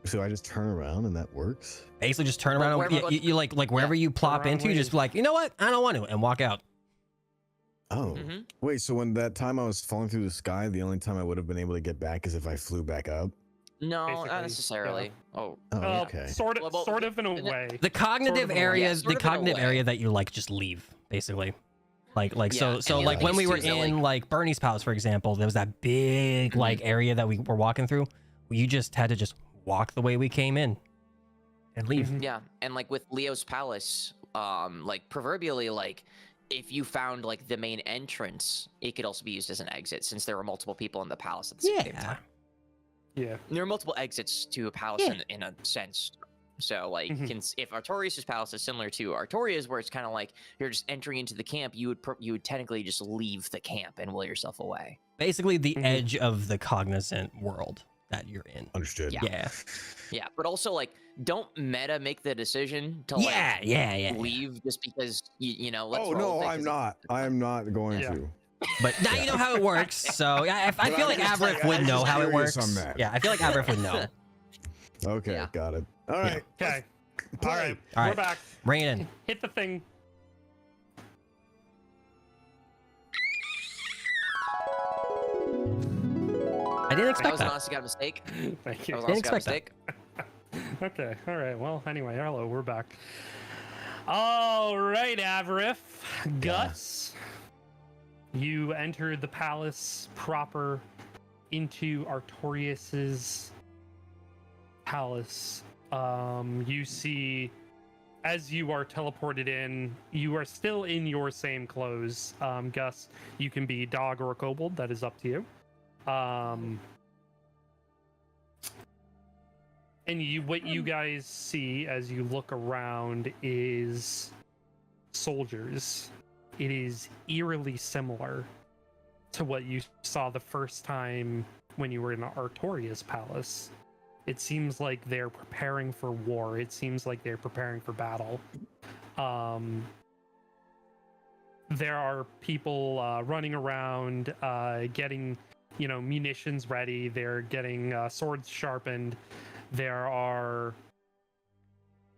So I just turn around and that works? Basically, just turn around. Well, And, wherever- you like wherever you plop around into, you just be like, you know what? I don't want to, and walk out. Oh, hmm wait. So when that time I was falling through the sky, the only time I would have been able to get back is if I flew back up. No, Basically, not necessarily. Oh, Oh, Well, okay. sort of, Well, sort of in a isn't it- way. The cognitive Sort of in a way. area, Yeah, sort the of in a cognitive way. area that you like just leave, basically. Like Yeah, so and like the when we thing were is, too, is that, in like Bernie's palace, for example, there was that big like area that we were walking through. You just had to just walk the way we came in and leave. Mhm. yeah. And like with Leo's palace, like proverbially, like if you found like the main entrance, it could also be used as an exit since there were multiple people in the palace at the same Yeah. time. Yeah. There are multiple exits to a palace Yeah. in a sense. So like, Mhm. if Artorias' palace is similar to Artoria's, where it's kind of like you're just entering into the camp, you would technically just leave the camp and will yourself away. Basically, the Mhm. edge of the cognizant world that you're in. Understood. Yeah. Yeah. Yeah, but also like, don't meta make the decision to like Yeah. leave just because you know. Let's Oh roll no, with it, I'm 'cause not. I am not going Yeah. to. But now you know how it works. So yeah, I But feel I'm like just Avrith like- would I'm know just how it curious works. on that. Yeah, I feel like Avrith would know. Okay, Yeah. got it. All right. Okay. Play. All right. All We're right. back. Bring it in. Hit the thing. I didn't that expect was that. honestly got a mistake. Thank That you. was Didn't honestly got a expect mistake. Okay. All right. Well, anyway, hello. We're back. All right, Avrith. Gus. You enter the palace proper into Artorias's palace. You see, as you are teleported in, you are still in your same clothes. Gus, you can be dog or a kobold. That is up to you. And what you guys see as you look around is soldiers. It is eerily similar to what you saw the first time when you were in Artoria's palace. It seems like they're preparing for war. It seems like they're preparing for battle. There are people running around, getting, munitions ready. They're getting swords sharpened. There are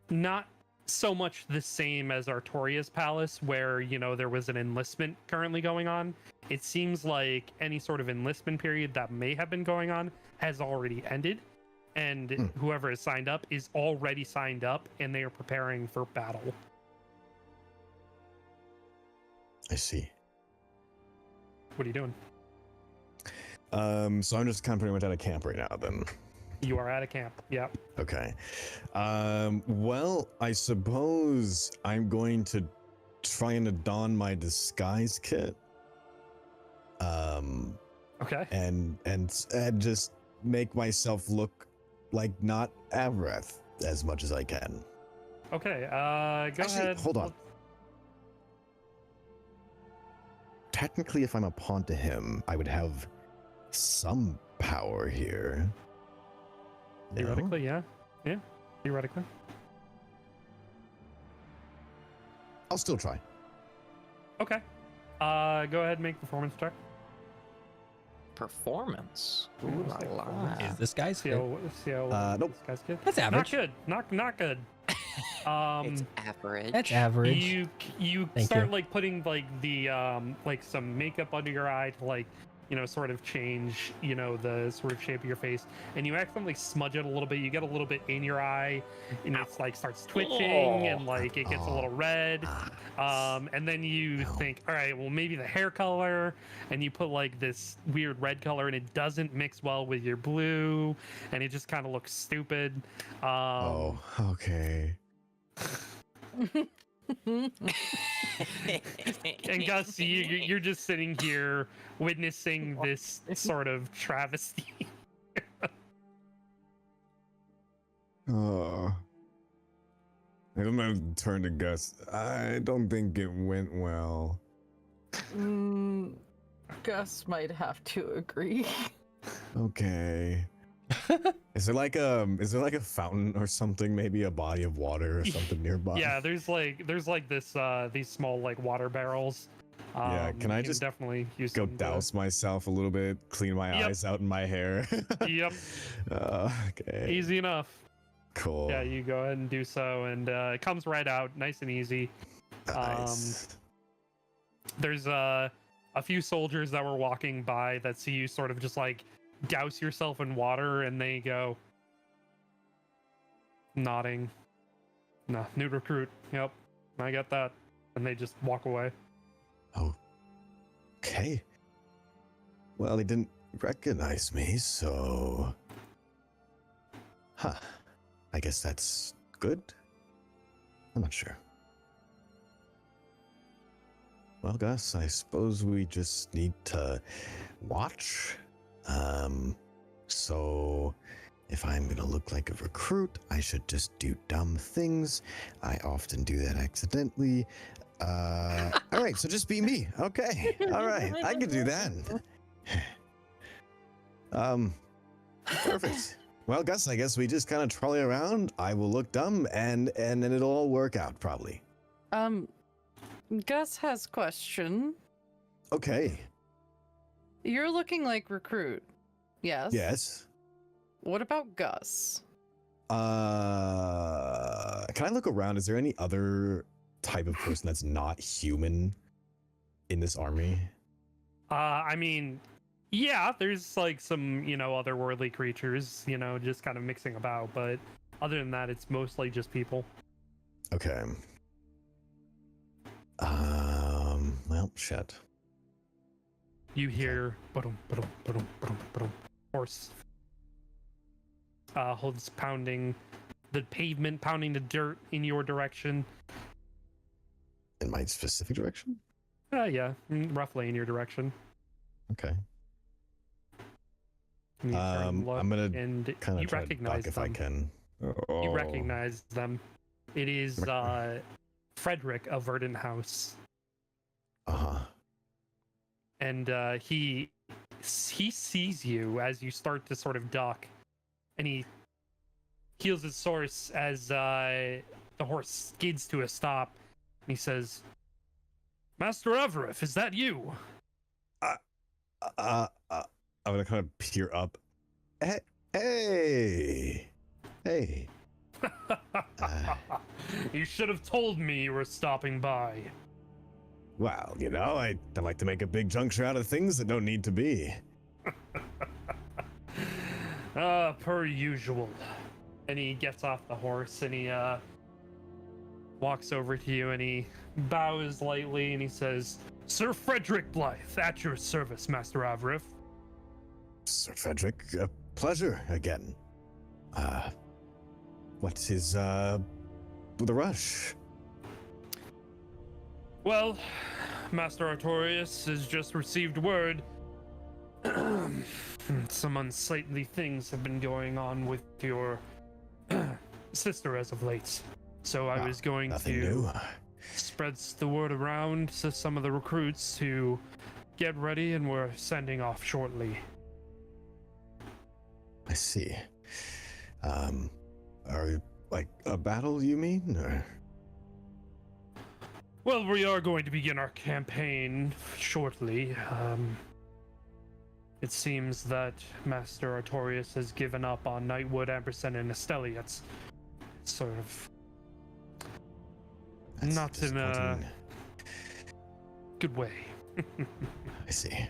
not so much the same as Artoria's palace, where there was an enlistment currently going on. It seems like any sort of enlistment period that may have been going on has already ended, and whoever is signed up is already signed up, and they are preparing for battle. I see. What are you doing? So I'm just kind of pretty much at a camp right now then. You are at a camp. Yep. Okay. Well, I suppose I'm going to try and don my disguise kit. Okay. And just make myself look like not Avreth as much as I can. Okay. Go Actually, ahead. hold on. technically, if I'm a pawn to him, I would have some power here. No? Theoretically, yeah. Yeah, theoretically. I'll still try. Okay. Go ahead and make performance check. Performance. Ooh, Ooh, looks like la, la. performance. Is this guy's See good? how Nope. this guy's good? That's average. Not good. Not good. It's average. That's average. You Thank start you. like putting like the like some makeup under your eye to like, you know, sort of change, you know, the sort of shape of your face, and you accidentally smudge it a little bit. You get a little bit in your eye, and it's like starts twitching, and like it gets a little red. And then you think, all right, well maybe the hair color, and you put like this weird red color, and it doesn't mix well with your blue, and it just kind of looks stupid. Oh, okay. And Gus, you're just sitting here witnessing this sort of travesty. Oh. I'm gonna turn to Gus. I don't think it went well. Gus might have to agree. Okay. Is there like a fountain or something? Maybe a body of water or something nearby? Yeah, there's like this these small like water barrels. Yeah, can I you just definitely use Go them to- douse myself a little bit, clean my Yep. eyes out in my hair. Yep, Okay. easy enough. Cool. Yeah, you go ahead and do so, and it comes right out, nice and easy. Nice. There's a few soldiers that were walking by that see you sort of just like douse yourself in water, and they go nodding. No, new recruit. Yep, I get that. And they just walk away. Oh. Okay. Well, he didn't recognize me, so. Huh. I guess that's good? I'm not sure. Well, Gus, I suppose we just need to watch. So if I'm gonna look like a recruit, I should just do dumb things. I often do that accidentally. All right, so just be me. Okay, all right, I can do that. Perfect. Well, Gus, I guess we just kind of trolley around. I will look dumb, and then it'll all work out probably. Gus has question. Okay. You're looking like recruit. Yes. Yes. What about Gus? Can I look around? Is there any other type of person that's not human in this army? I mean, yeah, there's like some, you know, otherworldly creatures, you know, just kind of mixing about, but other than that, it's mostly just people. Okay. Well, shit. You hear ba-dum, ba-dum, ba-dum, ba-dum, ba-dum, horse hooves pounding the pavement, pounding the dirt in your direction. In my specific direction? Yeah, roughly in your direction. Okay. You turn and look, I'm gonna and kind you of try to recognize duck if them. I can. You recognize them. It is Frederick of Verdant House, Uh-huh. and he sees you as you start to sort of duck, and he heals his horse as the horse skids to a stop, and he says, "Master Everett, is that you?" I'm gonna kind of peer up. Hey! You should have told me you were stopping by. Well, you know, I like to make a big juncture out of things that don't need to be. Per usual. And he gets off the horse and he walks over to you and he bows lightly and he says, "Sir Frederick Blythe, at your service, Master Everett." Sir Frederick, a pleasure again. What is, the rush? Well, Master Artorius has just received word. Some unsightly things have been going on with your sister as of late. So I was going Nothing to new. Spreads the word around to some of the recruits to get ready, and we're sending off shortly. I see. Are like a battle, you mean? Or... Well, we are going to begin our campaign shortly. It seems that Master Artorias has given up on Nightwood, Ampersand, and Esteli. It's sort of That's not in a disappointing. good way. I see.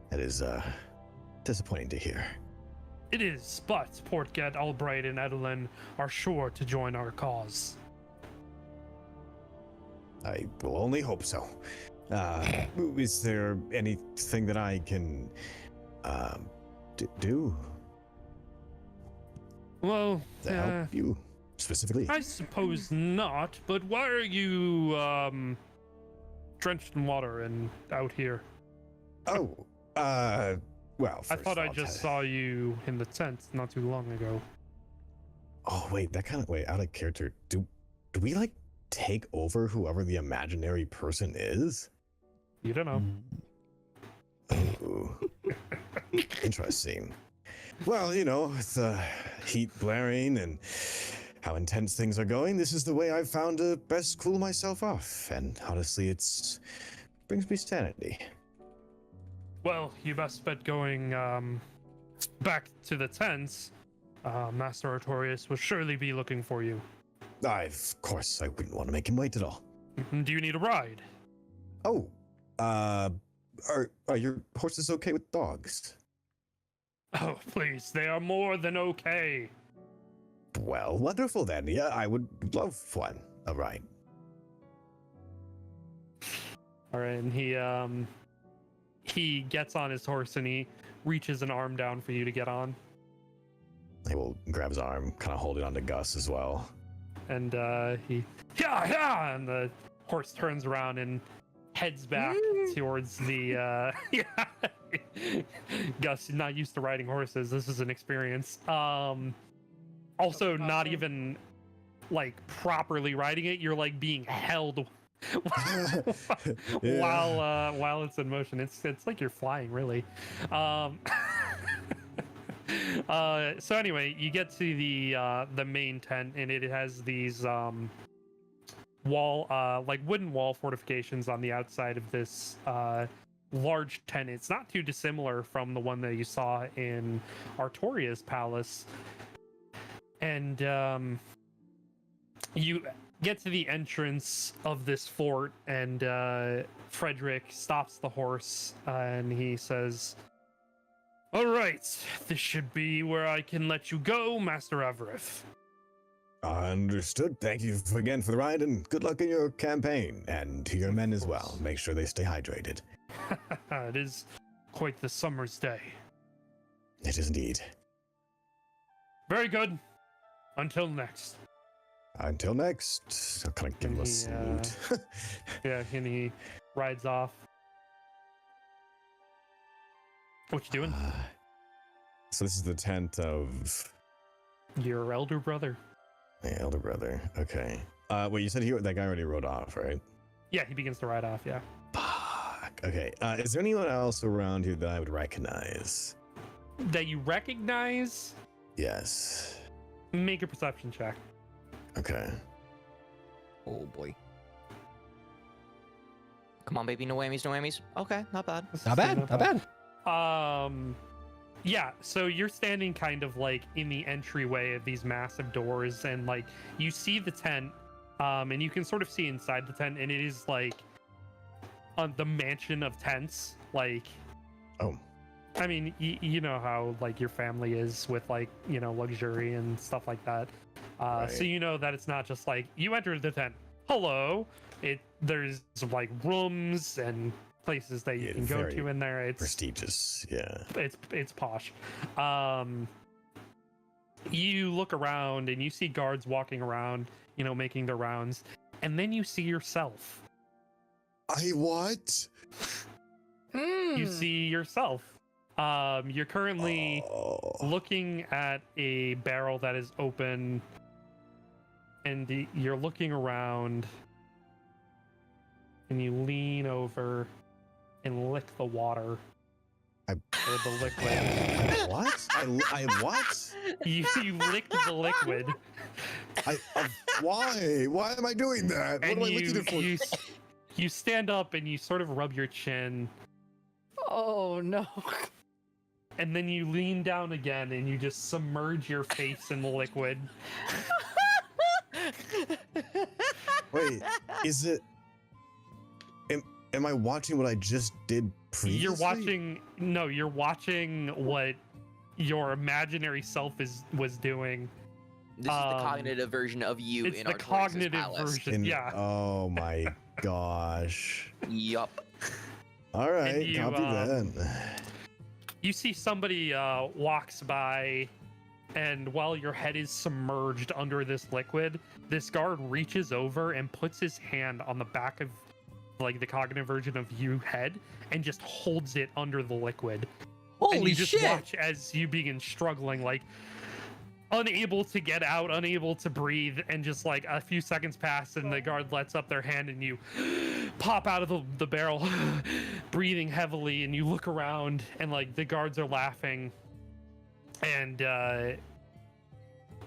That is disappointing to hear. It is, but Portgat, Albright, and Edelin are sure to join our cause. I will only hope so. Is there anything that I can do Well, to help you specifically? I suppose not, but why are you drenched in water and out here? Oh, well, I first thought I off, just saw you in the tent not too long ago. Oh wait, that kind of wait out of character. Do we like take over whoever the imaginary person is? You don't know. Ooh. Interesting. Well, you know, with the heat blaring and how intense things are going, this is the way I've found to best cool myself off. And honestly, it's brings me sanity. Well, you best bet going back to the tents. Master Artorias will surely be looking for you. Of course, I wouldn't want to make him wait at all. Do you need a ride? Oh, are your horses okay with dogs? Oh, please, they are more than okay. Well, wonderful then. Yeah, I would love one. All right. All right, and he gets on his horse and he reaches an arm down for you to get on. I will grab his arm, kind of hold it onto Gus as well. And yeah, and the horse turns around and heads back towards the Gus is not used to riding horses. This is an experience. Also not even like properly riding it. You're like being held while it's in motion. It's like you're flying, really. So anyway, you get to the main tent, and it has these wooden wall fortifications on the outside of this large tent. It's not too dissimilar from the one that you saw in Artoria's palace. And you get to the entrance of this fort, and Frederick stops the horse, and he says, "All right, this should be where I can let you go, Master Evereth." Understood. Thank you again for the ride, and good luck in your campaign, and to your men as well. Make sure they stay hydrated. It is quite the summer's day. It is indeed. Very good. Until next. Until next. I'll kind of give him a salute. Yeah, and he rides off. What you doing? So this is the tent of Your elder brother. my elder brother. Okay. Wait, you said that guy already rode off, right? Yeah, he begins to ride off, yeah. Fuck. Okay. Is there anyone else around here that I would recognize? That you recognize? Yes. Make a perception check. Okay. Oh boy. Come on, baby. No whammies, no whammies. Okay, not bad. Not bad. Not bad. Yeah, so you're standing kind of like in the entryway of these massive doors, and like you see the tent, and you can sort of see inside the tent, and it is like on the mansion of tents. Like, Oh. I mean, you know how like your family is with like, you know, luxury and stuff like that. So Right. you know that it's not just like you entered the tent. Hello. There's like rooms and places that you Yeah, can go very to in there. It's Prestigious. Yeah. it's posh. You look around and you see guards walking around, you know, making their rounds, and then you see yourself. I what? You see yourself. You're currently Oh. looking at a barrel that is open, and you're looking around, and you lean over and lick the water. I- Or the liquid. What? I what? You licked the liquid. Why? Why am I doing that? What And am I licking it for? you stand up and you sort of rub your chin. Oh no. And then you lean down again and you just submerge your face in the liquid. Wait, is it? Am I watching what I just did previously? You're watching what your imaginary self was doing. This is the cognitive version of you It's in the Artorias' cognitive palace. version. Yeah. Oh my gosh. Yup. All right, you, copy that. You see somebody walks by, and while your head is submerged under this liquid, this guard reaches over and puts his hand on the back of like the cognitive version of you head and just holds it under the liquid. And Holy you just shit! watch as you begin struggling, like unable to get out, unable to breathe, and just like a few seconds pass and the guard lets up their hand and you pop out of the barrel breathing heavily, and you look around and like the guards are laughing, and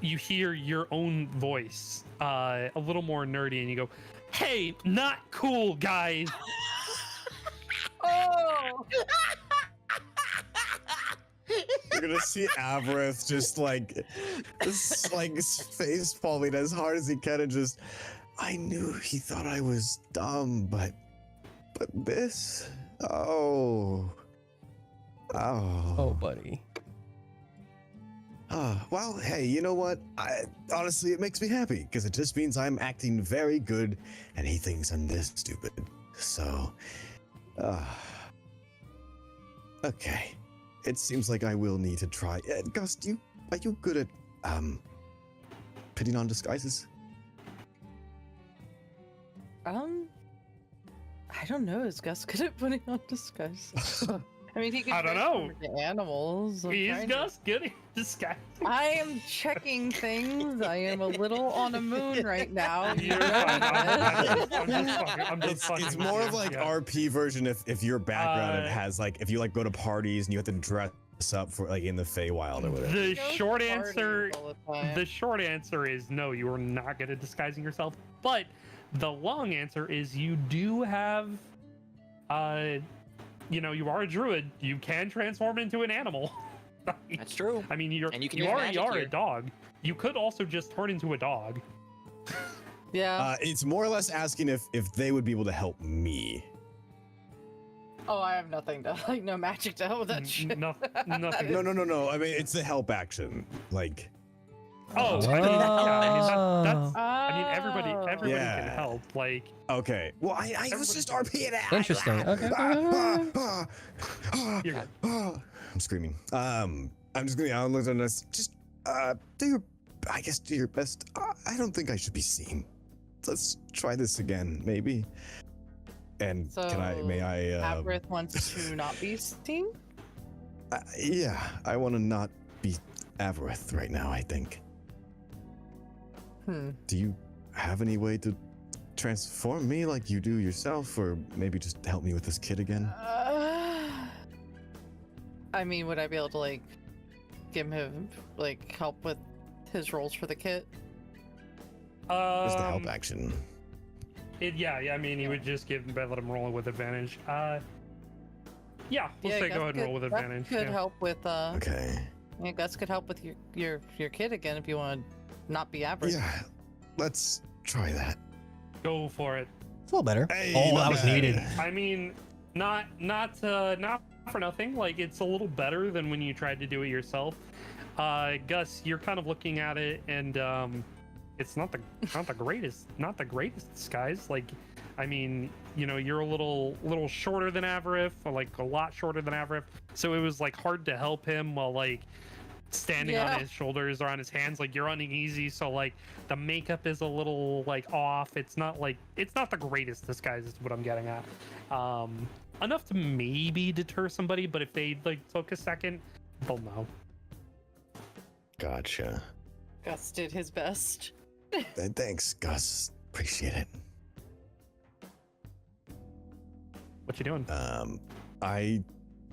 you hear your own voice a little more nerdy, and you go, "Hey, not cool, guys." Oh. You're gonna see Avarith just like face falling as hard as he can, and just, I knew he thought I was dumb, but this, oh, buddy. well, hey, you know what? Honestly, it makes me happy because it just means I'm acting very good, and he thinks I'm this stupid. So, okay. It seems like I will need to try. Gus, are you good at putting on disguises? I don't know. Is Gus good at putting on disguises? I mean, he can I don't know. transform into animals. I'm He's trying to- just getting disguised. I am checking things. I am a little on a moon right now. You're fine. I'm just It's fucking more with of you. like Yeah. RP version if your background Uh, has like if you like go to parties and you have to dress up for like in the Feywild or whatever. The He goes short to answer, parties all the time. the short answer is no. You are not good at disguising yourself. But the long answer is you do have, you are a druid. You can transform into an animal. That's true. I mean, And you can use already magic are here. a dog. You could also just turn into a dog. Yeah. It's more or less asking if they would be able to help me. Oh, I have nothing to no magic to help with that shit. Nothing. No. I mean, it's the help action. Like, Oh, I mean, that's. I mean, everybody Yeah. can help. Like, okay. Well, I was just RPing it. Interesting. Okay. You're good. I'm screaming. I'm just gonna look at this. Just do your best. I don't think I should be seen. Let's try this again, maybe. And may I? Aberith wants to not be seen. Yeah, I want to not be Avarith right now, I think. Do you have any way to transform me like you do yourself, or maybe just help me with this kid again? I mean, would I be able to like give him like help with his rolls for the kit? Just the help action. Yeah. I mean, you would just let him roll it with advantage. Yeah, we'll say go ahead and roll with advantage. Gus could Yeah. help with Okay. Yeah, Gus could help with your kid again if you want to not be average. Yeah, let's try that. Go for it. It's a little better. Hey, Oh, not that was bad. needed. I mean, not for nothing. Like, it's a little better than when you tried to do it yourself. Gus, you're kind of looking at it, and it's not the greatest disguise. Like, I mean, you're a little shorter than Avarith, or like a lot shorter than Avarith. So it was like hard to help him while like standing on his shoulders or on his hands. Like, you're uneasy, so like the makeup is a little like off. It's not the greatest disguise is what I'm getting at. Enough to maybe deter somebody, but if they like took a second, they'll know. Gotcha. Gus did his best. Thanks, Gus. Appreciate it. What you doing? I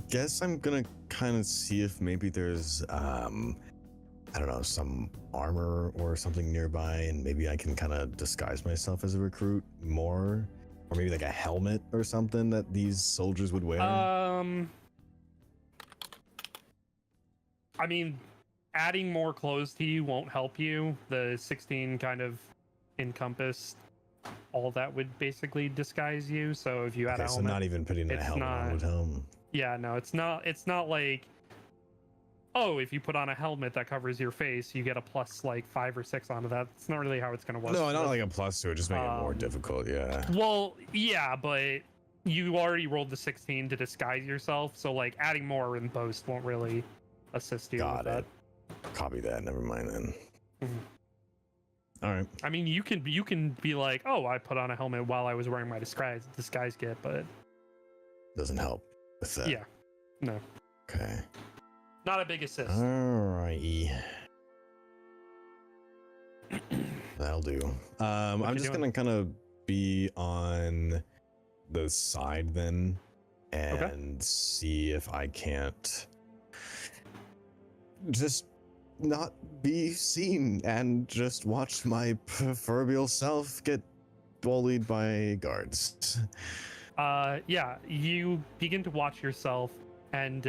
guess I'm gonna kind of see if maybe there's I don't know, some armor or something nearby, and maybe I can kind of disguise myself as a recruit more, or maybe like a helmet or something that these soldiers would wear. I mean, adding more clothes to you won't help you. The 16 kind of encompassed all that would basically disguise you. So if you add Okay, a so helmet, not even putting a it's helmet on not- would help. yeah, no, it's not. It's not like, oh, if you put on a helmet that covers your face, you get a plus like 5 or 6 onto that. It's not really how it's gonna work. No, not But- like a plus to it, just make it more difficult. Yeah. Well, yeah, but you already rolled the 16 to disguise yourself, so like adding more in post won't really assist you. Got with it. Copy that. Never mind then. Mhm. All right. I mean, you can be like, oh, I put on a helmet while I was wearing my disguise kit, but Doesn't help with that. yeah, no, Okay. not a big assist. Alrighty. That'll do. I'm you just doing? gonna kind of be on the side then Okay. and see if I can't just not be seen and just watch my proverbial self get bullied by guards. Yeah, you begin to watch yourself, and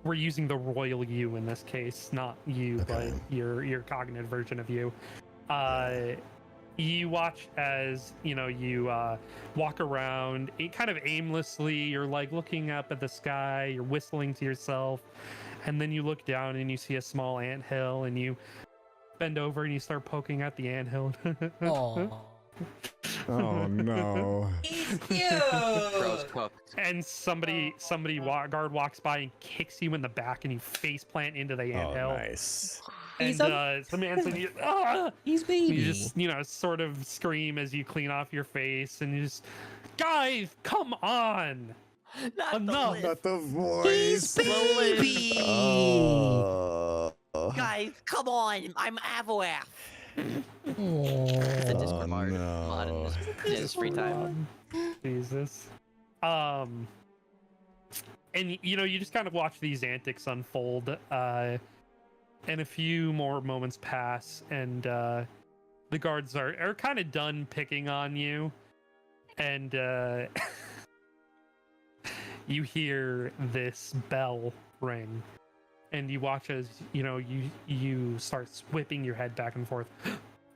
we're using the royal you in this case, not you, Okay. but your cognitive version of you. You watch as you walk around kind of aimlessly. You're like looking up at the sky, you're whistling to yourself, and then you look down and you see a small anthill, and you bend over and you start poking at the anthill. Aw. Oh no. He's cute. Bros cooked. And guard walks by and kicks you in the back, and you face plant into the Oh, anthill. nice. He's And some man said, He's baby. you just sort of scream as you clean off your face, and you just, guys, come on, Not enough. Not the He's voice. baby. Oh. Guys, come on. I'm Avowaf. It's a Oh, Discord mod in no. his free time. Jesus. And you just kind of watch these antics unfold, and a few more moments pass, and the guards are kind of done picking on you, and you hear this bell ring, and you watch as you start whipping your head back and forth.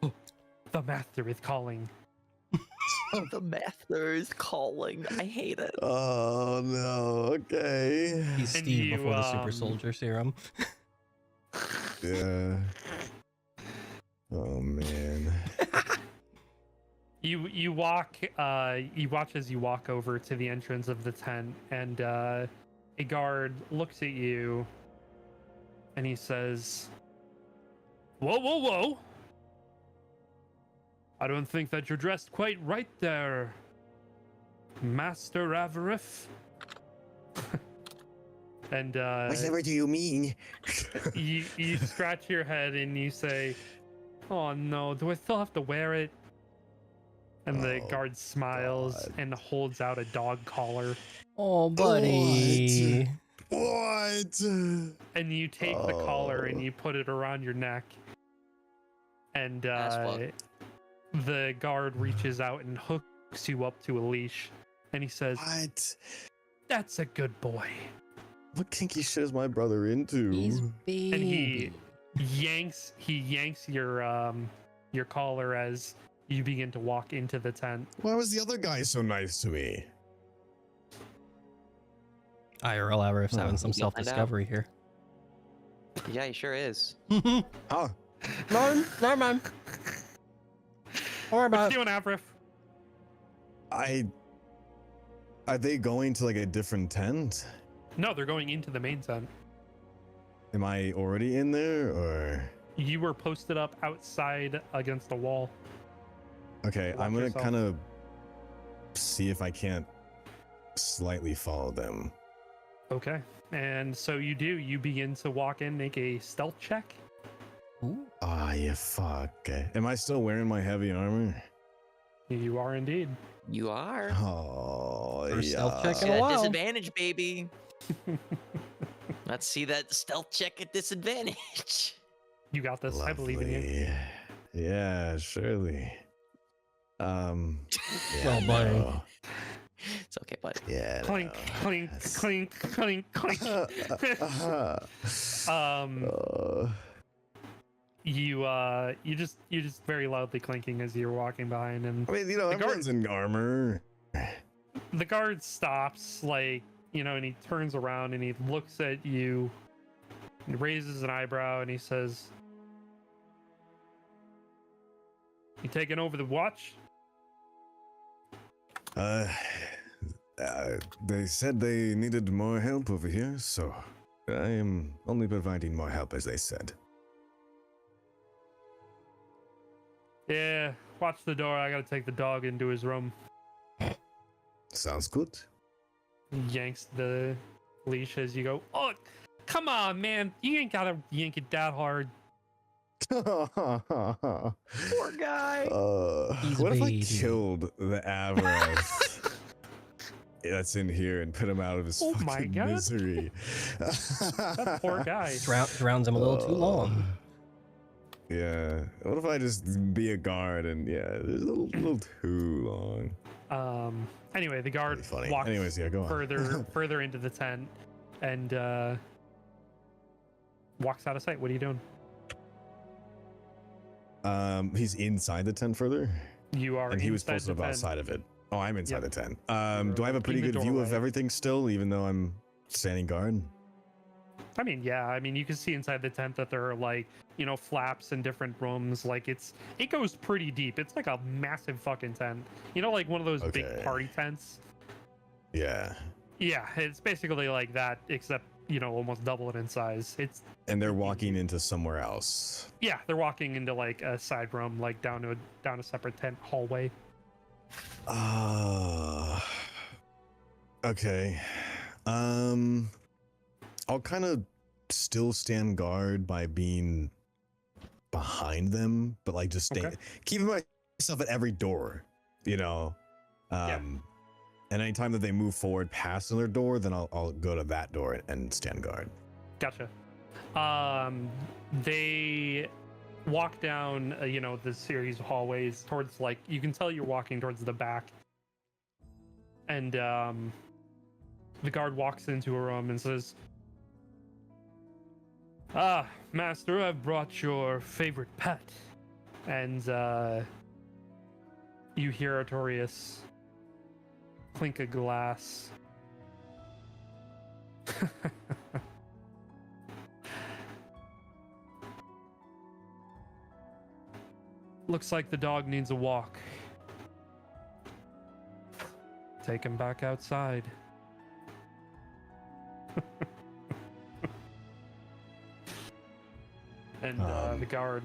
Oh, the master is calling. Oh, the master is calling. I hate it. Oh no. Okay. He's And Steve you, before the super soldier serum. Yeah. Oh man. You watch as you walk over to the entrance of the tent, and a guard looks at you and he says, whoa, whoa, whoa, I don't think that you're dressed quite right there, Master Avarif. And Whatever do you mean? you scratch your head and you say, oh no, do I still have to wear it? And the Oh, guard smiles God. and holds out a dog collar. Oh, buddy. What? And you take the collar and Oh. you put it around your neck. And Ass fuck. the guard reaches out and hooks you up to a leash. And he says, What? that's a good boy. What kinky shit is my brother into? He's baby. And he yanks your collar as you begin to walk into the tent. Why was the other guy so nice to me? IRL Avarif's having some You'll find out. self-discovery here. Yeah, he sure is. Huh? No, never mind. Don't worry What about you it. doing, Avrif? Are they going to like a different tent? No, they're going into the main tent. Am I already in there or? You were posted up outside against a wall. Okay, Watch I'm gonna yourself. kind of see if I can't slightly follow them. Okay. And so you do. You begin to walk in, make a stealth check. Ooh. Ah, yeah, fuck. Am I still wearing my heavy armor? You are indeed. You are. Oh, First stealth check See in a that while. disadvantage, baby. Let's see that stealth check at disadvantage. You got this. I believe in you. Lovely. Yeah, surely. Yeah, Well, buddy. no. It's okay, bud. Yeah. Clink, no. clink, That's- clink, clink, clink. You just very loudly clinking as you're walking behind, and I mean, you know, The guard- everyone's in armor. the guard stops, like, and he turns around and he looks at you, and raises an eyebrow, and he says, "You taking over the watch?" They said they needed more help over here, so I am only providing more help, as they said. Yeah, watch the door. I gotta take the dog into his room. Sounds good. He yanks the leash as you go. Oh, come on, man! You ain't gotta yank it that hard. Poor guy. He's What if I waiting. killed the Avarath that's in here and him out of his Oh my fucking God. misery? That poor guy. Drowns him a little too long. Yeah. What if I just be a guard and it's a little too long? Anyway, the guard Pretty funny. walks Anyways, yeah, go on. further into the tent and walks out of sight. What are you doing? He's inside the tent further, You are and he was inside posted the up tent. outside of it. Oh, I'm inside Yep. the tent. Do I have a pretty In the good view of doorway. everything still, even though I'm standing guard? I mean, yeah. I mean, you can see inside the tent that there are, like, flaps in different rooms. Like, it goes pretty deep. It's like a massive fucking tent. Like one of those big Okay. party tents. Yeah. Yeah, it's basically like that, except almost double it in size. And they're walking into somewhere else. Yeah, they're walking into like a side room, like down a separate tent hallway. Okay. I'll kind of still stand guard by being behind them, but like just Okay. keeping myself at every door, Yeah. And anytime that they move forward past another door, then I'll go to that door and stand guard. Gotcha. They walk down, the series of hallways towards, like, you can tell you're walking towards the back. And the guard walks into a room and says, "Ah, master, I've brought your favorite pet." And you hear Artorias clink a glass. Looks like the dog needs a walk. Take him back outside. And the guard,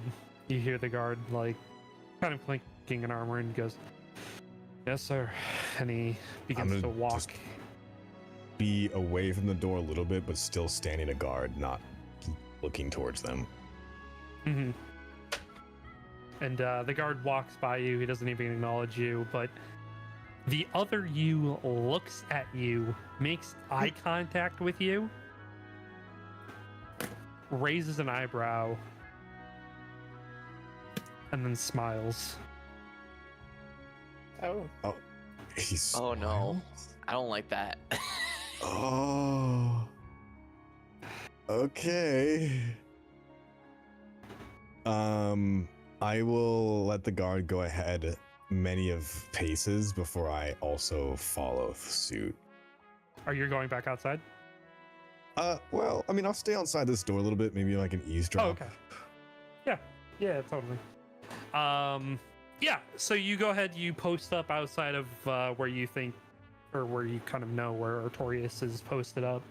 you hear the guard, like, kind of clinking an armor, and goes, "Yes, sir." And he begins gonna to walk. just be away from the door a little bit, but still standing a guard, not looking towards them. Mm-hmm. And the guard walks by you. He doesn't even acknowledge you, but the other you looks at you, makes eye contact with you, raises an eyebrow, and then smiles. Oh. He's Oh no, I don't like that. Oh. Okay. I will let the guard go ahead many of paces before I also follow suit. Are you going back outside? Well, I mean, I'll stay outside this door a little bit, maybe like an eavesdrop. Oh, okay. Yeah, totally. Yeah, so you go ahead, you post up outside of where you think, or where you kind of know where Artorias is posted up.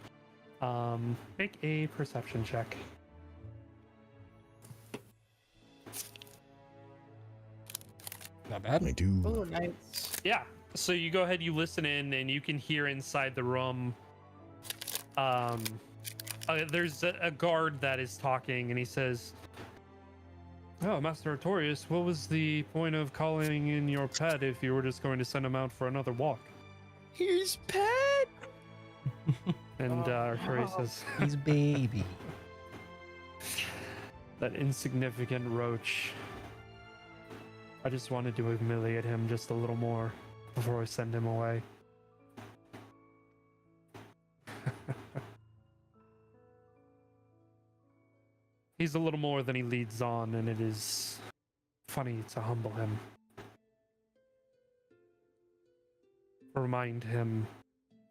Make a perception check. Not bad. I do. Oh, nice. Yeah, so you go ahead, you listen in, and you can hear inside the room. There's a guard that is talking, and he says, Oh, Master Artorias, what was the point of calling in your pet if you were just going to send him out for another walk? Here's Pet. And Artorias says, He's baby. that insignificant roach. I just wanted to humiliate him just a little more before I send him away. He's a little more than he leads on, and it is funny to humble him. Remind him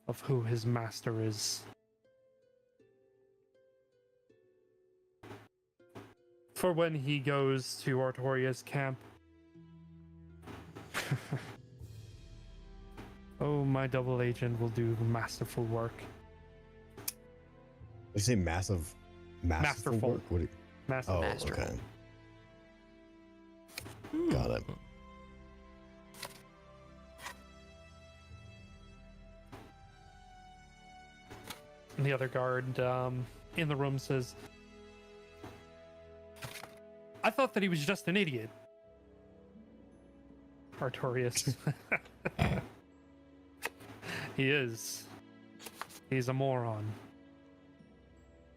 of who his master is. For when he goes to Artoria's camp. Oh, my double agent will do masterful work. You say massive, Masterful. work? What do you... Master. Oh, Masterful. okay. Got it. And the other guard in the room says, I thought that he was just an idiot. Artorias. He is. He's a moron.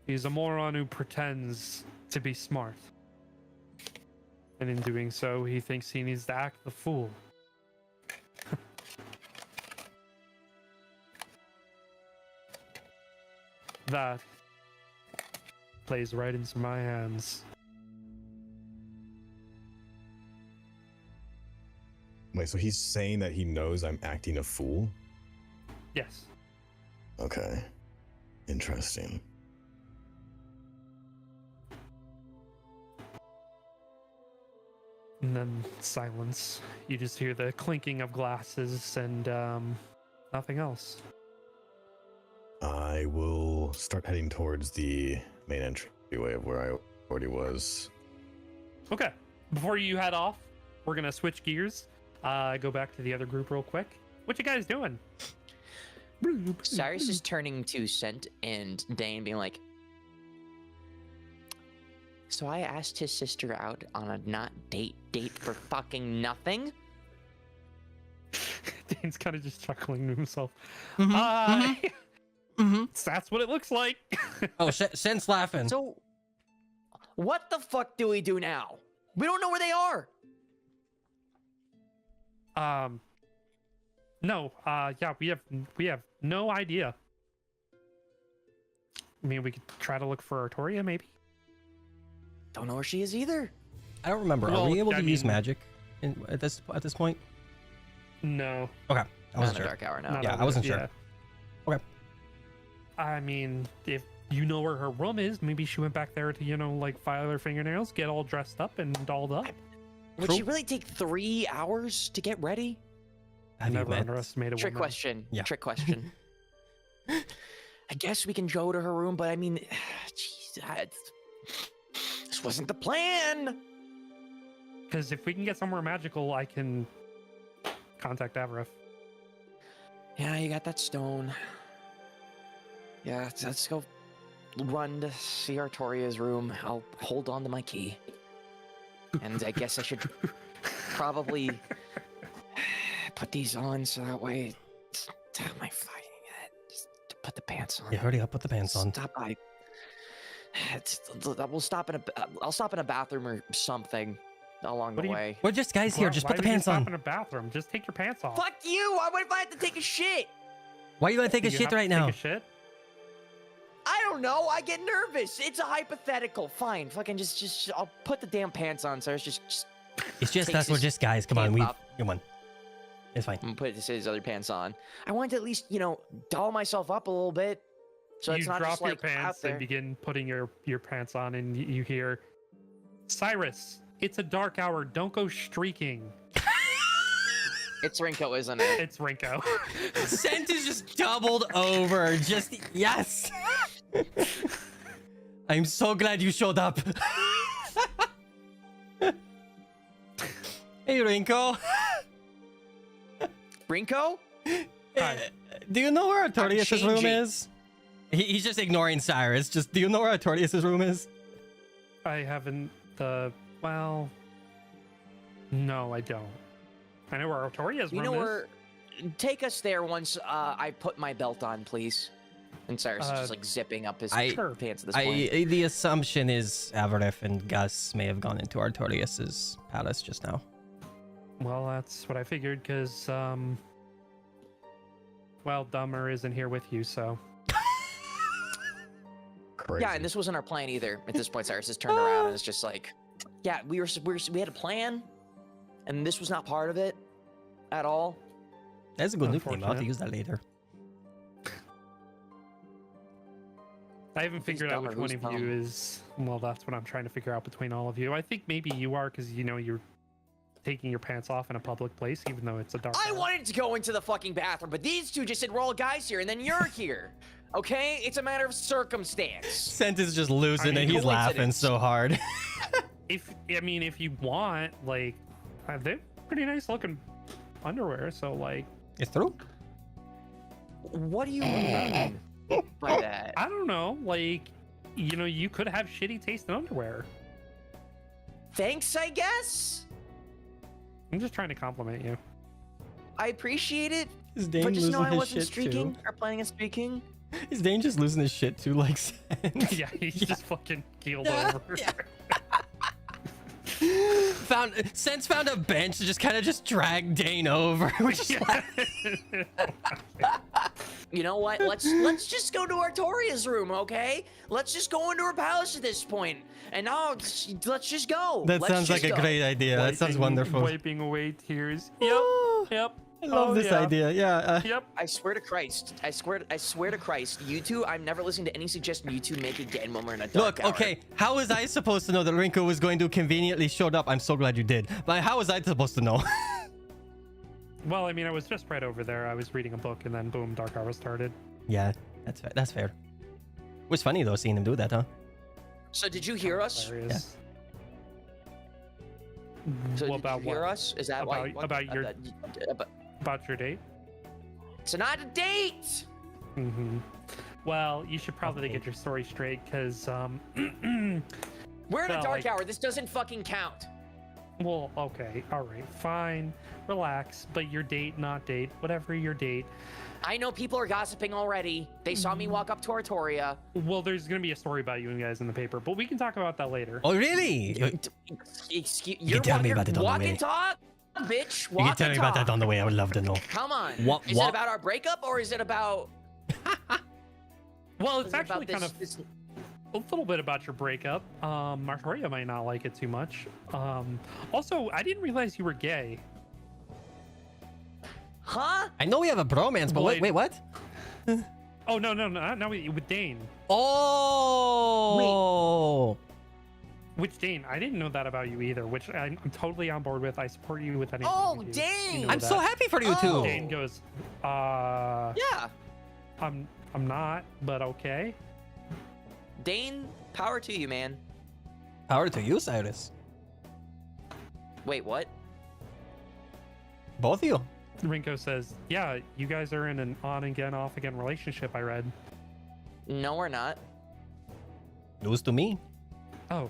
He's a moron who pretends to be smart. And in doing so, he thinks he needs to act the fool. That plays right into my hands. Wait, so he's saying that he knows I'm acting a fool? Yes. Okay. Interesting. And then silence. You just hear the clinking of glasses and nothing else. I will start heading towards the main entryway of where I already was. Okay. Before you head off, we're gonna switch gears. Go back to the other group real quick. What you guys doing? Cyrus is turning to Scent and Dane, being like, so I asked his sister out on a not date for fucking nothing? Dane's kind of just chuckling to himself. Mm-hmm. That's what it looks like. Oh, Sen's laughing. So, what the fuck do we do now? We don't know where they are. No, yeah, we have no idea. I mean, we could try to look for Artoria, maybe. Don't know where she is either. I don't remember. Are Well, we able to I use mean- magic at this point? No. Okay, I Not wasn't in sure. the dark hour now. not Yeah, on I wasn't this, sure. Okay. I mean, if you know where her room is, maybe she went back there to, like file her fingernails, get all dressed up and dolled up. Would True. she really take 3 hours to get ready? Have you Never met? underestimate a Trick woman. question. Yeah. Trick question. I guess we can go to her room, but I mean, jeez, this wasn't the plan. Because if we can get somewhere magical, I can contact Avarif. Yeah, you got that stone. Yeah, let's go run to see Artoria's room. I'll hold on to my key. And I guess I should probably put these on so that way... How am I fighting it? Just to put the pants on. Yeah, hurry up, put the pants on. Stop by. I'll stop in a bathroom or something along What the do you- way. We're just guys here. Just Why put the would you pants stop on. in a bathroom? Just take your pants off. Fuck you! What if I have to take a shit? Why are you gonna take Do a you shit have to right take now? a shit? I don't know. I get nervous. It's a hypothetical. Fine, fucking just I'll put the damn pants on, so it's just It's just takes us. We're his just guys. Come on, pants off. come on. It's fine. I'm gonna put his other pants on. I want to at least, doll myself up a little bit. So You it's not drop just your like out pants there. and begin putting your pants on, and you hear, Cyrus, it's a dark hour. Don't go streaking. It's Rinko, isn't it? It's Rinko. Scent is just doubled over. Just yes. I'm so glad you showed up. Hey, Rinko. Rinko? Hi. Do you know where Artorias' room changing. is? He's just ignoring Cyrus. Just do you know where Artorias' room is? I haven't Well, no, I don't. I know where Artoria's You room know is. where? Take us there once I put my belt on, please. And Cyrus is just like zipping up his Sure. pants at this point. The assumption is Avaref and Gus may have gone into Artorias's palace just now. Well, that's what I figured, because, well, Dumber isn't here with you, so. Crazy. Yeah, and this wasn't our plan either. At this point, Cyrus has turned around and is just like, yeah, we had a plan, and this was not part of it at all. That's a good nickname. I'll have to Unfortunate. use that later. I haven't figured out dumber? which one Who's of you dumb? is. Well, that's what I'm trying to figure out between all of you. I think maybe you are, because, you're taking your pants off in a public place, even though it's a dark I hour. wanted to go into the fucking bathroom, but these two just said we're all guys here, and then you're here. Okay? It's a matter of circumstance. Sent is just losing I mean, and he's laughing coincidence. so hard. If you want, like, they're pretty nice looking underwear, so, like, It's true. What do you mean by that? I don't know, like, you could have shitty taste in underwear. Thanks, I guess. I'm just trying to compliment you. I appreciate it, Is Dane but just know losing I his wasn't shit streaking too? or planning on speaking. Is Dane just losing his shit too, like Sent? Yeah, he's just fucking keeled Yeah, over. yeah. Sense found a bench to just kind of just drag Dane over. Which is like, You know what? Let's just go to Artoria's room, okay? Let's just go into her palace at this point. And now let's just go. that Let's sounds like just a go. great idea. That sounds wonderful. Wiping away tears. Yep. Oh, Yep. I love Oh, this yeah. idea. Yeah. Yep. I swear to Christ. I swear to Christ. You two, I'm never listening to any suggestion you two make again when we're in a dark Look, hour. okay, how was I supposed to know that Rinko was going to conveniently showed up? I'm so glad you did. But how was I supposed to know? Well, I mean, I was just right over there. I was reading a book, and then boom, Dark Hour started. Yeah, that's fair. That's fair. It was funny though, seeing him do that, huh? So did you hear us? Hilarious. So Well, did about you hear what? us? Is that why? About your- about- About your date? It's not a date. Mm-hmm. Well, you should probably get your story straight, because We're in Well, a dark like- hour. This doesn't fucking count. well, okay, all right, fine, relax. But your date, not date, whatever your date. I know people are gossiping already. They saw me walk up to Artoria. Well, there's gonna be a story about you guys in the paper, but we can talk about that later. Oh, really? You Excuse, can tell me about it on the walk way. and talk, bitch. can Walk tell and me about talk. that on the way. I would love to know. Come on. What- Is what- it about our breakup or is it about? Well, is it's it actually about kind of this? a little bit about your breakup. Artoria might not like it too much. Also, I didn't realize you were gay. Huh? I know we have a bromance, but wait, Wait. what? Oh no, not with Dane. Oh. Which Dane? I didn't know that about you either. Which I'm totally on board with. I support you with anything. Oh, you do. Dane! You know I'm so that. happy for you Oh. two. Dane goes, Yeah. I'm not, but okay. Dane, power to you, man. Power to you, Cyrus. Wait, what? Both of you. Rinko says, yeah, you guys are in an on again, off again relationship, I read. No, we're not. News to me. Oh,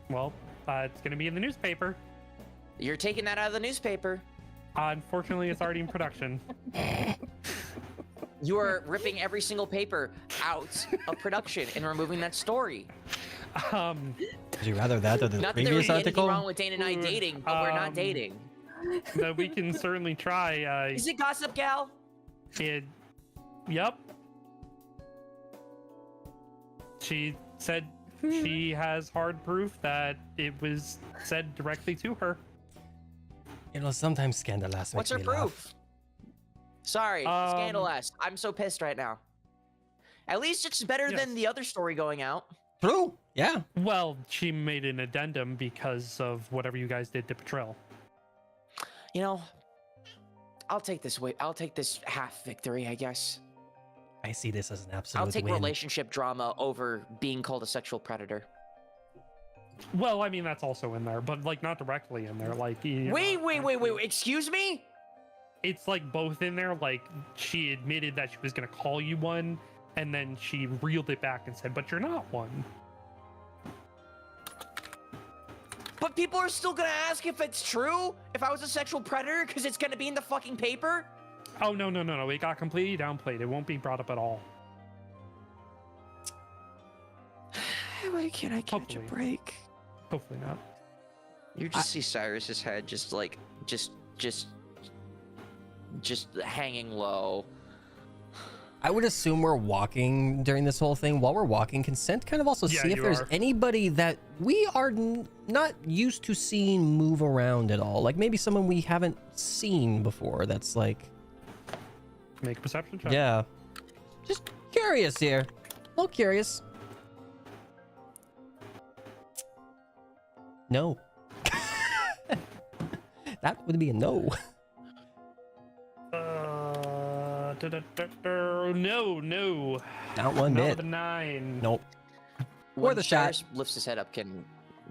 well, it's gonna be in the newspaper. You're taking that out of the newspaper. Unfortunately, it's already in production. You are ripping every single paper out of production and removing that story. Um, Would you rather that or the Not that there would previous be anything article? wrong with Dane and I dating, but we're not Um, dating. no, we can certainly try. Is it Gossip Gal? Yep. She said she has hard proof that it was said directly to her. You know, sometimes scandalous What's makes her me laugh. proof? Sorry, scandalous. I'm so pissed right now. At least it's better Yes. than the other story going out. True. Yeah. Well, she made an addendum because of whatever you guys did to Patril. You know, I'll take this way. I'll take this half victory, I guess. I see this as an absolute I'll take win. relationship drama over being called a sexual predator. Well, I mean, that's also in there, but like not directly in there. Like, Wait. Excuse me? It's like both in there. Like she admitted that she was gonna call you one, and then she reeled it back and said, "But you're not one." But people are still gonna ask if it's true, if I was a sexual predator, because it's gonna be in the fucking paper. Oh no. It got completely downplayed. It won't be brought up at all. Why can't I catch Hopefully. a break? Hopefully not. You just see Cyrus's head just like just hanging low. I would assume we're walking during this whole thing. While we're walking, can Scent kind of also Yeah, see if you there's are. anybody that we are not used to seeing move around at all? Like maybe someone we haven't seen before that's like... Make a perception check. Yeah. Just curious here. A little curious. No. That would be a no. No. Not one Not bit. with a 9. Nope. When the shot. Cyrus lifts his head up, can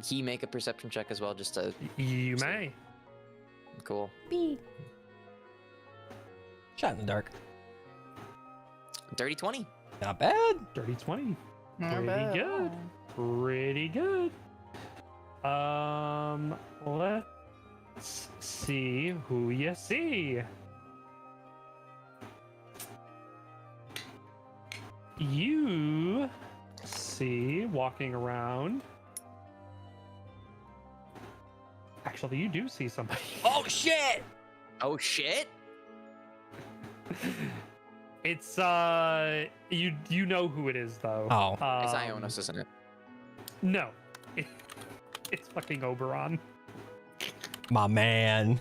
he make a perception check as well? Just to You may. cool. Shot in the dark. Dirty 20. Not bad. Dirty 20. Not Pretty bad. good. Pretty good. Let's see who you see. You see walking around. Actually, you do see somebody. Oh shit! Oh shit! It's you know who it is though. Oh. It's Ionis, isn't it? No. It's fucking Oberon. My man.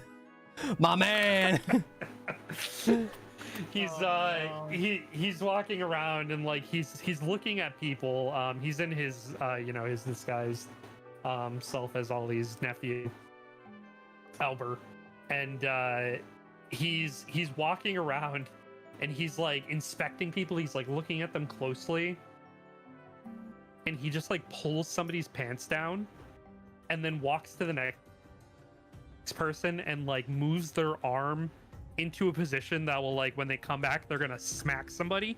My man. He's Oh, no. he's walking around and like he's looking at people. He's in his his disguised self as Ollie's nephew, Albert, and he's walking around and he's like inspecting people. He's like looking at them closely, and he just like pulls somebody's pants down, and then walks to the next person and like moves their arm into a position that will, like, when they come back, they're gonna smack somebody.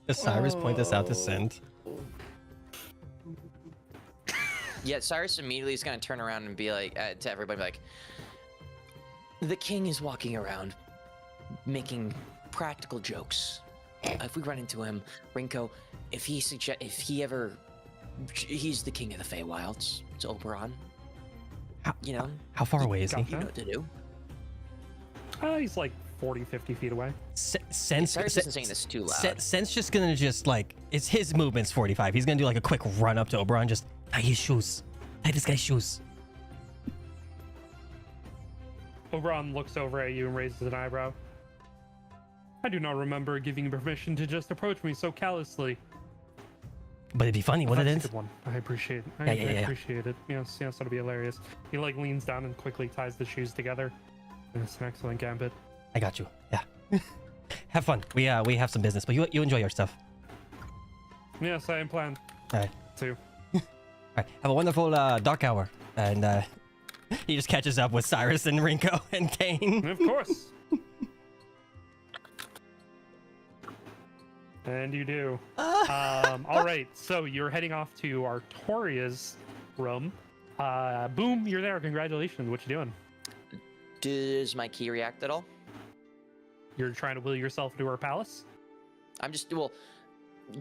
Does Cyrus point this out to Scent? Yeah, Cyrus immediately is gonna turn around and be like to everybody, like, the king is walking around, making practical jokes. If we run into him, Rinko, if he he's the king of the Feywilds. It's Oberon. You know, How far away is he? you know what to do. He's like 40-50 feet away. Sense. Cyrus isn't saying this too loud. Sense just gonna like it's his movement's 45. He's gonna do like a quick run up to Oberon, just tie his shoes, tie this guy's shoes. Oberon looks over at you and raises an eyebrow. I do not remember giving you permission to just approach me so callously. But it'd be funny, wouldn't That's a it? good one. I appreciate it. I Yeah. appreciate it. Yes, that'll be hilarious. He like leans down and quickly ties the shoes together. It's an excellent gambit. I got you. Yeah. Have fun. We have some business, but you enjoy your stuff. Yes, I am planned All right. to. All right. Have a wonderful dark hour. And he just catches up with Cyrus and Rinko and Kane. Of course. And you do. All right, so you're heading off to Artoria's room. Boom, you're there. Congratulations. What you doing? Does my key react at all? You're trying to will yourself into her palace? I'm just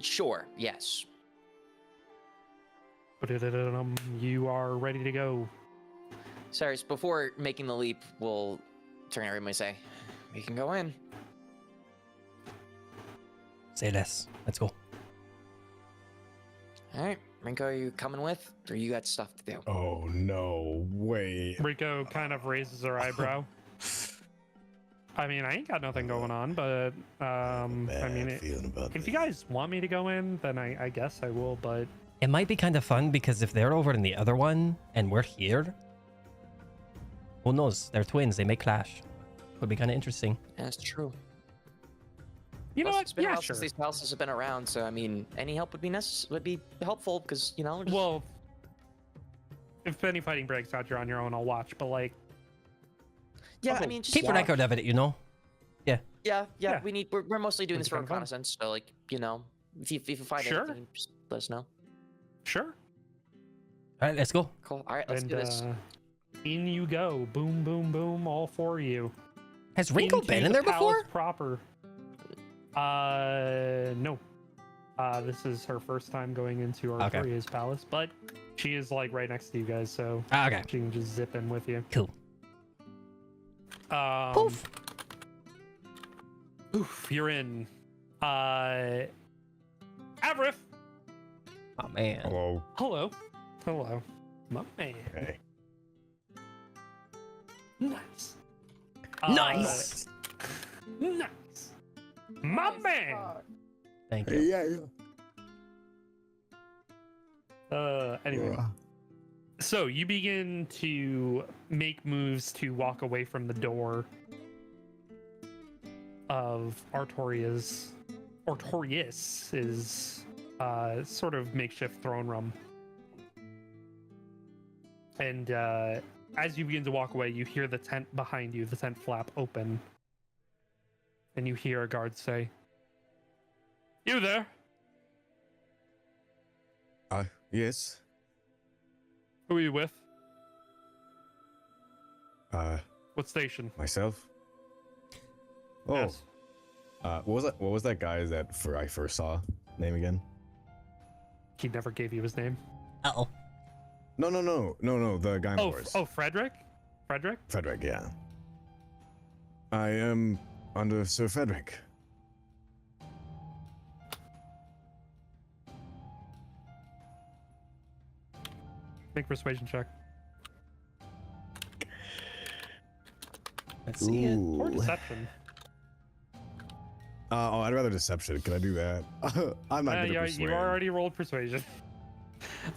sure, yes. You are ready to go. Cyrus, before making the leap, we'll turn to everybody and say, we can go in. Say less. Let's go. All right, Rinko, are you coming with, or you got stuff to do? Oh no way. Rico kind of raises her eyebrow. I mean, I ain't got nothing going on, but I mean, Feeling about if you guys want me to go in, then I guess I will, but It might be kind of fun because if they're over in the other one and we're here, who knows? They're twins. They may clash. Could be kind of interesting. That's true. you know Plus, what? It's been a Yeah, while sure. since these houses have been around, so I mean, any help would be helpful because just... Well, if any fighting breaks out, you're on your own. I'll watch, but like, yeah, I also mean, just Keep a record of it, you know? yeah. Yeah. We're mostly doing Would this be for kinda fun. reconnaissance, so like, if you find Sure. anything, just let us know. sure. All right, let's go. Cool. All right, let's And do this. in you go. Boom, boom, boom. All four of you. Has Rinko Into been in the there palace before? Proper. No. This is her first time going into Artoria's palace, but she is like right next to you guys, so Okay. she can just zip in with you. Cool. Poof. Oof, you're in. Avrith. Oh man. Hello. Hello. Hello. My man. Okay. Nice. Nice. Nice. My man. Thank you. Yeah. Anyway. So you begin to make moves to walk away from the door of Artoria's sort of makeshift throne room. And as you begin to walk away, you hear the tent behind you, the tent flap open. And you hear a guard say, "You there? Yes. Who are you with? What station?" myself? Oh, Yes. what was that guy that I first saw? Name again? He never gave you his name. Uh-oh. No, the guy in Oh, horse. Frederick? Frederick? Frederick, yeah. I am under Sir Frederick. Make persuasion check. Let's see it. Or deception. I'd rather deception. Can I do that? I'm not gonna You already rolled persuasion.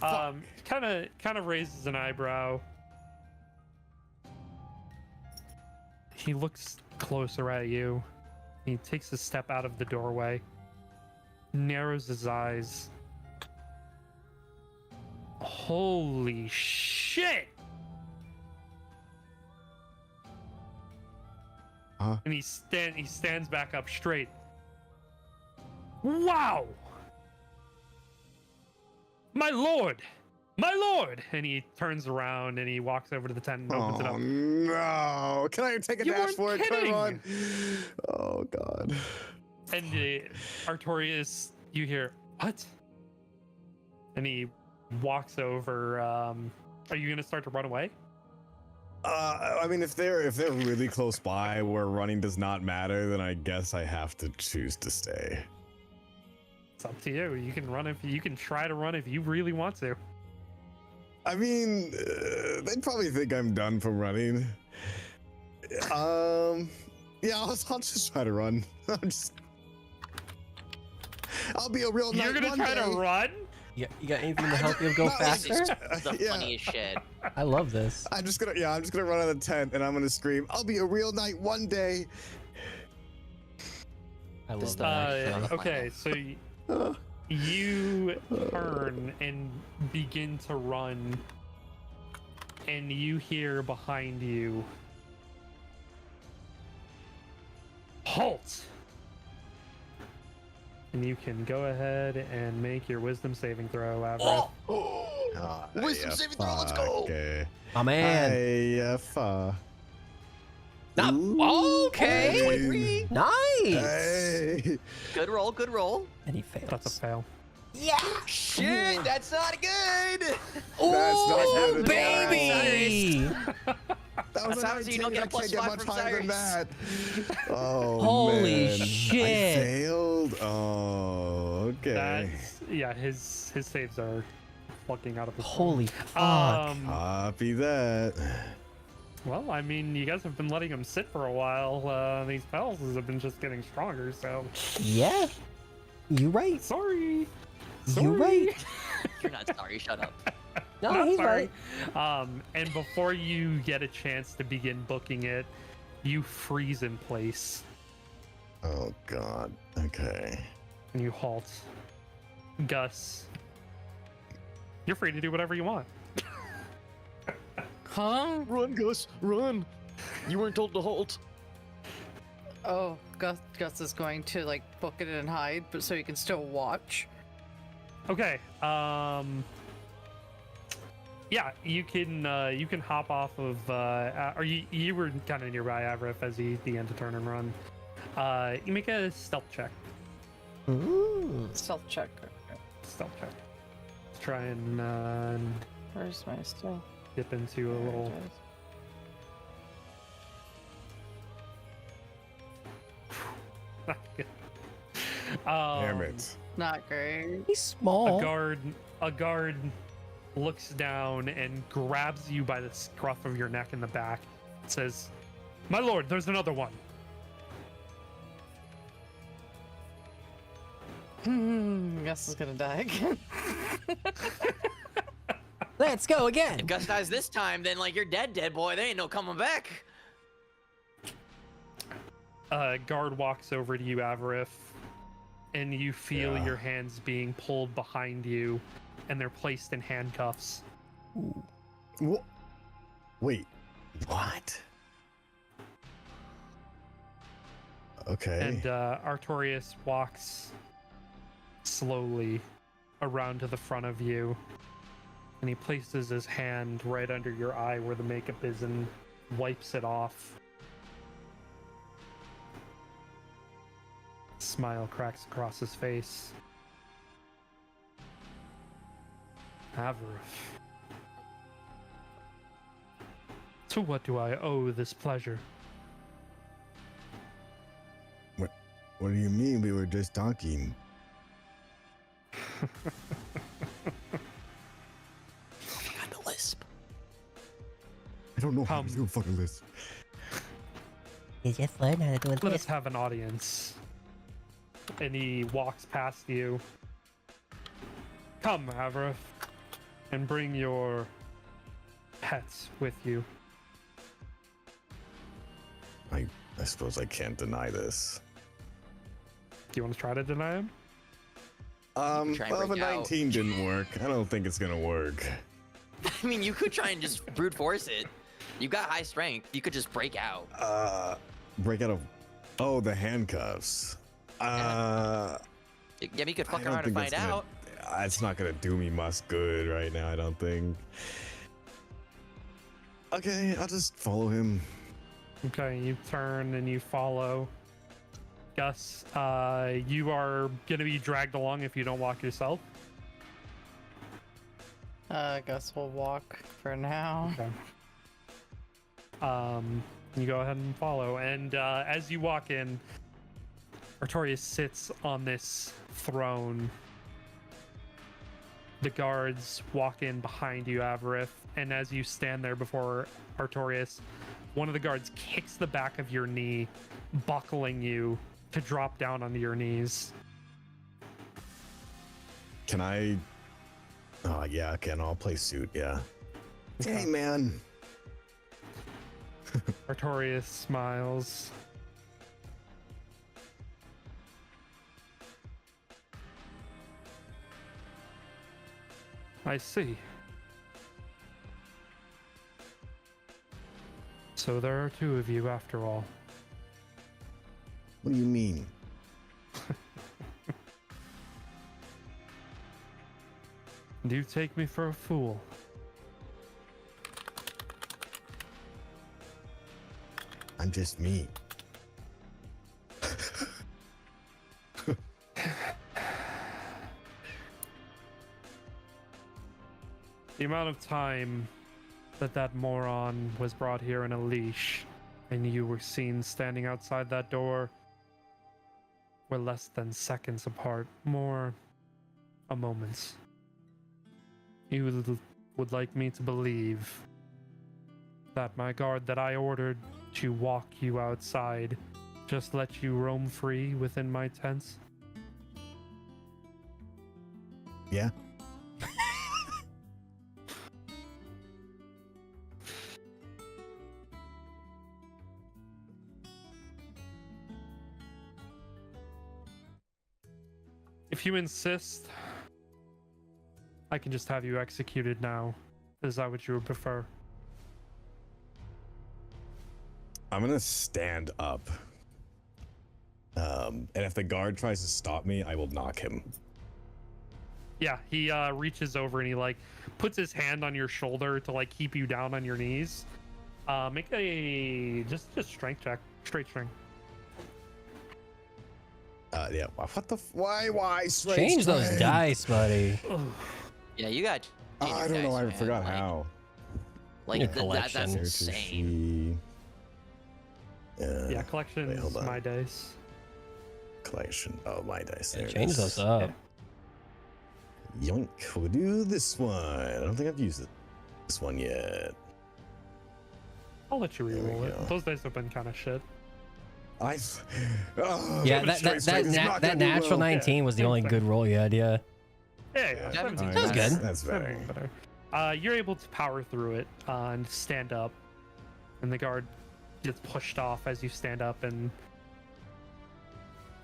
Kind of raises an eyebrow. He looks closer at you. He takes a step out of the doorway, narrows his eyes. Holy shit! Huh? And he stands back up straight. Wow! My lord! My lord! And he turns around and he walks over to the tent and opens it Oh up. no! Can I take a You dash weren't for it? Come kidding! on! Oh god! And Artorias, you hear, "What?" And he walks over. Are you gonna start to run away? I mean, if they're really close by where running does not matter, then I guess I have to choose to stay. It's up to you. You can run if you can try to run if you really want to. I mean, they'd probably think I'm done from running. Yeah, I'll just try to run. I'll be a real knight You're gonna one try day. to run? You got anything to help you go No, faster? The Yeah. funniest shit. I love this. I'm just gonna run out of the tent and I'm gonna scream, "I'll be a real knight one day." I love Just, that. Okay, so you turn and begin to run, and you hear behind you, "Halt!" And you can go ahead and make your wisdom saving throw, Avra. Wisdom saving throw, let's go. Okay. My man. Okay. 23. Nice. Hey. Good roll, good roll. And he fails. That's a fail. Shit, that's not good. Oh, good. baby. That was That's how you don't get a plus 5 from Cyrus. Oh, Holy man. shit. I failed. Oh, okay. His saves are fucking out of his Holy fuck. Copy that. Well, I mean, you guys have been letting him sit for a while. These spells have been just getting stronger, so Yeah. You right. sorry. You right. You're not sorry. Shut up. No, Not he's sorry. right. And before you get a chance to begin booking it, you freeze in place Oh, God. Okay. and you halt. Gus, you're free to do whatever you want. Huh? Run, Gus, run. You weren't told to halt. Oh, Gus is going to like book it and hide, but so he can still watch. Okay. Yeah, you can hop off of or you were kind of nearby Avrif as he began to turn and run. You make a stealth check. Ooh. Stealth check. Stealth check. Let's try and Where's my stealth? dip into a There it little. is. Not good. Damn it. Not great. He's small. A guard looks down and grabs you by the scruff of your neck in the back. Says, "My lord, there's another one." Gus is gonna die again. Let's go again. If Gus dies this time, then like you're dead boy. There ain't no coming back. Guard walks over to you, Avarif, and you feel Yeah. your hands being pulled behind you, and they're placed in handcuffs. Wha- Wait, what? Okay. And Artorius walks slowly around to the front of you, and he places his hand right under your eye where the makeup is and wipes it off. Smile cracks across his face. Avarif. To what do I owe this pleasure? What do you mean we were just talking? Got the lisp. I don't know how to Come. do a fucking list. You just learned how to do Let us have an audience. And he walks past you. Come, Avarif, and bring your pets with you. I suppose I can't deny this. Do you want to try to deny him? try and Well, if a break out. 19 didn't work, I don't think it's gonna work. I mean, you could try and just brute force it. You got high strength. You could just break out. Break out of. Oh, the handcuffs. Yeah, you could fuck I don't around and think find that's gonna- out. It's not gonna do me much good right now, I don't think. Okay, I'll just follow him. Okay, you turn and you follow. Gus, you are going to be dragged along if you don't walk yourself. Gus will walk for now. Okay. You go ahead and follow. And as you walk in, Artorius sits on this throne. The guards walk in behind you, Avarif, and as you stand there before Artorius, one of the guards kicks the back of your knee, buckling you to drop down onto your knees. Can I? Oh yeah, okay, no, I'll play suit. Yeah. Hey man. Artorius smiles. I see. So there are two of you after all. What do you mean? Do you take me for a fool? I'm just me. The amount of time that moron was brought here in a leash and you were seen standing outside that door were less than seconds apart, more a moment. You would like me to believe that my guard that I ordered to walk you outside just let you roam free within my tents? Yeah. If you insist, I can just have you executed now. Is that what you would prefer? I'm gonna stand up. And if the guard tries to stop me, I will knock him. Yeah, he reaches over and he like puts his hand on your shoulder to like keep you down on your knees. Make a just strength check, straight strength. Yeah. What the? Why? Straight Change those strength? dice, buddy. Yeah, you got. I don't know. I forgot like, how. Like Your that's collection. insane. Yeah, collection wait, hold is on. my dice. Collection. Oh, my dice. Yeah, There it change is. those up. Yoink. We'll do this one. I don't think I've used this one yet. I'll let you There we reroll it. go. Those dice have been kind of shit. I've. Oh, Yeah, but straight strength is not that gonna do natural well. 19 was the same only thing. good roll you had, yeah. Yeah, Yeah. 17. Alright, That was good. That's better. 17 better. You're able to power through it and stand up, and the guard gets pushed off as you stand up, and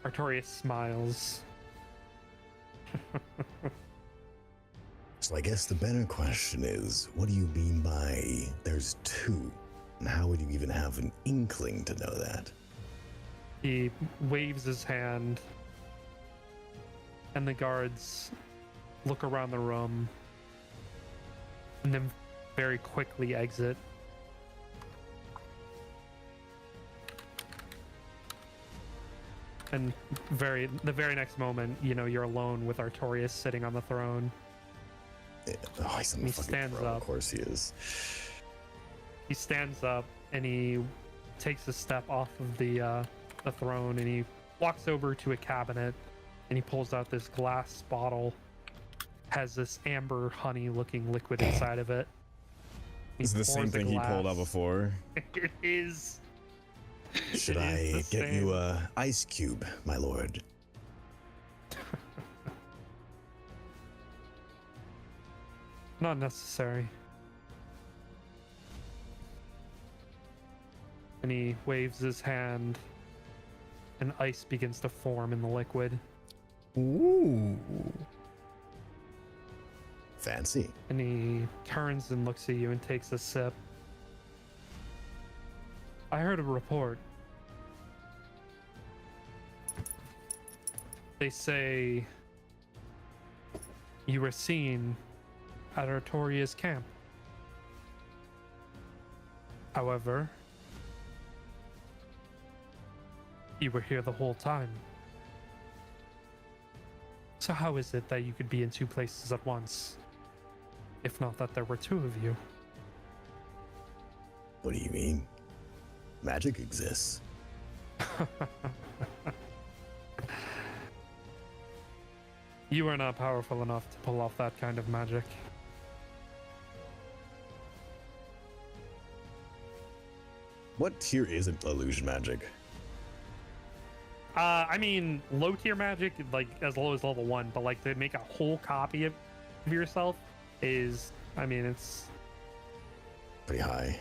Artorias smiles. So I guess the better question is, what do you mean by there's two? And how would you even have an inkling to know that? He waves his hand, and the guards look around the room and then very quickly exit. And the very next moment, you know, you're alone with Artorias sitting on the throne. Yeah. Oh, he's on He the fucking stands throne. up. Of course he is. He stands up and he takes a step off of the throne, and he walks over to a cabinet and he pulls out this glass bottle. Has this amber honey looking liquid inside of it. He Is it the same pours the thing he pulled out glass. before? It is. Should It I is the get you same. a ice cube, my lord? Not necessary. And he waves his hand, and ice begins to form in the liquid. Ooh. Fancy. And he turns and looks at you and takes a sip. I heard a report. They say you were seen at Artoria's camp. However, you were here the whole time. So how is it that you could be in two places at once? If not that there were two of you. What do you mean? Magic exists. You are not powerful enough to pull off that kind of magic. What tier isn't illusion magic? I mean, low tier magic, like as low as level 1, but like to make a whole copy of yourself is, I mean, it's Pretty high.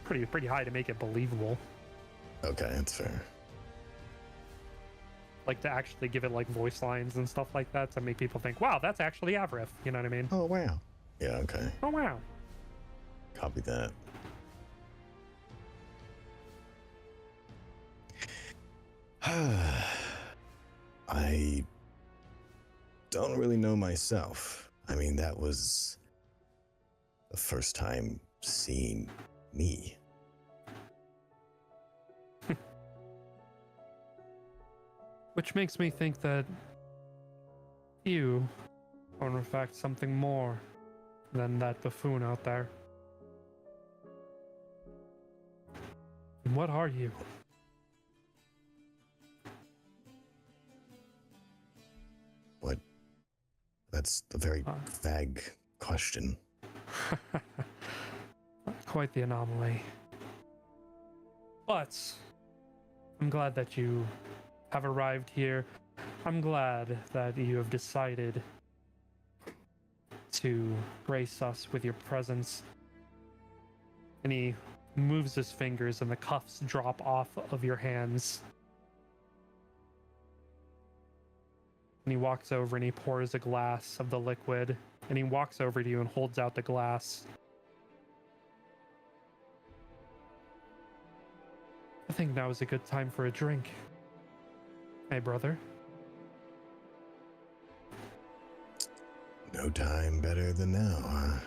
pretty high to make it believable. Okay, that's fair. Like to actually give it like voice lines and stuff like that to make people think, wow, that's actually Avrith. You know what I mean? Oh, wow. Yeah, okay. Oh wow. Copy that. I don't really know myself. I mean, that was the first time seeing me. Which makes me think that you are in fact something more than that buffoon out there. And what are you? What? That's a very Uh. vague question. Quite the anomaly. But I'm glad that you have arrived here. I'm glad that you have decided to grace us with your presence. And he moves his fingers and the cuffs drop off of your hands. And he walks over and he pours a glass of the liquid. And he walks over to you and holds out the glass. I think now is a good time for a drink. Hey, brother. No time better than now, huh?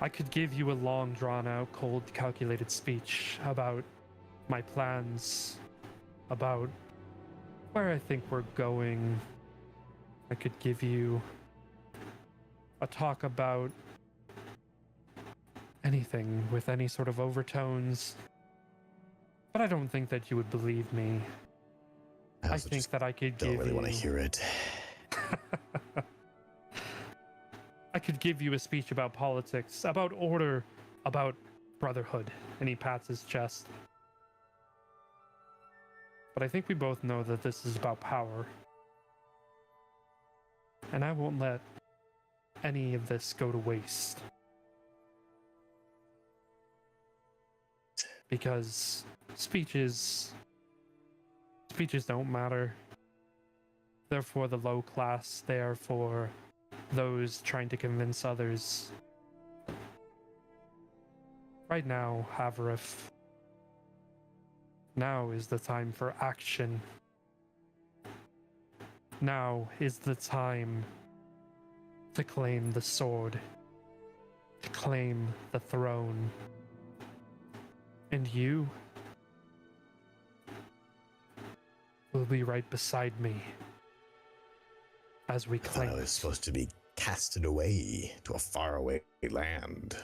I could give you a long, drawn-out, cold, calculated speech about my plans, about where I think we're going. I could give you a talk about anything with any sort of overtones, but I don't think that you would believe me. I also think just that I could don't give really you... want to hear it. I could give you a speech about politics, about order, about brotherhood. And he pats his chest. But I think we both know that this is about power. And I won't let any of this go to waste. Because speeches don't matter. They're for the low class. They are for those trying to convince others. Right now, Havarith, now is the time for action. Now is the time to claim the sword, to claim the throne. And you will be right beside me as we I thought claim I it. was supposed to be casted away to a faraway land.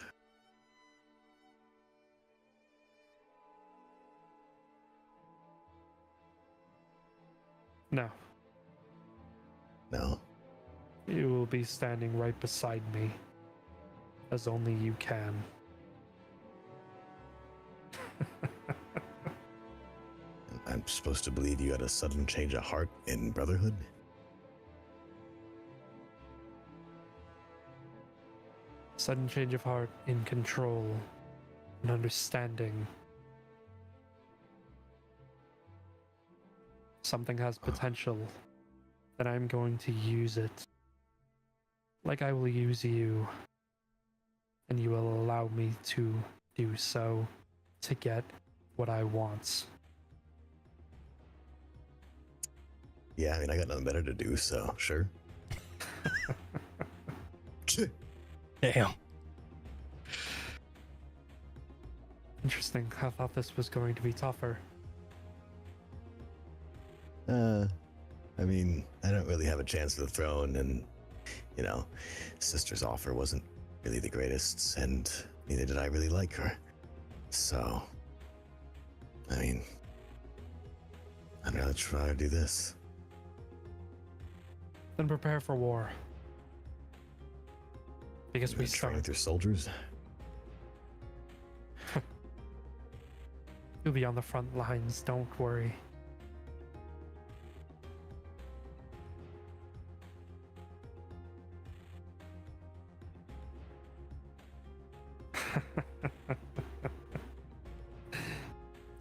No, No? you will be standing right beside me, as only you can. I'm supposed to believe you had a sudden change of heart in Brotherhood? Sudden change of heart, in control, and understanding. Something has potential, then I'm going to use it. Like I will use you, and you will allow me to do so to get what I want. Yeah, I mean, I got nothing better to do, so sure. Damn. Interesting. I thought this was going to be tougher. I mean, I don't really have a chance to the throne, and, you know, sister's offer wasn't really the greatest, and neither did I really like her. So, I mean, I'd rather try to do this. Then prepare for war. Because we You're training start. through soldiers? You'll be on the front lines, don't worry.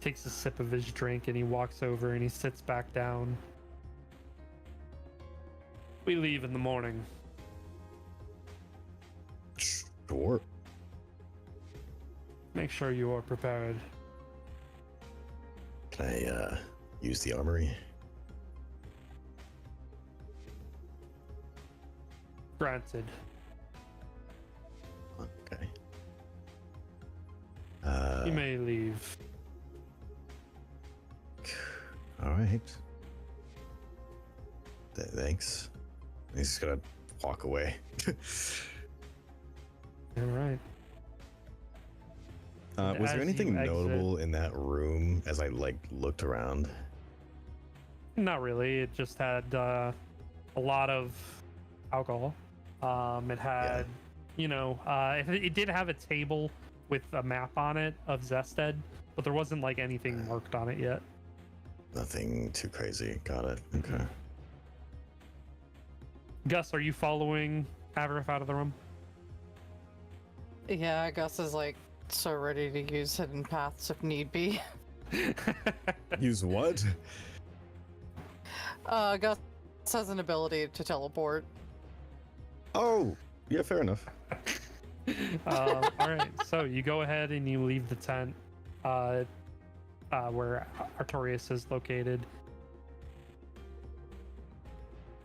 Takes a sip of his drink and he walks over and he sits back down. We leave in the morning. Sure. Make sure you are prepared. Can I, use the armory? Granted. Okay. You may leave. All right. Thanks. He's just gonna walk away. All right. Was As there anything you exit- notable in that room as I looked around? Not really. It just had a lot of alcohol. It had, it did have a table with a map on it of Zested, but there wasn't like anything marked on it yet. Nothing too crazy. Got it. Okay. Gus, are you following Avarith out of the room? Yeah, Gus is like so ready to use hidden paths if need be. Use what? Gus has an ability to teleport. Oh, yeah, fair enough. All right, so you go ahead and you leave the tent where Artorias is located.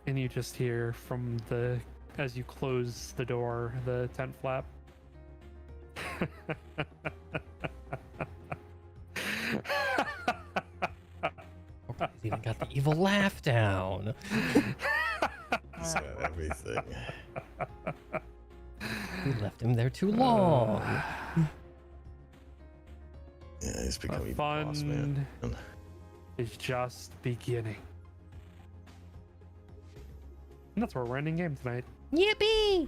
And you just hear from the, as you close the door, the tent flap. He's even got the evil laugh down. He's got everything. We left him there too long. Yeah, he's The becoming boss man. fun is just beginning. And that's where we're ending game tonight. Yippee!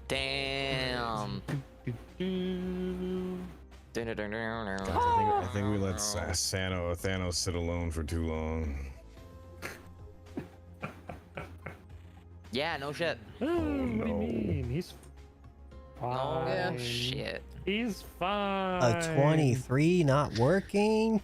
Damn. Guys, I think we let Thanos sit alone for too long. Yeah, no shit. What do you no. mean? He's Oh fine. shit. He's fine. A 23 not working?